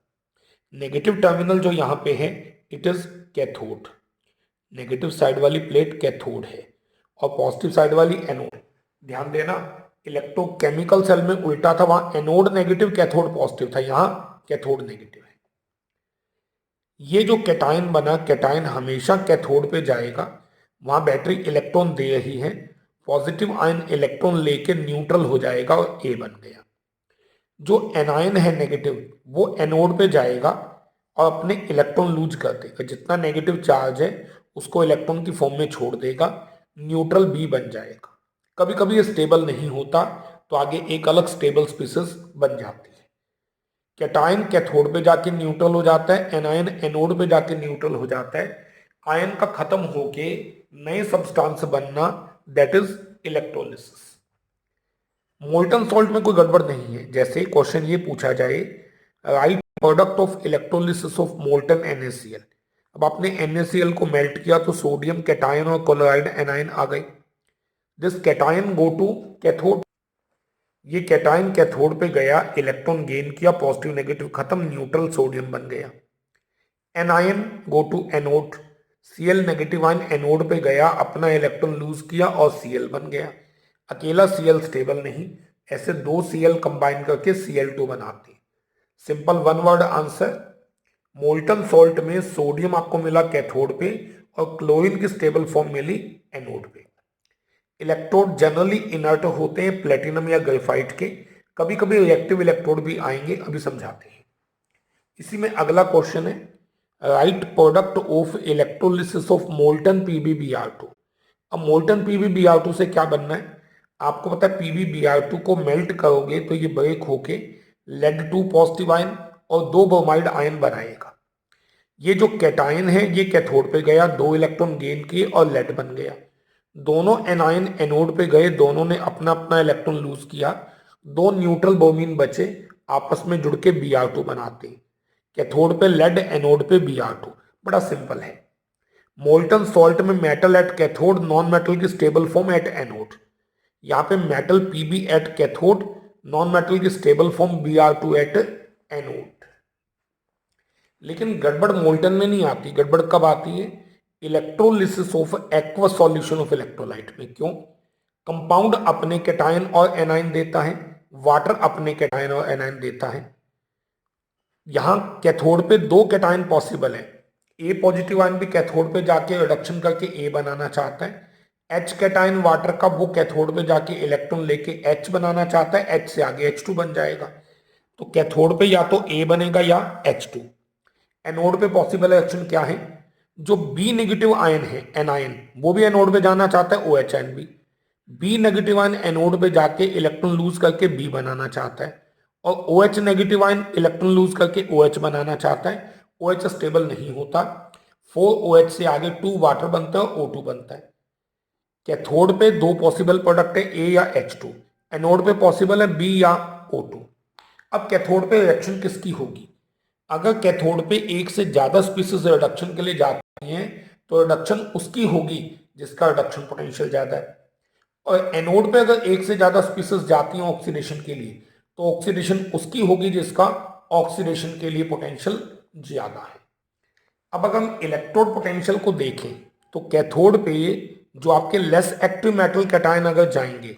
Speaker 1: नेगेटिव टर्मिनल जो यहाँ पे है it is cathode, negative side वाली प्लेट कैथोड है और पॉजिटिव साइड वाली एनोड। ध्यान देना, इलेक्ट्रोकेमिकल सेल में उल्टा था, वहां एनोड नेगेटिव कैथोड पॉजिटिव था, यहाँ कैथोड नेगेटिव है। ये जो कैटायन बना, कैटायन हमेशा कैथोड पे जाएगा, वहां बैटरी इलेक्ट्रॉन दे रही है, पॉजिटिव आयन इलेक्ट्रॉन लेके न्यूट्रल हो जाएगा और ए बन गया। जो एनायन है नेगेटिव वो एनोड पे जाएगा और अपने इलेक्ट्रॉन लूज कर देगा, जितना नेगेटिव चार्ज है उसको इलेक्ट्रॉन की फॉर्म में छोड़ देगा, न्यूट्रल बी बन जाएगा। कभी कभी ये स्टेबल नहीं होता तो आगे एक अलग स्टेबल स्पीसीज बन जाती है। कैटायन कैथोड पे जाके न्यूट्रल हो जाता है, एनायन एनोड पे जाके न्यूट्रल हो जाता है। आयन का खत्म होके नए सब्सटेंस बनना, that is electrolysis. Molten salt में कोई गड़बड़ नहीं है। जैसे क्वेश्चन ये पूछा जाए, write product of electrolysis of molten NaCl। अब आपने NaCl को मेल्ट किया तो सोडियम कैटायन और क्लोराइड एनायन आ गए। This cation go to cathode, ये कैटायन कैथोड पे गया, इलेक्ट्रॉन गेन किया, पॉजिटिव नेगेटिव खत्म, न्यूट्रल सोडियम बन गया। Anion go to anode, Cl negative ion anode पे गया, अपना इलेक्ट्रॉन लूज किया और Cl बन गया। अकेला Cl स्टेबल नहीं, ऐसे दो Cl कंबाइन करके Cl2 बनाते। Simple one word answer, molten salt में सोडियम आपको मिला कैथोड पे और क्लोरीन की स्टेबल फॉर्म मिली एनोड पे। इलेक्ट्रोड जनरली इनर्ट होते हैं प्लेटिनम या ग्रेफाइट के, कभी कभी रिएक्टिव इलेक्ट्रोड भी आएंगे, अभी समझाते हैं। इसी में अगला क्वेश्चन है, right product of electrolysis of molten PbBr2। अब मोल्टन PbBr2 से क्या बनना है, आपको पता है PbBr2 को मेल्ट करोगे तो ये ब्रेक होके lead-2 पॉजिटिव आयन और दो ब्रोमाइड आयन बनाएगा। ये जो कैटायन है ये कैथोड पे गया, दो इलेक्ट्रॉन गेन किए और लेड बन गया। दोनों एनायन एनोड पे गए, दोनों ने अपना अपना इलेक्ट्रॉन लूज किया, दो न्यूट्रल ब्रोमीन बचे, आपस में जुड़ के Br2 बनाते। कैथोड पे लेड, एनोड पे Br2। बड़ा सिंपल है। मोल्टन सॉल्ट में metal at cathode, non metal की स्टेबल फॉर्म एट एनोड। यहाँ पे metal Pb at cathode, non metal की stable form Br2 at anode. लेकिन गड़बड़ मोल्टन में नहीं आती, गड़बड़ कब आती है, electrolysis of aqueous solution of electrolyte में। क्यों, कंपाउंड अपने कैटायन और एनायन देता है, वाटर अपने कैटायन और एनायन देता है। यहां कैथोड पे दो कैटायन पॉसिबल है, ए पॉजिटिव आयन भी कैथोड पे जाके रिडक्शन करके ए बनाना चाहता है, H कैटायन वाटर का वो कैथोड पे जाके इलेक्ट्रॉन लेके H बनाना चाहता है, H से आगे H2 बन जाएगा। तो कैथोड पे या तो A बनेगा या H2। एनोड पे पॉसिबल रिएक्शन क्या है, जो B नेगेटिव आयन है एनायन, वो भी एनोड पे जाना चाहता है, OH आयन भी। B नेगेटिव आयन एनोड पे जाके इलेक्ट्रॉन लूज करके B बनाना चाहता है और OH negative ion electron lose करके OH बनाना चाहता है। OH स्टेबल नहीं होता, 4OH से आगे 2 वाटर बनता है, O2 बनता है। कैथोड पे दो पॉसिबल प्रोडक्ट है, A या H2, एनोड पे पॉसिबल है B या O2। अब कैथोड पे रिएक्शन किसकी होगी, अगर कैथोड पे एक से ज्यादा स्पीसीज रिडक्शन के लिए जाती हैं तो रिडक्शन उसकी होगी जिसका रिडक्शन पोटेंशियल ज्यादा है, और एनोड पे अगर एक से ज्यादा स्पीसीज जाती हैं ऑक्सीडेशन के लिए तो ऑक्सीडेशन उसकी होगी जिसका ऑक्सीडेशन के लिए पोटेंशियल ज्यादा है। अब अगर हम इलेक्ट्रोड पोटेंशियल को देखें तो कैथोड पे जो आपके लेस एक्टिव मेटल कैटायन अगर जाएंगे,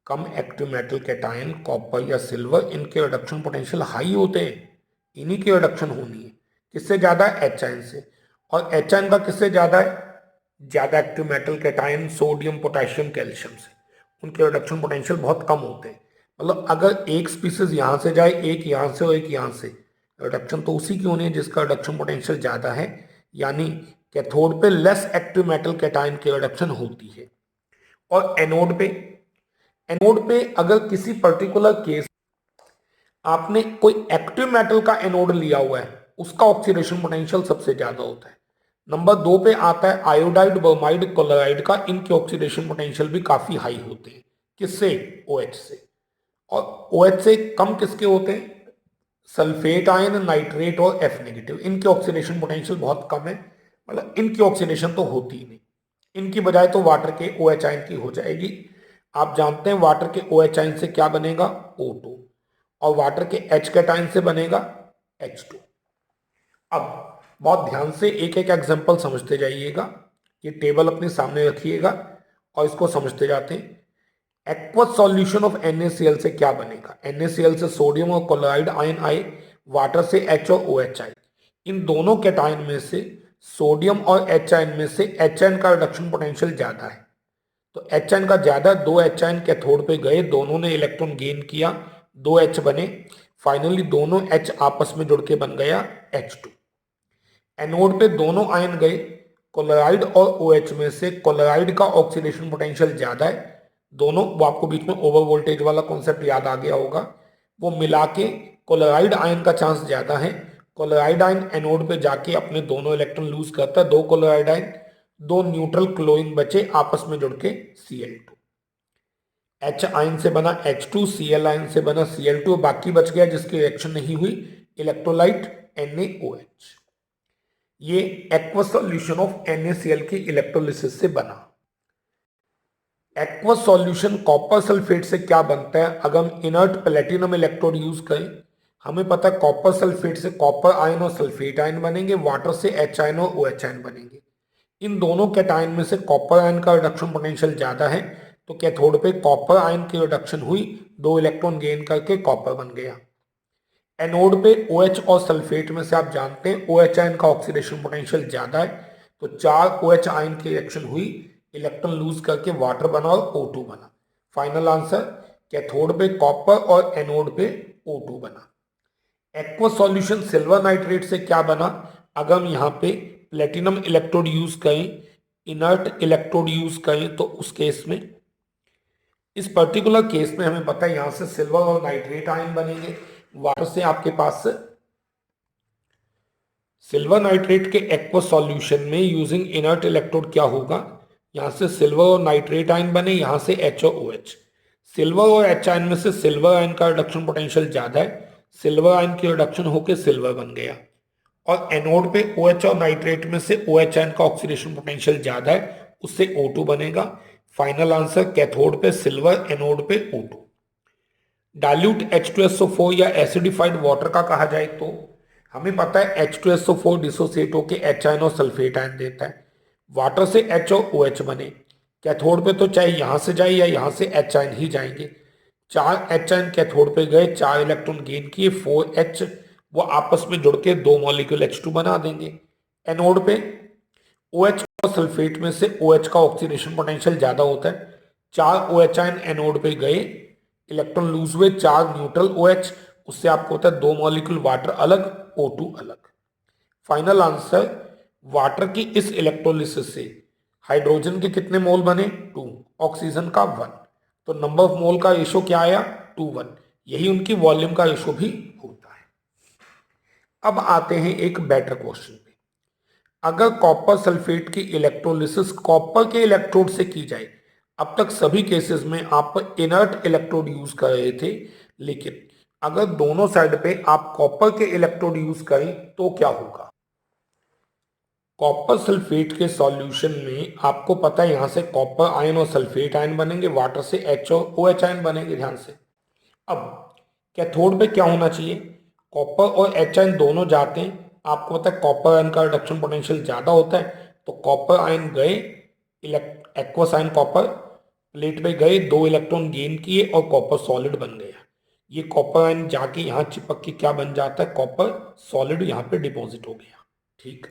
Speaker 1: कम एक्टिव मेटल कैटायन कॉपर या सिल्वर, इनके रिडक्शन पोटेंशियल हाई होते हैं, इन्हीं की रिडक्शन होनी है। किससे ज्यादा है, एच आयन से। और एच आयन का किससे ज्यादा है, ज्यादा active metal cation sodium potassium calcium से, उनके रिडक्शन पोटेंशियल बहुत कम होते हैं। मतलब अगर एक स्पीसीज यहां से जाए, एक यहां से और एक यहां से, रिडक्शन तो उसी की होनी है जिसका रिडक्शन पोटेंशियल ज्यादा है, यानी कैथोड पे लेस एक्टिव मेटल कैटायन की रिडक्शन होती है। और एनोड पे अगर किसी पर्टिकुलर केस आपने कोई एक्टिव मेटल का एनोड लिया हुआ है, उसका ऑक्सीडेशन पोटेंशियल सबसे ज्यादा होता है। नंबर 2 पे आता है आयोडाइड, ब्रोमाइड, क्लोराइड का, इनके ऑक्सीडेशन पोटेंशियल भी काफी हाई होते हैं। किससे, OH से। और OH से कम किसके होते हैं, सल्फेट आयन, नाइट्रेट और F नेगेटिव, इनके ऑक्सीडेशन पोटेंशियल बहुत कम है, मतलब इनकी ऑक्सीडेशन तो होती ही नहीं, इनकी बजाय तो वाटर के OH आयन की हो जाएगी। आप जानते हैं वाटर के OH आयन से क्या बनेगा, O2, और वाटर के H कैटायन से बनेगा H2। अब बहुत ध्यान से एक एक एग्जांपल समझते जाइएगा, ये टेबल अपने सामने रखिएगा और इसको समझते जाते हैं। एक्वस सॉल्यूशन ऑफ NaCl से क्या बनेगा, NaCl से सोडियम और क्लोराइड आयन आए, वाटर से H और OH आए। इन दोनों कैटायन में से सोडियम और H आयन में से H आयन का रिडक्शन पोटेंशियल ज्यादा है, तो H आयन का ज्यादा, दो H आयन कैथोड पे गए, दोनों ने इलेक्ट्रॉन गेन किया, दो H बने, फाइनली दोनों H आपस में जुड़ के बन गया H2। एनोड पे दोनों आयन गए, क्लोराइड और OH में से क्लोराइड का ऑक्सीडेशन पोटेंशियल ज्यादा है, दोनों, वो आपको बीच में ओवर वोल्टेज वाला कॉन्सेप्ट याद आ गया होगा, वो मिला के क्लोराइड आयन का चांस ज्यादा है। क्लोराइड आयन एनोड पे जाके अपने दोनों इलेक्ट्रॉन लूज करता है, दो क्लोराइड आयन, दो न्यूट्रल क्लोरीन बचे आपस में जुड़ के Cl2। H आयन से बना H2, Cl आयन से बना Cl2, बाकी बच गया जिसकी रिएक्शन नहीं हुई, इलेक्ट्रोलाइट NaOH। ये एक्वस सॉल्यूशन ऑफ NaCl की इलेक्ट्रोलिसिस से बना। एक्वस सॉल्यूशन कॉपर सल्फेट से क्या बनता है, अगर हम इनर्ट प्लेटिनम इलेक्ट्रोड यूज करें, हमें पता है कॉपर सल्फेट से कॉपर आयन और सल्फेट आयन बनेंगे, वाटर से H आयन और OH आयन बनेंगे। इन दोनों कैटायन में से कॉपर आयन का रिडक्शन पोटेंशियल ज्यादा है, तो कैथोड पे कॉपर आयन की रिडक्शन हुई, दो इलेक्ट्रॉन गेन करके कॉपर बन गया। एनोड पे OH और सल्फेट में से आप जानते हैं OH आयन का ऑक्सीडेशन पोटेंशियल ज्यादा है, तो चार OH आयन की रिएक्शन हुई, इलेक्ट्रॉन लूज करके वाटर बना और O2 बना। फाइनल आंसर, कैथोड पे कॉपर और एनोड पे O2 बना। एक्वस सॉल्यूशन सिल्वर नाइट्रेट से क्या बना, अगर हम यहाँ पे प्लेटिनम इलेक्ट्रोड यूज करें, इनर्ट इलेक्ट्रोड यूज करें, तो उस केस में, इस पर्टिकुलर केस में हमें पता है यहां से सिल्वर और नाइट्रेट आयन बनेंगे, वाटर से आपके पास सिल्वर नाइट्रेट के एक्वस सॉल्यूशन में यूजिंग इनर्ट इलेक्ट्रोड क्या होगा, यहां से सिल्वर और नाइट्रेट आयन बने, यहां से H और OH। सिल्वर और H आयन में से सिल्वर आयन का रिडक्शन पोटेंशियल ज्यादा है, सिल्वर आयन की रिडक्शन होकर सिल्वर बन गया, और एनोड पे OH और नाइट्रेट में से OH आयन का ऑक्सीडेशन पोटेंशियल ज्यादा है, उससे O2 बनेगा। फाइनल आंसर, कैथोड पे सिल्वर, एनोड पे O2। डाइल्यूट H2SO4 या एसिडिफाइड वाटर का कहा जाए तो हमें पता है H2SO4 डिसोसिएट होकर H आयन और सल्फेट आयन देता है, वाटर से H और OH बने, कैथोड पे तो चाहे यहां से जाए या यहां से H आयन ही जाएंगे, चार H आयन कैथोड पे गए, चार इलेक्ट्रॉन गेन किए, 4H, वो आपस में जुड़ के दो मॉलिक्यूल H2 बना देंगे। एनोड पे OH और सल्फेट में से OH का ऑक्सीडेशन पोटेंशियल ज्यादा होता है, चार OH आयन एनोड पे गए, इलेक्ट्रॉन लूज हुए, चार न्यूट्रल OH, उससे आपको होता है दो मॉलिक्यूल वाटर अलग, O2 अलग। फाइनल आंसर, वाटर की इस इलेक्ट्रोलिसिस से हाइड्रोजन के कितने मोल बने, 2, ऑक्सीजन का 1, तो नंबर ऑफ मोल का रेशो क्या आया, 2:1। यही उनकी वॉल्यूम का रेशो भी होता है। अब आते हैं एक बेटर क्वेश्चन पे, अगर कॉपर सल्फेट की इलेक्ट्रोलिसिस कॉपर के इलेक्ट्रोड से की जाए, अब तक सभी केसेस में आप इनर्ट इलेक्ट्रोड यूज कर रहे थे, लेकिन अगर दोनों साइड पे आप कॉपर के इलेक्ट्रोड यूज करें तो क्या होगा। कॉपर सल्फेट के सॉल्यूशन में आपको पता है यहां से कॉपर आयन और सल्फेट आयन बनेंगे, वाटर से H और OH आयन बनेंगे, ध्यान से। अब कैथोड पे क्या होना चाहिए, कॉपर और H आयन दोनों जाते हैं, आपको पता है कॉपर आयन का रिडक्शन पोटेंशियल ज्यादा होता है, तो कॉपर आयन गए, एक्वस आयन कॉपर प्लेट पे गए, दो इलेक्ट्रॉन गेन किए और कॉपर सॉलिड बन गया। ये कॉपर आयन जाके यहाँ चिपक के क्या बन जाता है, कॉपर सॉलिड यहाँ पे डिपॉजिट हो गया। ठीक,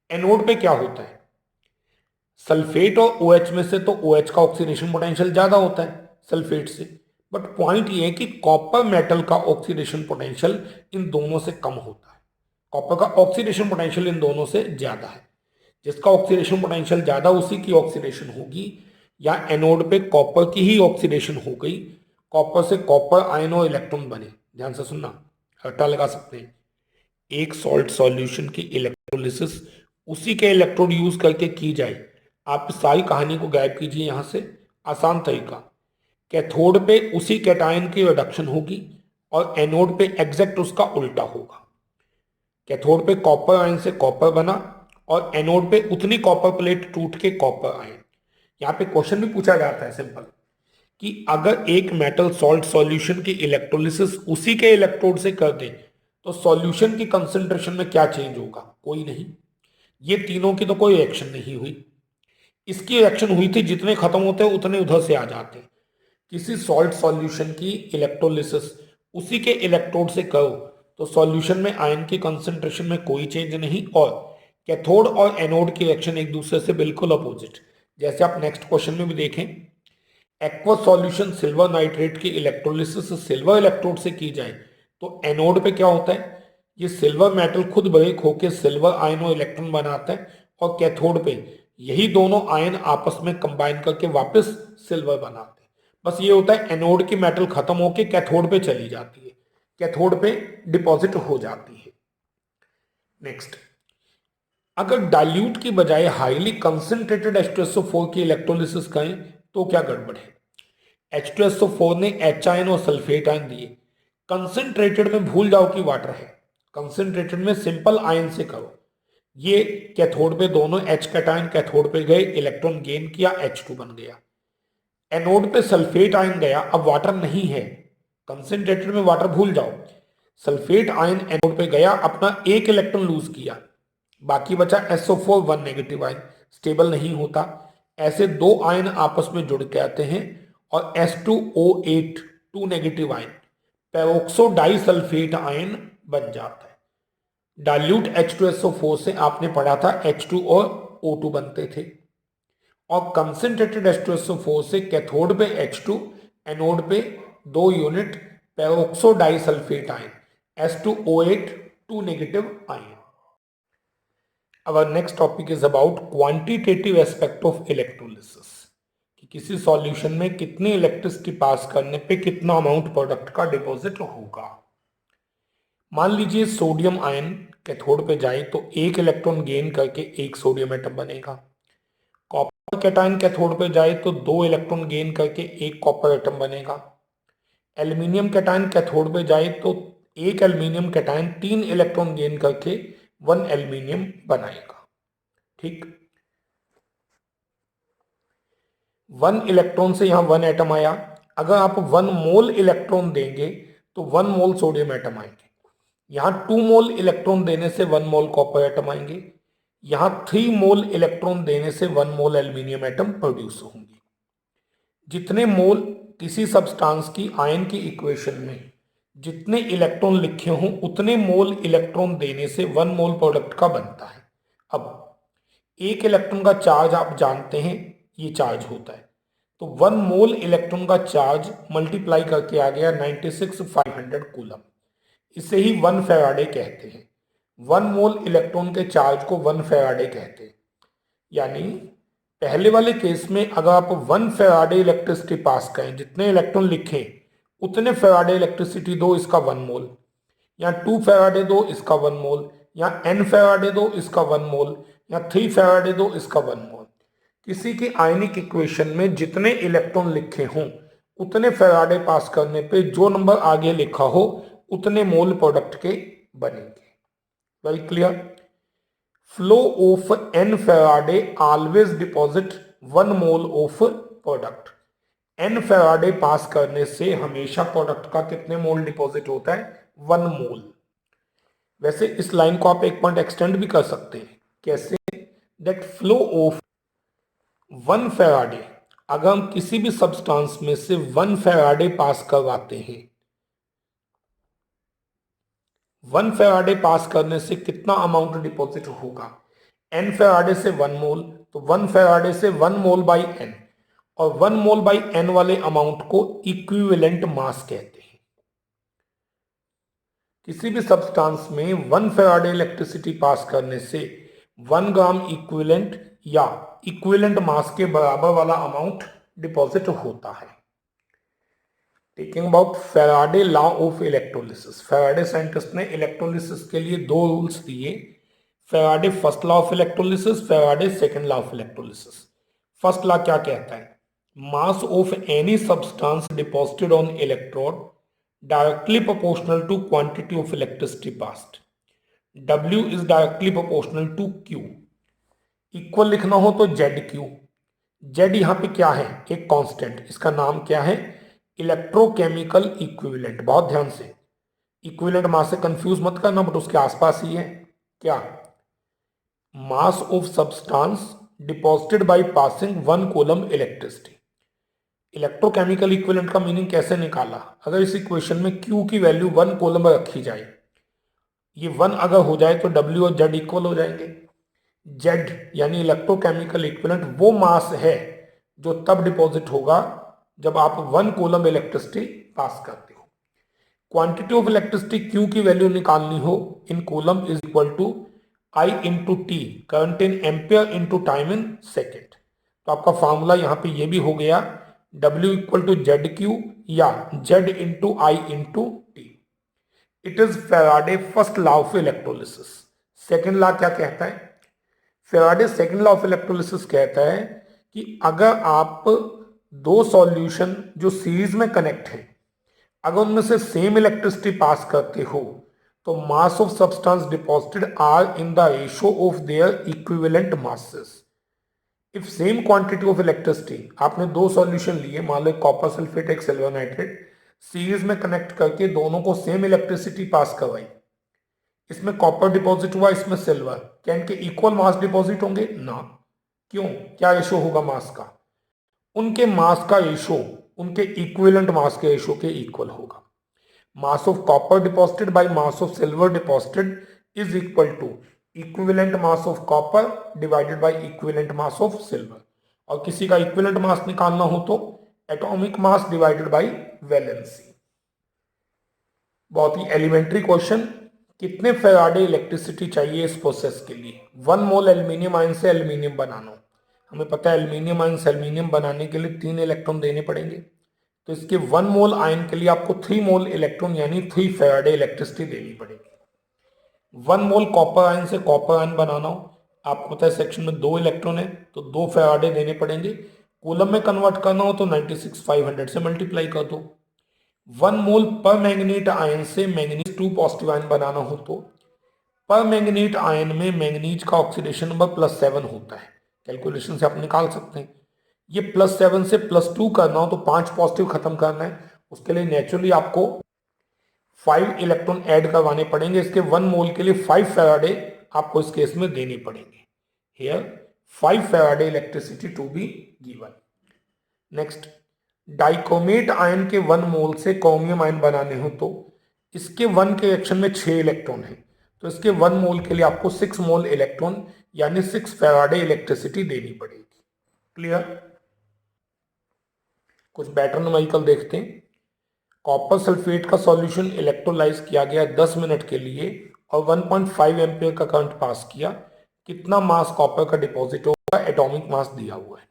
Speaker 1: एनोड पे क्या होता है, सल्फेट और OH में से तो OH का ऑक्सीडेशन पोटेंशियल ज्यादा होता है सल्फेट से, बट पॉइंट ये है कि कॉपर मेटल का ऑक्सीडेशन पोटेंशियल इन दोनों से कम होता है, कॉपर का ऑक्सीडेशन पोटेंशियल इन दोनों से ज्यादा है, जिसका ऑक्सीडेशन पोटेंशियल ज्यादा उसी की ऑक्सीडेशन होगी, या एनोड पे कॉपर की ही ऑक्सीडेशन हो गई, कॉपर से कॉपर आयन और इलेक्ट्रॉन बने। ध्यान से सुनना, रट्टा लगा सकते हैं, एक सॉल्ट सॉल्यूशन की इलेक्ट्रोलिसिस उसी के इलेक्ट्रोड यूज करके की जाए, आप सारी कहानी को गायब कीजिए यहां से, आसान तरीका, कैथोड पे उसी कैटायन की रिडक्शन होगी और एनोड पे एग्जैक्ट उसका उल्टा होगा, कैथोड पे कॉपर आयन से कॉपर बना और एनोड पे उतनी कॉपर प्लेट टूट के कॉपर आयन। यहाँ पे क्वेश्चन भी पूछा जाता है सिंपल, कि अगर एक मेटल सॉल्ट सॉल्यूशन की इलेक्ट्रोलिसिस उसी के इलेक्ट्रोड से कर दे तो सॉल्यूशन की कंसंट्रेशन में क्या चेंज होगा? कोई नहीं। ये तीनों की तो कोई एक्शन नहीं हुई। इसकी एक्शन हुई थी, जितने खत्म होते हैं उतने उधर से आ जाते। किसी सॉल्ट सॉल्यूशन की इलेक्ट्रोलिसिस उसी के इलेक्ट्रोड से करो तो सॉल्यूशन में आयन की कंसंट्रेशन में कोई चेंज नहीं, और कैथोड और एनोड की एक्शन एक दूसरे से बिल्कुल अपोजिट। जैसे आप नेक्स्ट क्वेश्चन में भी देखें, एक्वस सॉल्यूशन सिल्वर नाइट्रेट की इलेक्ट्रोलिसिस सिल्वर इलेक्ट्रोड से की जाए तो एनोड पे क्या होता है? ये सिल्वर मेटल खुद ब्रेक होकर सिल्वर आयन और इलेक्ट्रॉन बनाता है, और कैथोड पे यही दोनों आयन आपस में कंबाइन करके वापस सिल्वर बनाते हैं। बस ये होता है, एनोड की मेटल खत्म होकर कैथोड पे चली जाती है, कैथोड पे डिपॉजिट हो जाती है। नेक्स्ट, अगर डाइल्यूट की बजाय हाईली कंसंट्रेटेड H2SO4 की इलेक्ट्रोलिसिस करें तो क्या गड़बड़ है? H2SO4 ने H आयन और सल्फेट आयन दिए। कंसंट्रेटेड में भूल जाओ कि वाटर है, कंसंट्रेटेड में सिंपल आयन से करो। ये कैथोड पे दोनों H कैटायन कैथोड पे गए, इलेक्ट्रॉन गेन किया, H2 बन गया। एनोड पे सल्फेट आयन गया, अब वाटर नहीं है, कंसंट्रेटेड में वाटर भूल जाओ। सल्फेट आयन एनोड पे गया, अपना एक इलेक्ट्रॉन लूज किया, बाकी बचा SO4 1 नेगेटिव आयन, स्टेबल नहीं होता। ऐसे दो आयन आपस में जुड़ के आते हैं और H2O8 2 negative ion peroxo disulphate ion बन जाता है। डाइल्यूट H2SO4 से आपने पढ़ा था H2 और O2 बनते थे, और कंसंट्रेटेड H2SO4 से कैथोड पे H2, एनोड पे 2 unit peroxo disulphate ion H2O8 2 negative ion. Our next topic is about quantitative aspect of electrolysis, कि किसी सॉल्यूशन में कितनी इलेक्ट्रिसिटी पास करने पे कितना अमाउंट प्रोडक्ट का डिपॉजिट होगा। मान लीजिए सोडियम आयन कैथोड पे जाए तो एक इलेक्ट्रॉन गेन करके एक सोडियम एटम बनेगा। कॉपर कैटायन कैथोड पे जाए तो 2 इलेक्ट्रॉन गेन करके एक कॉपर एटम बनेगा। एल्यूमिनियम कैटायन कैथोड पे जाए तो एक एल्यूमिनियम कैटायन 3 इलेक्ट्रॉन गेन करके 1 एल्यूमिनियम बनाएगा। ठीक, 1 इलेक्ट्रॉन से यहां 1 एटम आया। अगर आप 1 मोल इलेक्ट्रॉन देंगे तो 1 मोल सोडियम एटम आएंगे। यहां 2 मोल इलेक्ट्रॉन देने से 1 मोल कॉपर एटम आएंगे। यहां 3 मोल इलेक्ट्रॉन देने से 1 मोल एल्यूमिनियम एटम प्रोड्यूस होंगे। जितने मोल किसी सब्सटेंस की आयन की इक्वेशन में जितने इलेक्ट्रॉन लिखे हों उतने मोल इलेक्ट्रॉन देने से 1 मोल प्रोडक्ट का बनता है। अब एक इलेक्ट्रॉन का चार्ज आप जानते हैं, ये चार्ज होता है, तो 1 मोल इलेक्ट्रॉन का चार्ज मल्टीप्लाई करके आ गया 96,500 कूलम। इसे ही 1 फैराडे कहते हैं। 1 मोल इलेक्ट्रॉन के चार्ज को 1 फैराडे कहते हैं। यानी पहले वाले केस में अगर आप 1 फैराडे इलेक्ट्रिसिटी पास करें, जितने इलेक्ट्रॉन लिखें उतने फैराडे इलेक्ट्रिसिटी दो, इसका 1 मोल, या 2 फैराडे दो, इसका 1 मोल, या n फैराडे दो, इसका 1 मोल, या 3 फैराडे दो, इसका 1 मोल। किसी की आयनिक इक्वेशन में जितने इलेक्ट्रॉन लिखे हों उतने फैराडे पास करने पे जो नंबर आगे लिखा हो उतने मोल प्रोडक्ट के बनेंगे। Very clear? Flow of n faraday always deposit 1 mole of product. n faraday pass करने से हमेशा प्रोडक्ट का कितने मोल डिपॉजिट होता है? 1 मोल। वैसे इस लाइन को आप एक पॉइंट एक्सटेंड भी कर सकते हैं। कैसे? दैट फ्लो ऑफ 1 फैराडे, अगर हम किसी भी सब्सटेंस में से 1 फैराडे पास करवाते हैं, 1 फैराडे पास करने से कितना अमाउंट डिपॉजिट होगा? n फैराडे से 1 मोल, तो 1 फैराडे से 1 मोल बाई n, और 1 मोल बाई n वाले अमाउंट को इक्विवेलेंट मास कहते हैं। किसी भी सब्सटेंस में 1 फैराडे इलेक्ट्रिसिटी पास करने से 1 ग्राम इक्विवेलेंट या इक्विवेलेंट मास के बराबर वाला अमाउंट डिपॉजिट होता है। Taking about Faraday law of electrolysis, Faraday scientist ने इलेक्ट्रोलिसिस के लिए 2 रूल्स दिए। Faraday first law of electrolysis, Faraday second law of electrolysis. First law क्या कहता है? Mass of any substance deposited on electrode directly proportional to quantity of electricity passed. W is directly proportional to Q। Equal लिखना हो तो ZQ, जेड यहाँ पे क्या है, एक कांस्टेंट, इसका नाम क्या है, इलेक्ट्रोकेमिकल इक्विवेलेंट। बहुत ध्यान से, इक्विवेलेंट मास से कंफ्यूज मत करना, बट उसके आसपास ही है। क्या, मास of substance deposited by passing 1 coulomb electricity. Electrochemical equivalent का मीनिंग कैसे निकाला, अगर इस इक्वेशन में Q की वैल्यू 1 कूलम में रखी जाए, ये 1 अगर हो जाए तो W और Z इक्वल हो जाएंगे। Z यानी इलेक्ट्रोकेमिकल इक्विवेलेंट वो मास है जो तब डिपॉजिट होगा जब आप 1 कूलम इलेक्ट्रिसिटी पास करते हो। क्वांटिटी ऑफ इलेक्ट्रिसिटी Q की वैल्यू निकालनी हो in coulomb is equal to I into T, current in ampere into time in second. तो आपका फॉर्मूला यहां पे ये भी हो गया, W equal to Z Q या Z into I into T. It is Faraday first law of electrolysis. Second law क्या कहता है, Faraday second law of electrolysis कहता है कि अगर आप दो सॉल्यूशन जो सीरीज में कनेक्ट हैं, अगर उनमें से सेम इलेक्ट्रिसिटी पास करते हो तो mass of substance deposited are in the ratio of their equivalent masses. If same quantity of electricity, आपने दो सॉल्यूशन लिए, मान लो कॉपर सल्फेट एक सिल्वर नाइट्रेट, सीरीज में कनेक्ट करके दोनों को सेम इलेक्ट्रिसिटी पास करवाई, इसमें कॉपर डिपॉजिट हुआ, इसमें सिल्वर, क्या इनके इक्वल मास डिपॉजिट होंगे ना? क्यों, क्या रेशियो होगा मास का, उनके मास का रेशियो उनके इक्विवेलेंट मास के रेशियो के इक्वल होगा। Mass of copper deposited by mass of silver deposited is equal to equivalent mass of copper divided by equivalent mass of silver. और किसी का इक्विवेलेंट मास निकालना हो तो atomic mass divided by valency. बहुत ही एलिमेंट्री क्वेश्चन। कितने फेराडे इलेक्ट्रिसिटी चाहिए इस प्रोसेस के लिए? 1 मोल एल्यूमिनियम आयन से एल्यूमिनियम बनाना, हमें पता है एल्यूमिनियम आयन से एल्यूमिनियम बनाने के लिए 3 इलेक्ट्रॉन देने पड़ेंगे, तो इसके 1 मोल आयन के लिए आपको 3 मोल इलेक्ट्रॉन यानी 3 फेराडे इलेक्ट्रिसिटी देनी पड़ेगी। 1 मोल कॉपर आयन से कॉपर आयन बनाना हो, आपको पता है सेक्शन में 2 इलेक्ट्रॉन है तो 2 फेराडे देने पड़ेंगे। कूलम में कन्वर्ट करना हो तो 96,500 से मल्टीप्लाई कर दो। 1 मोल पर मैंगनीट आयन से मैंगनीज 2 पॉजिटिव आयन बनाना हो तो पर मैंगनीट आयन में मैंगनीज का ऑक्सीडेशन नंबर +7 होता है, कैलकुलेशन से आप निकाल सकते हैं। ये +7 से +2 करना हो तो 5 पॉजिटिव खत्म करना है, उसके लिए नेचुरली आपको 5 इलेक्ट्रॉन ऐड करवाने पड़ेंगे। इसके 1 मोल के लिए 5 फेराडे आपको इस केस में देने पड़ेंगे। Here 5 faraday electricity to be given. Next, dichromate ion के 1 मोल से क्रोमियम आयन बनाने हो तो इसके 1 के रिएक्शन में 6 इलेक्ट्रॉन है, तो इसके 1 मोल के लिए आपको 6 मोल इलेक्ट्रॉन यानी 6 फेराडे इलेक्ट्रिसिटी देनी पड़ेगी। क्लियर? कुछ बैटर न्यूमेरिकल देखते हैं। कॉपर सल्फेट का सॉल्यूशन इलेक्ट्रोलाइज किया गया 10 मिनट के लिए और 1.5 एम्पियर का करंट पास किया, कितना मास कॉपर का डिपॉजिट होगा? एटॉमिक मास दिया हुआ है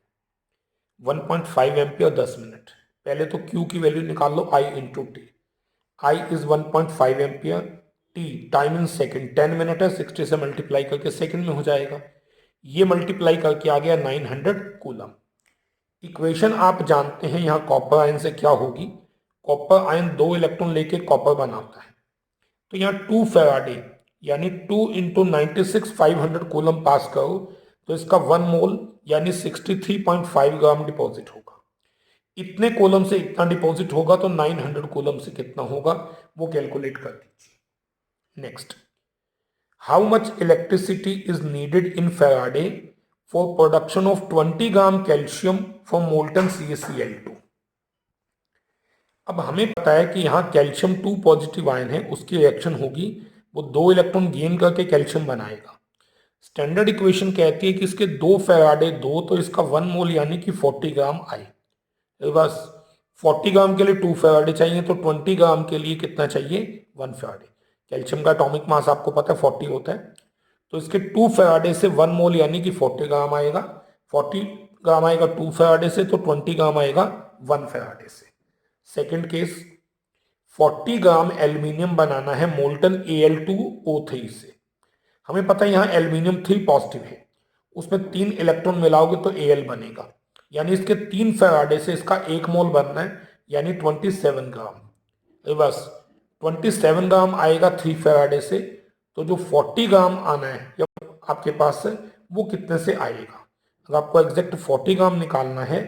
Speaker 1: 1.5 एम्पियर 10 मिनट। पहले तो Q की वैल्यू निकाल लो, I into T. I is 1.5 ampere, T time in second, 10 minute है, 60 से मल्टीप्लाई करके सेकेंड में हो जाएगा, ये मल्टीप्लाई करके आ गया 900 कूलम। इक्वेशन आप जानते हैं, यहाँ कॉपर आयन से क्या होगी, कॉपर आयन 2 इलेक्ट्रॉन लेके कॉपर बनाता है, तो यहाँ 2 फेराडे यानी 2 इंटू 96,500 कूलम पास करो तो इसका 1 मोल यानी 63.5 ग्राम डिपॉजिट होगा। इतने कूलम से इतना डिपॉजिट होगा तो 900 कूलम से कितना होगा वो कैलकुलेट कर दीजिए। Next, how much electricity is needed in Faraday for production of 20 gram calcium from molten CaCl2। अब हमें पता है कि यहाँ कैल्शियम 2 पॉजिटिव आयन है, उसकी रिएक्शन होगी, वो 2 इलेक्ट्रॉन गेन करके कैल्शियम बनाएगा। स्टैंडर्ड इक्वेशन कहती है कि इसके 2 फेराडे 2 तो इसका 1 मोल यानी कि 40 ग्राम आई। बस 40 ग्राम के लिए 2 फेराडे चाहिए तो 20 ग्राम के लिए कितना चाहिए? 1 फेराडे। कैल्शियम का एटॉमिक मास आपको पता है 40 होता है, तो इसके 2 फेराडे से 1 मोल यानी कि 40 ग्राम आएगा। 40 ग्राम आएगा 2 फेराडे से, तो 20 ग्राम आएगा 1 फेराडे से। सेकेंड केस, 40 ग्राम एल्यूमिनियम बनाना है मोल्टन Al2O3 से। हमें पता है यहाँ एल्यूमिनियम 3 पॉजिटिव है, उसमें 3 इलेक्ट्रॉन मिलाओगे तो Al बनेगा, यानी इसके 3 फेराडे से इसका 1 मोल बनना है यानी 27 ग्राम। बस 27 ग्राम आएगा 3 फेराडे से, तो जो 40 ग्राम आना है आपके पास से वो कितने से आएगा? अगर आपको एग्जैक्ट 40 ग्राम निकालना है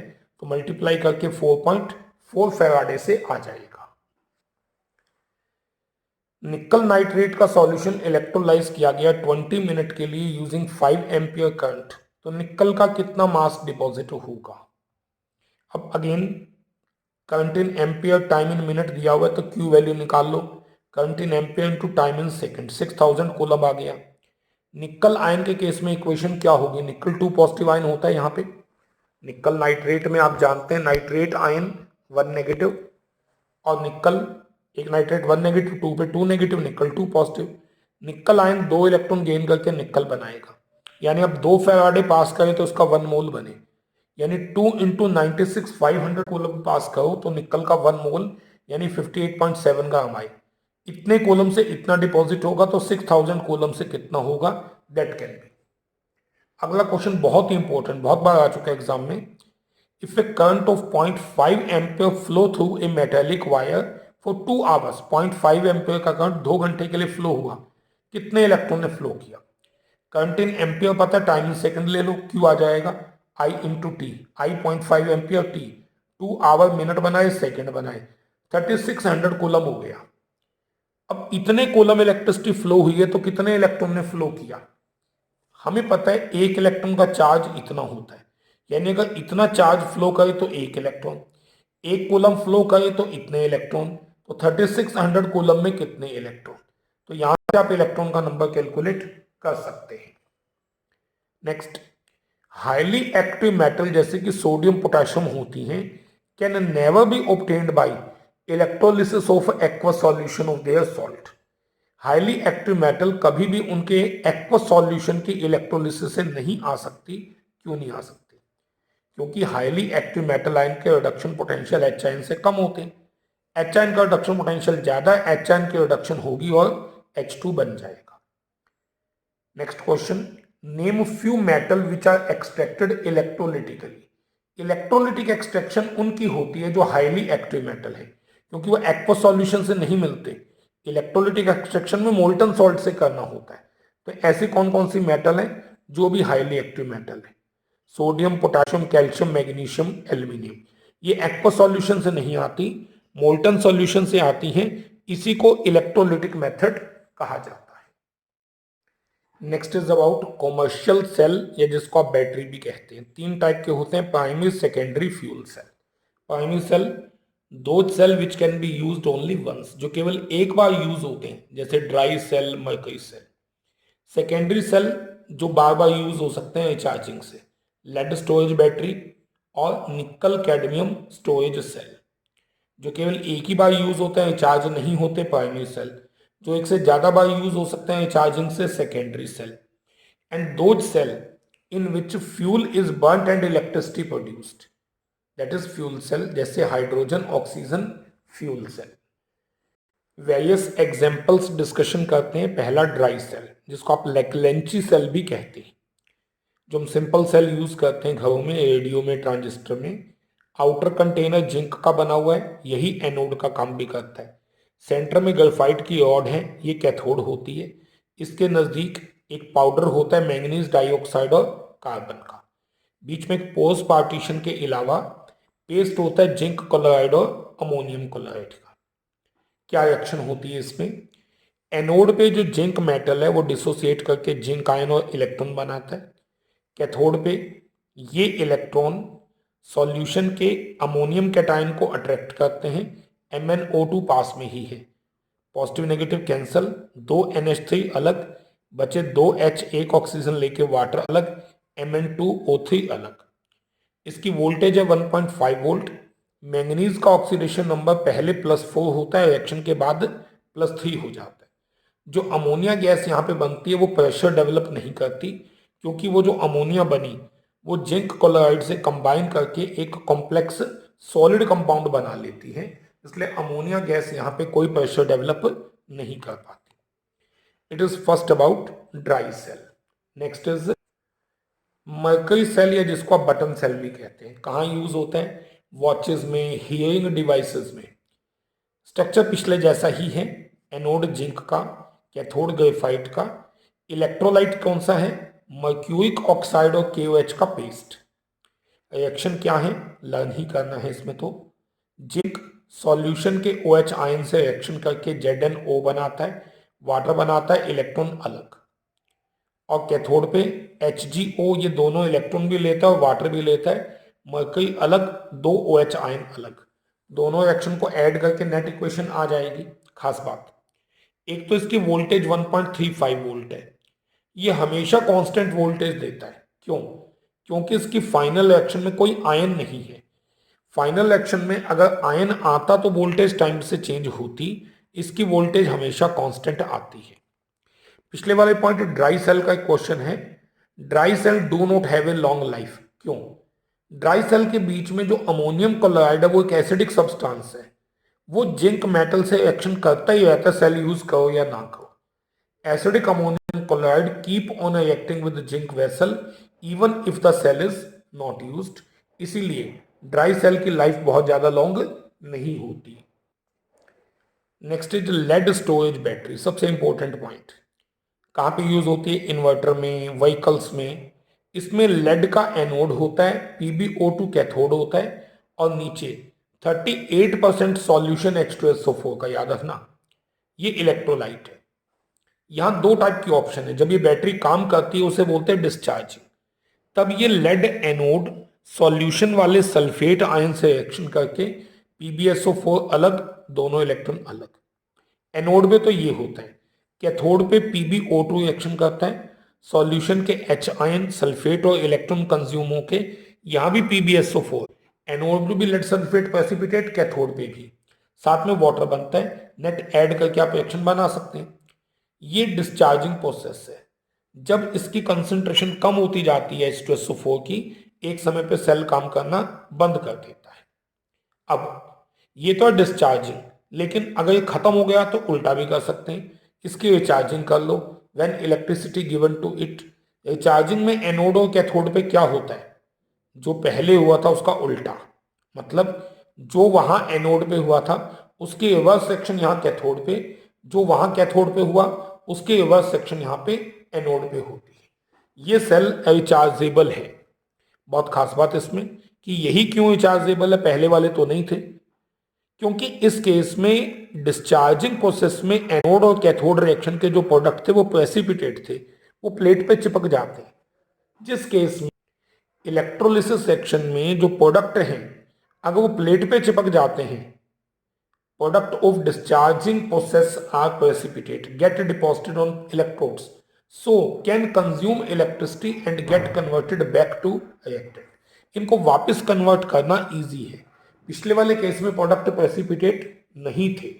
Speaker 1: तो मल्टीप्लाई करके 4.4 फैराडे से आ जाएगा। निकल नाइट्रेट का सॉल्यूशन इलेक्ट्रोलाइज किया गया 20 मिनट के लिए यूजिंग 5 एम्पियर करंट, तो निकल का कितना मास डिपॉजिट होगा। अब again current in ampere, time in minute दिया हुआ है तो क्यू वैल्यू निकाल लो। Current in ampere into time in second, 6000 coulomb आ गया। निकल आयन के केस में इक्वेशन क्या होगी, निकल 2 पॉजिटिव आयन होता है यहाँ पे। निकल नाइट्रेट में आप जानते हैं नाइट्रेट आयन 1 नेगेटिव, और निकल एक नाइट्रेट 1 नेगेटिव, 2 पे 2 नेगेटिव, निकल 2 पॉजिटिव। निकल आयन 2 इलेक्ट्रॉन गेन करके निकल बनाएगा, यानी अब 2 फैराडे पास करें तो उसका 1 मोल बने, यानी 2 इंटू 96 500 कूलम पास करो तो निकल का 1 मोल यानी 58.7 ग्राम आए। इतने कूलम से इतना डिपॉजिट होगा तो 6000 कूलम से कितना होगा, दैट कैन बी। अगला क्वेश्चन बहुत ही इंपॉर्टेंट, बहुत बार आ चुका है एग्जाम में। If A current of 0.5 ampere flow through a metallic wire for 2 hours, 0.5 ampere का करंट 2 घंटे के लिए फ्लो हुआ, कितने इलेक्ट्रॉन ने फ्लो किया। करंट इन एम्पियर पता है, टाइम इन सेकंड ले लो, क्यू आ जाएगा I into T, I 0.5 ampere, T 2 hour, minute बनाए सेकंड बनाए, 3600 कूलम हो गया। अब इतने कूलम इलेक्ट्रिसिटी फ्लो हुई है तो कितने इलेक्ट्रॉन ने फ्लो किया। हमें पता है एक इलेक्ट्रॉन का चार्ज इतना होता है, यानी अगर इतना चार्ज फ्लो करे तो एक इलेक्ट्रॉन, एक कूलम फ्लो करे तो इतने इलेक्ट्रॉन, तो 3600 कूलम में कितने इलेक्ट्रॉन, तो यहां से आप इलेक्ट्रॉन का नंबर कैलकुलेट कर सकते हैं। नेक्स्ट, हाईली एक्टिव मेटल जैसे कि सोडियम पोटेशियम होती हैं can never be obtained by electrolysis of aqua solution of their salt. Highly active metal कभी भी उनके एक्वा सॉल्यूशन की इलेक्ट्रोलिसिस से नहीं आ सकती। क्यों नहीं आ सकती, क्योंकि हाईली एक्टिव मेटल आयन के रिडक्शन पोटेंशियल एच आयन से कम होते हैं। एच आयन का रिडक्शन पोटेंशियल ज्यादा है, एच आयन की रिडक्शन होगी और H2 बन जाएगा। Next question, name few metal which are extracted electrolytically. Electrolytic extraction उनकी होती है जो हाईली एक्टिव मेटल है, क्योंकि वो एक्वा सॉल्यूशन से नहीं मिलते। इलेक्ट्रोलिटिक एक्सट्रैक्शन में मोल्टन सॉल्ट से करना होता है। तो ऐसी कौन कौन सी मेटल है जो भी हाईली एक्टिव मेटल है, sodium, potassium, calcium, magnesium, aluminium. ये एक्वा सॉल्यूशन से नहीं आती, मोल्टन सॉल्यूशन से आती हैं, इसी को इलेक्ट्रोलिटिक मेथड कहा जाता है। Next is about commercial cell, या जिसको आप बैटरी भी कहते हैं। 3 टाइप के होते हैं, primary, secondary, fuel cell. Primary cell those cell which can be used only once, जो केवल एक बार यूज होते हैं, जैसे dry cell, mercury cell. Secondary cell जो बार बार यूज हो सकते हैं चार्जिंग से, लेड स्टोरेज बैटरी और निकल कैडमियम स्टोरेज सेल। जो केवल एक ही बार यूज होते हैं, चार्ज नहीं होते, प्राइमरी सेल। जो एक से ज्यादा बार यूज हो सकते हैं चार्जिंग से, secondary cell. And those cell in which fuel is burnt and electricity produced, that is fuel cell, जैसे hydrogen, oxygen, fuel cell. Various examples discussion करते हैं। पहला ड्राई सेल, जिसको आप लेक्लेंची सेल भी कहते हैं, जो हम सिंपल सेल यूज करते हैं घरों में, रेडियो में, ट्रांजिस्टर में। आउटर कंटेनर जिंक का बना हुआ है, यही एनोड का काम भी करता है। सेंटर में ग्रेफाइट की रॉड है, ये कैथोड होती है। इसके नजदीक एक पाउडर होता है मैंगनीज डाइऑक्साइड और कार्बन का। बीच में एक पोस्ट पार्टीशन के अलावा पेस्ट होता है जिंक क्लोराइड और अमोनियम क्लोराइड का। क्या रिएक्शन होती है इसमें, एनोड पे जो जिंक मेटल है वो डिसोसिएट करके जिंक आयन और इलेक्ट्रॉन बनाता है। कैथोड पे ये इलेक्ट्रॉन सॉल्यूशन के अमोनियम कैटायन को अट्रैक्ट करते हैं, MnO2 पास में ही है। पॉजिटिव नेगेटिव कैंसल, 2 NH3 अलग, बचे 2 H, 1 ऑक्सीजन लेके वाटर अलग, Mn2O3 अलग। इसकी वोल्टेज है 1.5 वोल्ट। मैंगनीज का ऑक्सीडेशन नंबर पहले +4 होता है, रिएक्शन के बाद +3 हो जाता है। जो अमोनिया गैस यहाँ पे बनती है वो प्रेशर डेवलप नहीं करती, क्योंकि वो जो अमोनिया बनी वो जिंक क्लोराइड से कंबाइन करके एक कॉम्प्लेक्स सॉलिड कंपाउंड बना लेती है, इसलिए अमोनिया गैस यहाँ पे कोई प्रेशर डेवलप नहीं कर पाती। It is first about dry cell. Next is mercury cell, या जिसको आप बटन सेल भी कहते हैं। कहाँ यूज होता है, वॉचेस में, हियरिंग डिवाइसेस में। स्ट्रक्चर पिछले जैसा ही है, एनोड जिंक का, कैथोड ग्रेफाइट का। इलेक्ट्रोलाइट कौन सा है, मर्क्यूरिक ऑक्साइड और KOH का पेस्ट। रिएक्शन क्या है, लर्न ही करना है इसमें। तो जिंक सॉल्यूशन के OH आयन से रिएक्शन करके ZnO बनाता है, वाटर बनाता है, इलेक्ट्रॉन अलग। और कैथोड पे HgO, ये दोनों इलेक्ट्रॉन भी लेता है और वाटर भी लेता है। मरकरी अलग, दो OH आयन अलग, दोनों रिएक्शन को ऐड करके नेट इक्वेशन आ जाएगी। खास बात, एक तो इसकी वोल्टेज 1.35 वोल्ट है, ये हमेशा कांस्टेंट वोल्टेज देता है। क्यों? क्योंकि इसकी फाइनल रिएक्शन में कोई आयन नहीं है। फाइनल रिएक्शन में अगर आयन आता तो वोल्टेज टाइम से चेंज होती, इसकी वोल्टेज हमेशा कांस्टेंट आती है। पिछले वाले पॉइंट ड्राई सेल का एक क्वेश्चन है, dry cell do not have a long life. क्यों? ड्राई सेल के बीच में जो अमोनियम क्लोराइड है वो एक एसिडिक सब्सटेंस है, वो जिंक मेटल से एक्शन करता ही रहता है, सेल यूज करो या ना करो। Acidic ammonium chloride keep on reacting with zinc vessel even if the cell is not used. इसीलिए ड्राई सेल की लाइफ बहुत ज्यादा लॉन्ग नहीं होती। Next is lead storage battery, सबसे इंपॉर्टेंट पॉइंट। कहाँ पे यूज होती है? इन्वर्टर में, व्हीकल्स में। इसमें लेड का एनोड होता है, PbO2 कैथोड होता है, और नीचे 38% सॉल्यूशन H2SO4 का, याद रखना ये इलेक्ट्रोलाइट है। यहां दो टाइप की ऑप्शन है, जब ये बैटरी काम करती है उसे बोलते हैं डिस्चार्जिंग। तब ये लेड एनोड सॉल्यूशन वाले सल्फेट आयन से रिएक्शन करके PbSO4 अलग, दोनों इलेक्ट्रॉन अलग। एनोड में तो ये होता है, कैथोड पे PbO2 रिएक्शन करता है, सॉल्यूशन के H आयन सल्फेट और इलेक्ट्रॉन कंज्यूम होके यहां भी PbSO4, एनोड में भी लेड सल्फेट प्रेसिपिटेट, कैथोड पे भी, साथ में वाटर बनता है। नेट ऐड करके आप रिएक्शन बना सकते हैं। ये डिस्चार्जिंग प्रोसेस है। जब इसकी कंसंट्रेशन कम होती जाती है H2SO4 की, एक समय पे सेल काम करना बंद कर देता है। अब ये तो है डिस्चार्जिंग, लेकिन अगर ये खत्म हो गया तो उल्टा भी कर सकते हैं, इसकी रिचार्जिंग कर लो। When electricity given to it, recharging में एनोड और कैथोड पे क्या होता है? जो पहले हुआ था उसका उल्टा, मतलब जो वहां एनोड पे हुआ था उसकी रिवर्स सेक्शन यहाँ कैथोड पे, जो वहां कैथोड पे हुआ उसकी रिवर्स सेक्शन यहाँ पे एनोड पे होती है। ये सेल रिचार्जेबल है। बहुत खास बात इसमें कि यही क्यों रिचार्जेबल है, पहले वाले तो नहीं थे, क्योंकि इस केस में डिस्चार्जिंग प्रोसेस में एनोड और कैथोड रिएक्शन के जो प्रोडक्ट थे वो प्रेसिपिटेट थे, वो प्लेट पे चिपक जाते हैं। जिस केस में इलेक्ट्रोलिसिस सेक्शन में जो प्रोडक्ट हैं अगर वो प्लेट पे चिपक जाते हैं, product of discharging process are precipitate get deposited on electrodes, so can consume electricity and get converted back to reactant. इनको वापस कन्वर्ट करना इजी है। पिछले वाले केस में प्रोडक्ट प्रेसिपिटेट नहीं थे।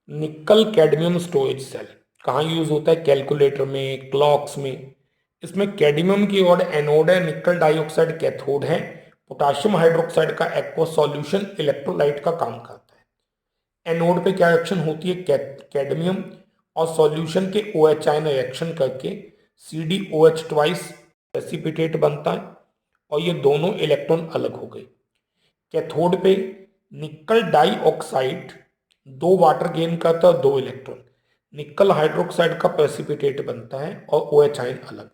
Speaker 1: निकल कैडमियम स्टोरेज सेल कहाँ यूज होता है? कैलकुलेटर में, क्लॉक्स में। इसमें कैडमियम की ओर एनोड है, निकल डाइऑक्साइड कैथोड है, पोटाशियम हाइड्रोक्साइड का एक्वस सॉल्यूशन इलेक्ट्रोलाइट का काम करता है। एनोड पे क्या रिएक्शन होती है? कैडमियम और सॉल्यूशन के OH आयन रिएक्शन करके CdOH ट्वाइस प्रेसिपिटेट बनता है, और ये दोनों इलेक्ट्रॉन अलग हो गए। कैथोड पे निकल डाइऑक्साइड दो वाटर गेन करता है, दो इलेक्ट्रॉन, निकल हाइड्रोक्साइड का प्रेसिपिटेट बनता है और OH आयन अलग।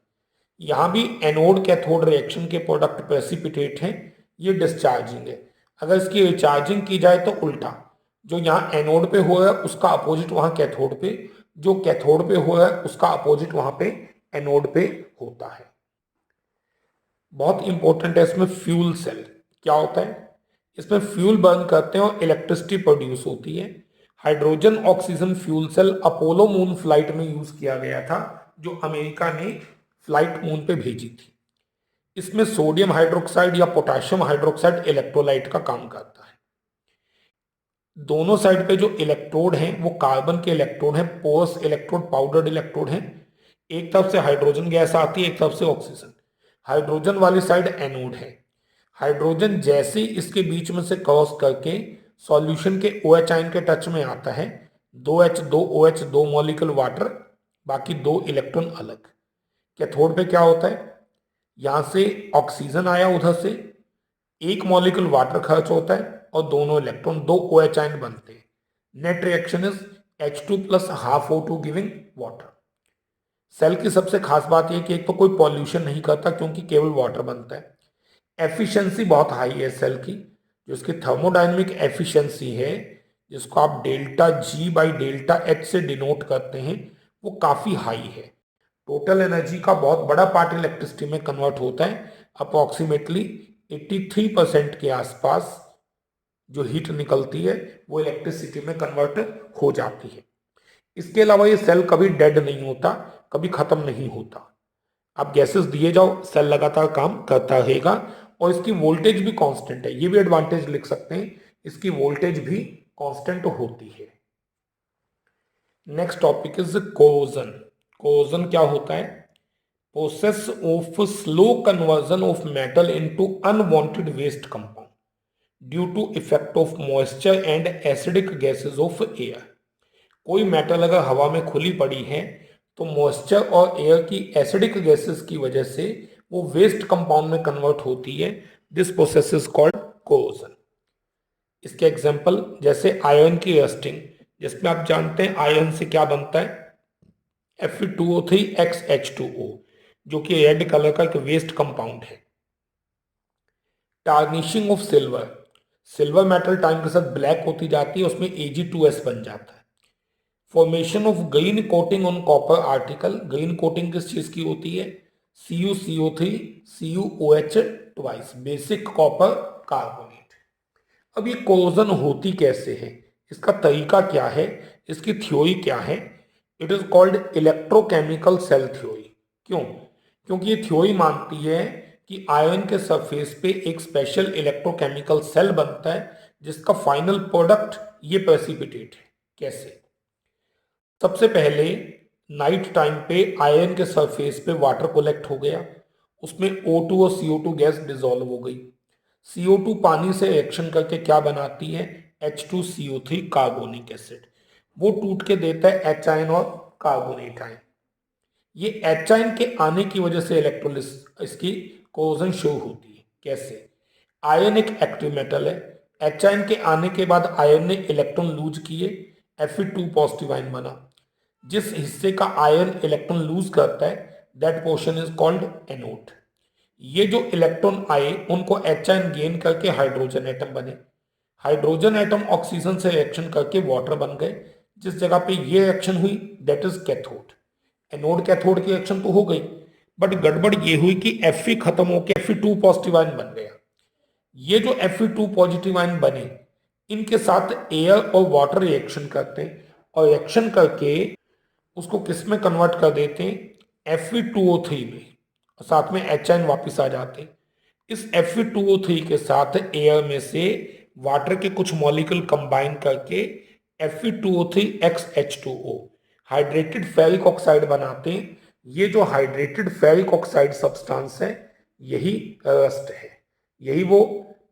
Speaker 1: यहां भी एनोड कैथोड रिएक्शन के प्रोडक्ट प्रेसिपिटेट हैं, ये डिस्चार्जिंग है। अगर इसकी रिचार्जिंग की जाए तो उल्टा, जो यहाँ एनोड पे हो रहा है उसका अपोजिट वहां कैथोड पे, जो कैथोड पे हो रहा है उसका अपोजिट वहां पे एनोड पे होता है। बहुत इंपॉर्टेंट है इसमें फ्यूल सेल। क्या होता है? इसमें फ्यूल बर्न करते हैं और इलेक्ट्रिसिटी प्रोड्यूस होती है। Hydrogen oxygen fuel cell Apollo moon flight में यूज किया गया था, जो अमेरिका ने फ्लाइट मून पे भेजी थी। इसमें सोडियम हाइड्रोक्साइड या पोटेशियम हाइड्रोक्साइड इलेक्ट्रोलाइट का काम करता है। दोनों साइड पे जो इलेक्ट्रोड हैं वो कार्बन के इलेक्ट्रोड हैं, पोरस इलेक्ट्रोड, पाउडर्ड इलेक्ट्रोड हैं। एक तरफ से हाइड्रोजन गैस आती है, एक तरफ से ऑक्सीजन। हाइड्रोजन वाली साइड एनोड है। हाइड्रोजन जैसे ही इसके बीच में से क्रॉस करके सॉल्यूशन के OH आयन के टच में आता है, 2H 2OH 2 मॉलिक्यूल वाटर, बाकी दो इलेक्ट्रॉन अलग। कैथोड पे क्या होता है? यहां से ऑक्सीजन आया, उधर से एक मॉलिक्यूल वाटर खर्च होता है और दोनों इलेक्ट्रॉन, दो OH आयन बनते हैं। Net reaction is H2 plus half O2 giving water. Cell की सबसे खास बात यह कि एक तो कोई पॉल्यूशन नहीं करता क्योंकि केवल वाटर बनता है। एफिशिएंसी बहुत हाई है सेल की, जो इसकी थर्मोडायनेमिक एफिशिएंसी है, जिसको आप delta G by delta H से डिनोट करते हैं, वो काफी हाई है। टोटल एनर्जी का बहुत बड़ा पार्ट इलेक्ट्रिसिटी में कन्वर्ट होता है। अप्रोक्सीमेटली 83% के आसपास जो हीट निकलती है वो इलेक्ट्रिसिटी में कन्वर्ट हो जाती है। इसके अलावा ये सेल कभी डेड नहीं होता, कभी खत्म नहीं होता। आप गैसेस दिए जाओ, सेल लगातार काम करता रहेगा और इसकी वोल्टेज भी कांस्टेंट है। ये भी एडवांटेज लिख सकते हैं, इसकी वोल्टेज भी कांस्टेंट होती है। Next topic is corrosion. Corrosion क्या होता है? Process of slow conversion of metal into unwanted waste compound due to effect of moisture and acidic gases of air. कोई मेटल अगर हवा में खुली पड़ी है तो मॉइस्चर और एयर की एसिडिक गैसेस की वजह से वो वेस्ट कंपाउंड में कन्वर्ट होती है। This process is called corrosion. इसके एग्जांपल जैसे आयरन की रस्टिंग, जिसमें आप जानते हैं आयरन से क्या बनता है? Fe2O3XH2O, जो कि रेड कलर का एक वेस्ट कंपाउंड है। Tarnishing of silver, silver metal time के साथ ब्लैक होती जाती है, उसमें Ag2S बन जाता है। Formation of green coating on copper article, green coating किस चीज की होती है? CuCO3 CuOH twice, basic copper carbonate. अब ये कोरोजन होती कैसे है, इसका तरीका क्या है, इसकी थ्योरी क्या है? It is called electrochemical cell theory. क्यों? क्योंकि ये थ्योरी मानती है कि आयरन के सरफेस पे एक स्पेशल इलेक्ट्रोकेमिकल सेल बनता है जिसका फाइनल प्रोडक्ट ये प्रेसिपिटेट है। कैसे? सबसे पहले नाइट टाइम पे आयरन के सरफेस पे वाटर कोलेक्ट हो गया, उसमें O2 और CO2 गैस डिसॉल्व हो गई। CO2 पानी से रिएक्शन करके क्या बनाती है? H2CO3 carbonic acid. वो टूट के देता है H आयन और कार्बोनेट आयन। ये H आयन के आने की वजह से इलेक्ट्रोलिस इसकी कोरोजन शो होती है। कैसे? आयन एक एक्टिव मेटल है, H आयन के आने के बाद आयन ने इलेक्ट्रॉन लूज किए, Fe2 पॉजिटिव आयन बना। जिस हिस्से का आयन इलेक्ट्रॉन लूज करता है that portion is called anode. ये जो इलेक्ट्रॉन आए उनको H आयन गेन करके हाइड्रोजन एटम बने। हाइड्रोजन एटम ऑक्सीजन से रिएक्शन करके वाटर बन गए। जिस जगह पे ये रिएक्शन हुई that is cathode. Anode cathode की रिएक्शन तो हो गई, बट गड़बड़ ये हुई कि Fe खत्म होकर Fe2 पॉजिटिव आयन बन गया। ये जो Fe2 पॉजिटिव आयन बने, इनके साथ एयर और वाटर रिएक्शन करते हैं और रिएक्शन करके उसको किस में कन्वर्ट कर देते हैं? Fe2O3 में, और साथ में H आयन वापिस आ जाते हैं। इस Fe2O3 के साथ एयर में से वाटर के कुछ मॉलिक्यूल कंबाइन करके Fe2O3XH2O हाइड्रेटेड फेरिक ऑक्साइड बनाते हैं। ये जो हाइड्रेटेड फेरिक ऑक्साइड सब्सटेंस है यही रस्ट है। यही वो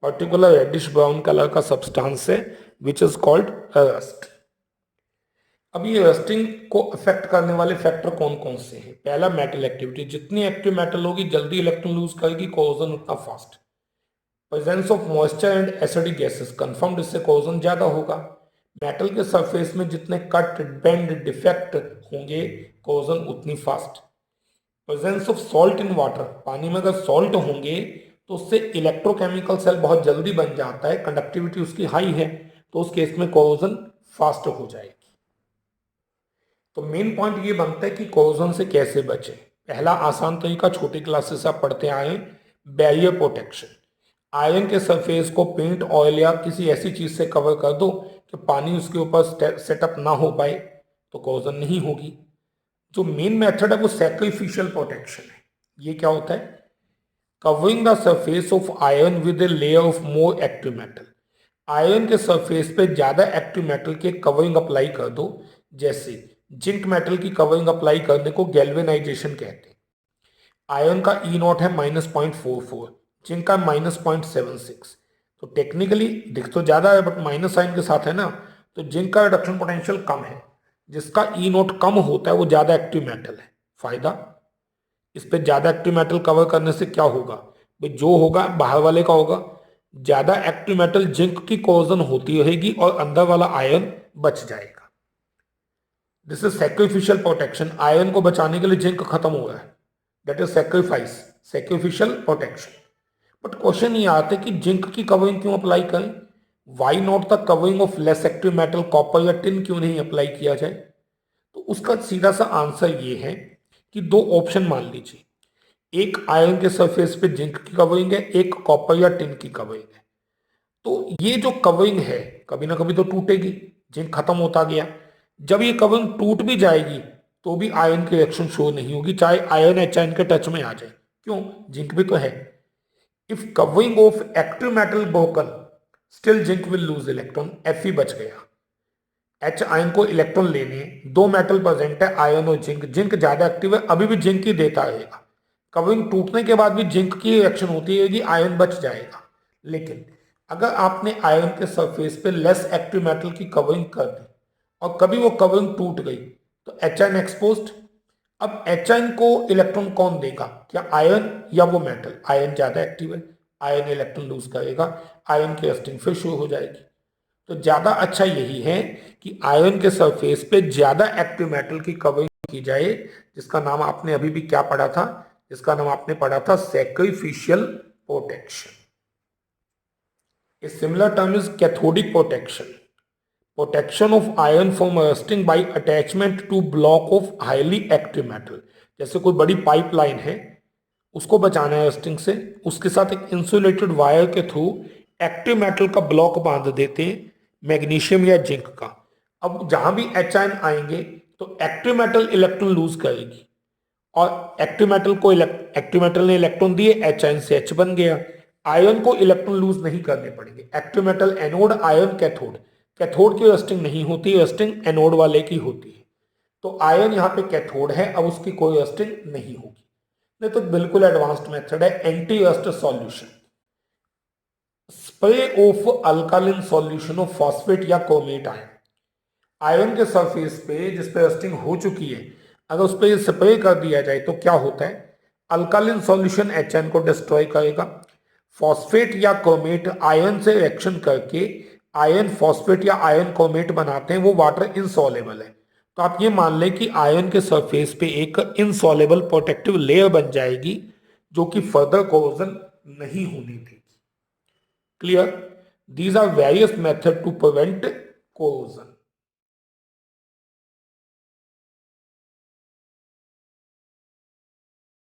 Speaker 1: पर्टिकुलर रेडिश ब्राउन कलर का सब्सटेंस है विच इज कॉल्ड रस्ट। अब ये रस्टिंग को अफेक्ट करने वाले फैक्टर कौन कौन से हैं? पहला, मेटल एक्टिविटी। जितनी एक्टिव मेटल होगी जल्दी इलेक्ट्रॉन लूज करेगी, कोरोजन उतना fast. Presence of moisture and acidic gases, confirmed, इससे कोरोजन ज्यादा होगा। मेटल के सरफेस में जितने कट, बेंड, डिफेक्ट होंगे, कोरोजन उतनी fast. Presence of salt in water, पानी में अगर सॉल्ट होंगे तो उससे इलेक्ट्रोकेमिकल सेल बहुत जल्दी बन जाता है, कंडक्टिविटी उसकी हाई है, तो उस केस में कोरोजन फास्ट हो जाएगी। तो मेन पॉइंट ये बनता है कि कोरोजन से कैसे बचे। पहला आसान तरीका छोटी क्लासेस से आप पढ़ते आए, बैरियर प्रोटेक्शन। आयरन के सरफेस को पेंट, ऑयल या किसी ऐसी चीज से कवर कर दो कि पानी उसके ऊपर सेटअप ना हो पाए, तो कोरोजन नहीं होगी। जो मेन मेथड है वो सैक्रिफिशियल प्रोटेक्शन है। ये क्या होता है? Covering the surface of iron with a layer of more active metal. Iron के सरफेस पे ज्यादा एक्टिव मेटल के कवरिंग अप्लाई कर दो। जैसे जिंक मेटल की कवरिंग अप्लाई करने को गैल्वेनाइजेशन कहते हैं। आयरन का E0 है -0.44, जिंक का -0.76। तो टेक्निकली दिख तो ज्यादा है बट माइनस साइन के साथ है ना, तो जिंक का रिडक्शन पोटेंशियल कम है। जिसका E0 कम होता है वो ज्यादा एक्टिव मेटल है। फायदा, इस पे ज्यादा एक्टिव मेटल कवर करने से क्या होगा भाई? जो होगा बाहर वाले का होगा। ज्यादा एक्टिव मेटल जिंक की कोरोजन होती रहेगी और अंदर वाला आयरन बच जाएगा। This is sacrificial protection. Iron को बचाने के लिए जिंक खत्म हो रहा है, that is sacrifice, sacrificial protection. But question ये आता है कि जिंक की कवरिंग क्यों अप्लाई करें? Why not the covering of less active metal copper या टिन क्यों नहीं अप्लाई किया जाए? तो उसका सीधा सा आंसर ये है कि दो ऑप्शन मान लीजिए, एक आयरन के सरफेस पे जिंक की कवरिंग है, एक कॉपर या टिन की कवरिंग है। तो ये जो कवरिंग है कभी ना कभी तो टूटेगी, जिंक खत्म होता गया। जब ये कवरिंग टूट भी जाएगी तो भी आयन की रिएक्शन शो नहीं होगी, चाहे आयन एच के टच में आ जाए। क्यों? जिंक भी तो है। If covering of active metal broken still zinc will lose electron, Fe बच गया। एच आयन को इलेक्ट्रॉन लेने, दो मेटल प्रेजेंट है आयन और जिंक, जिंक ज्यादा एक्टिव है, अभी भी जिंक ही देता रहेगा। कवरिंग टूटने के बाद भी जिंक की रिएक्शन होती रहेगी, आयन बच जाएगा। लेकिन अगर आपने आयन के सरफेस पे लेस एक्टिव मेटल की कवरिंग कर दी और कभी वो कवरिंग टूट गई तो एच आयन एक्सपोज्ड। अब एच आयन को इलेक्ट्रॉन कौन देगा? क्या आयन या वो मेटल? आयन ज्यादा एक्टिव है, आयन इलेक्ट्रॉन लूज करेगा, आयन की रस्टिंग फिर शुरू हो जाएगी। तो ज्यादा अच्छा यही है कि आयन के सरफेस पे ज्यादा एक्टिव मेटल की कवरिंग की जाए, जिसका नाम आपने अभी भी क्या पढ़ा था? जिसका नाम आपने पढ़ा था sacrificial protection. A similar term is cathodic protection. Protection of iron from rusting by attachment to block of highly active metal. जैसे कोई बड़ी पाइपलाइन है, उसको बचाना है रस्टिंग से, उसके साथ एक इंसुलेटेड वायर के थ्रू एक्टिव मेटल का ब्लॉक बांध देते हैं, मैग्नीशियम या जिंक का। अब जहां भी एच आयन आएंगे तो एक्टिव मेटल इलेक्ट्रॉन लूज करेगी, और एक्टिव मेटल ने इलेक्ट्रॉन दिए, एच आयन से एच बन गया। आयन को इलेक्ट्रॉन लूज नहीं करने पड़ेंगे। Active metal anode, ion cathode. Cathode की रस्टिंग नहीं होती, रस्टिंग एनोड वाले की होती है। तो आयन यहाँ पे कैथोड है, अब उसकी कोई रस्टिंग नहीं होगी। नहीं तो बिल्कुल एडवांस्ड मेथड है, anti rust solution. Spray of अल्कालिन solution of phosphate या क्रोमेट आयन। आयन के सरफेस पे जिस पे रस्टिंग हो चुकी है, अगर उस पर स्प्रे कर दिया जाए तो क्या होता है? अल्कालिन सॉल्यूशन एचएन को डिस्ट्रॉय करेगा। फॉस्फेट या क्रोमेट आयन से रिएक्शन करके आयन फॉस्फेट या आयन क्रोमेट बनाते हैं, वो वाटर इनसॉल्युबल है। तो आप ये मान लें कि आयन के सरफेस पे एक इनसॉल्युबल प्रोटेक्टिव लेयर बन जाएगी, जो कि फर्दर कोरोजन नहीं होने देगी। Clear? These are various method to prevent corrosion.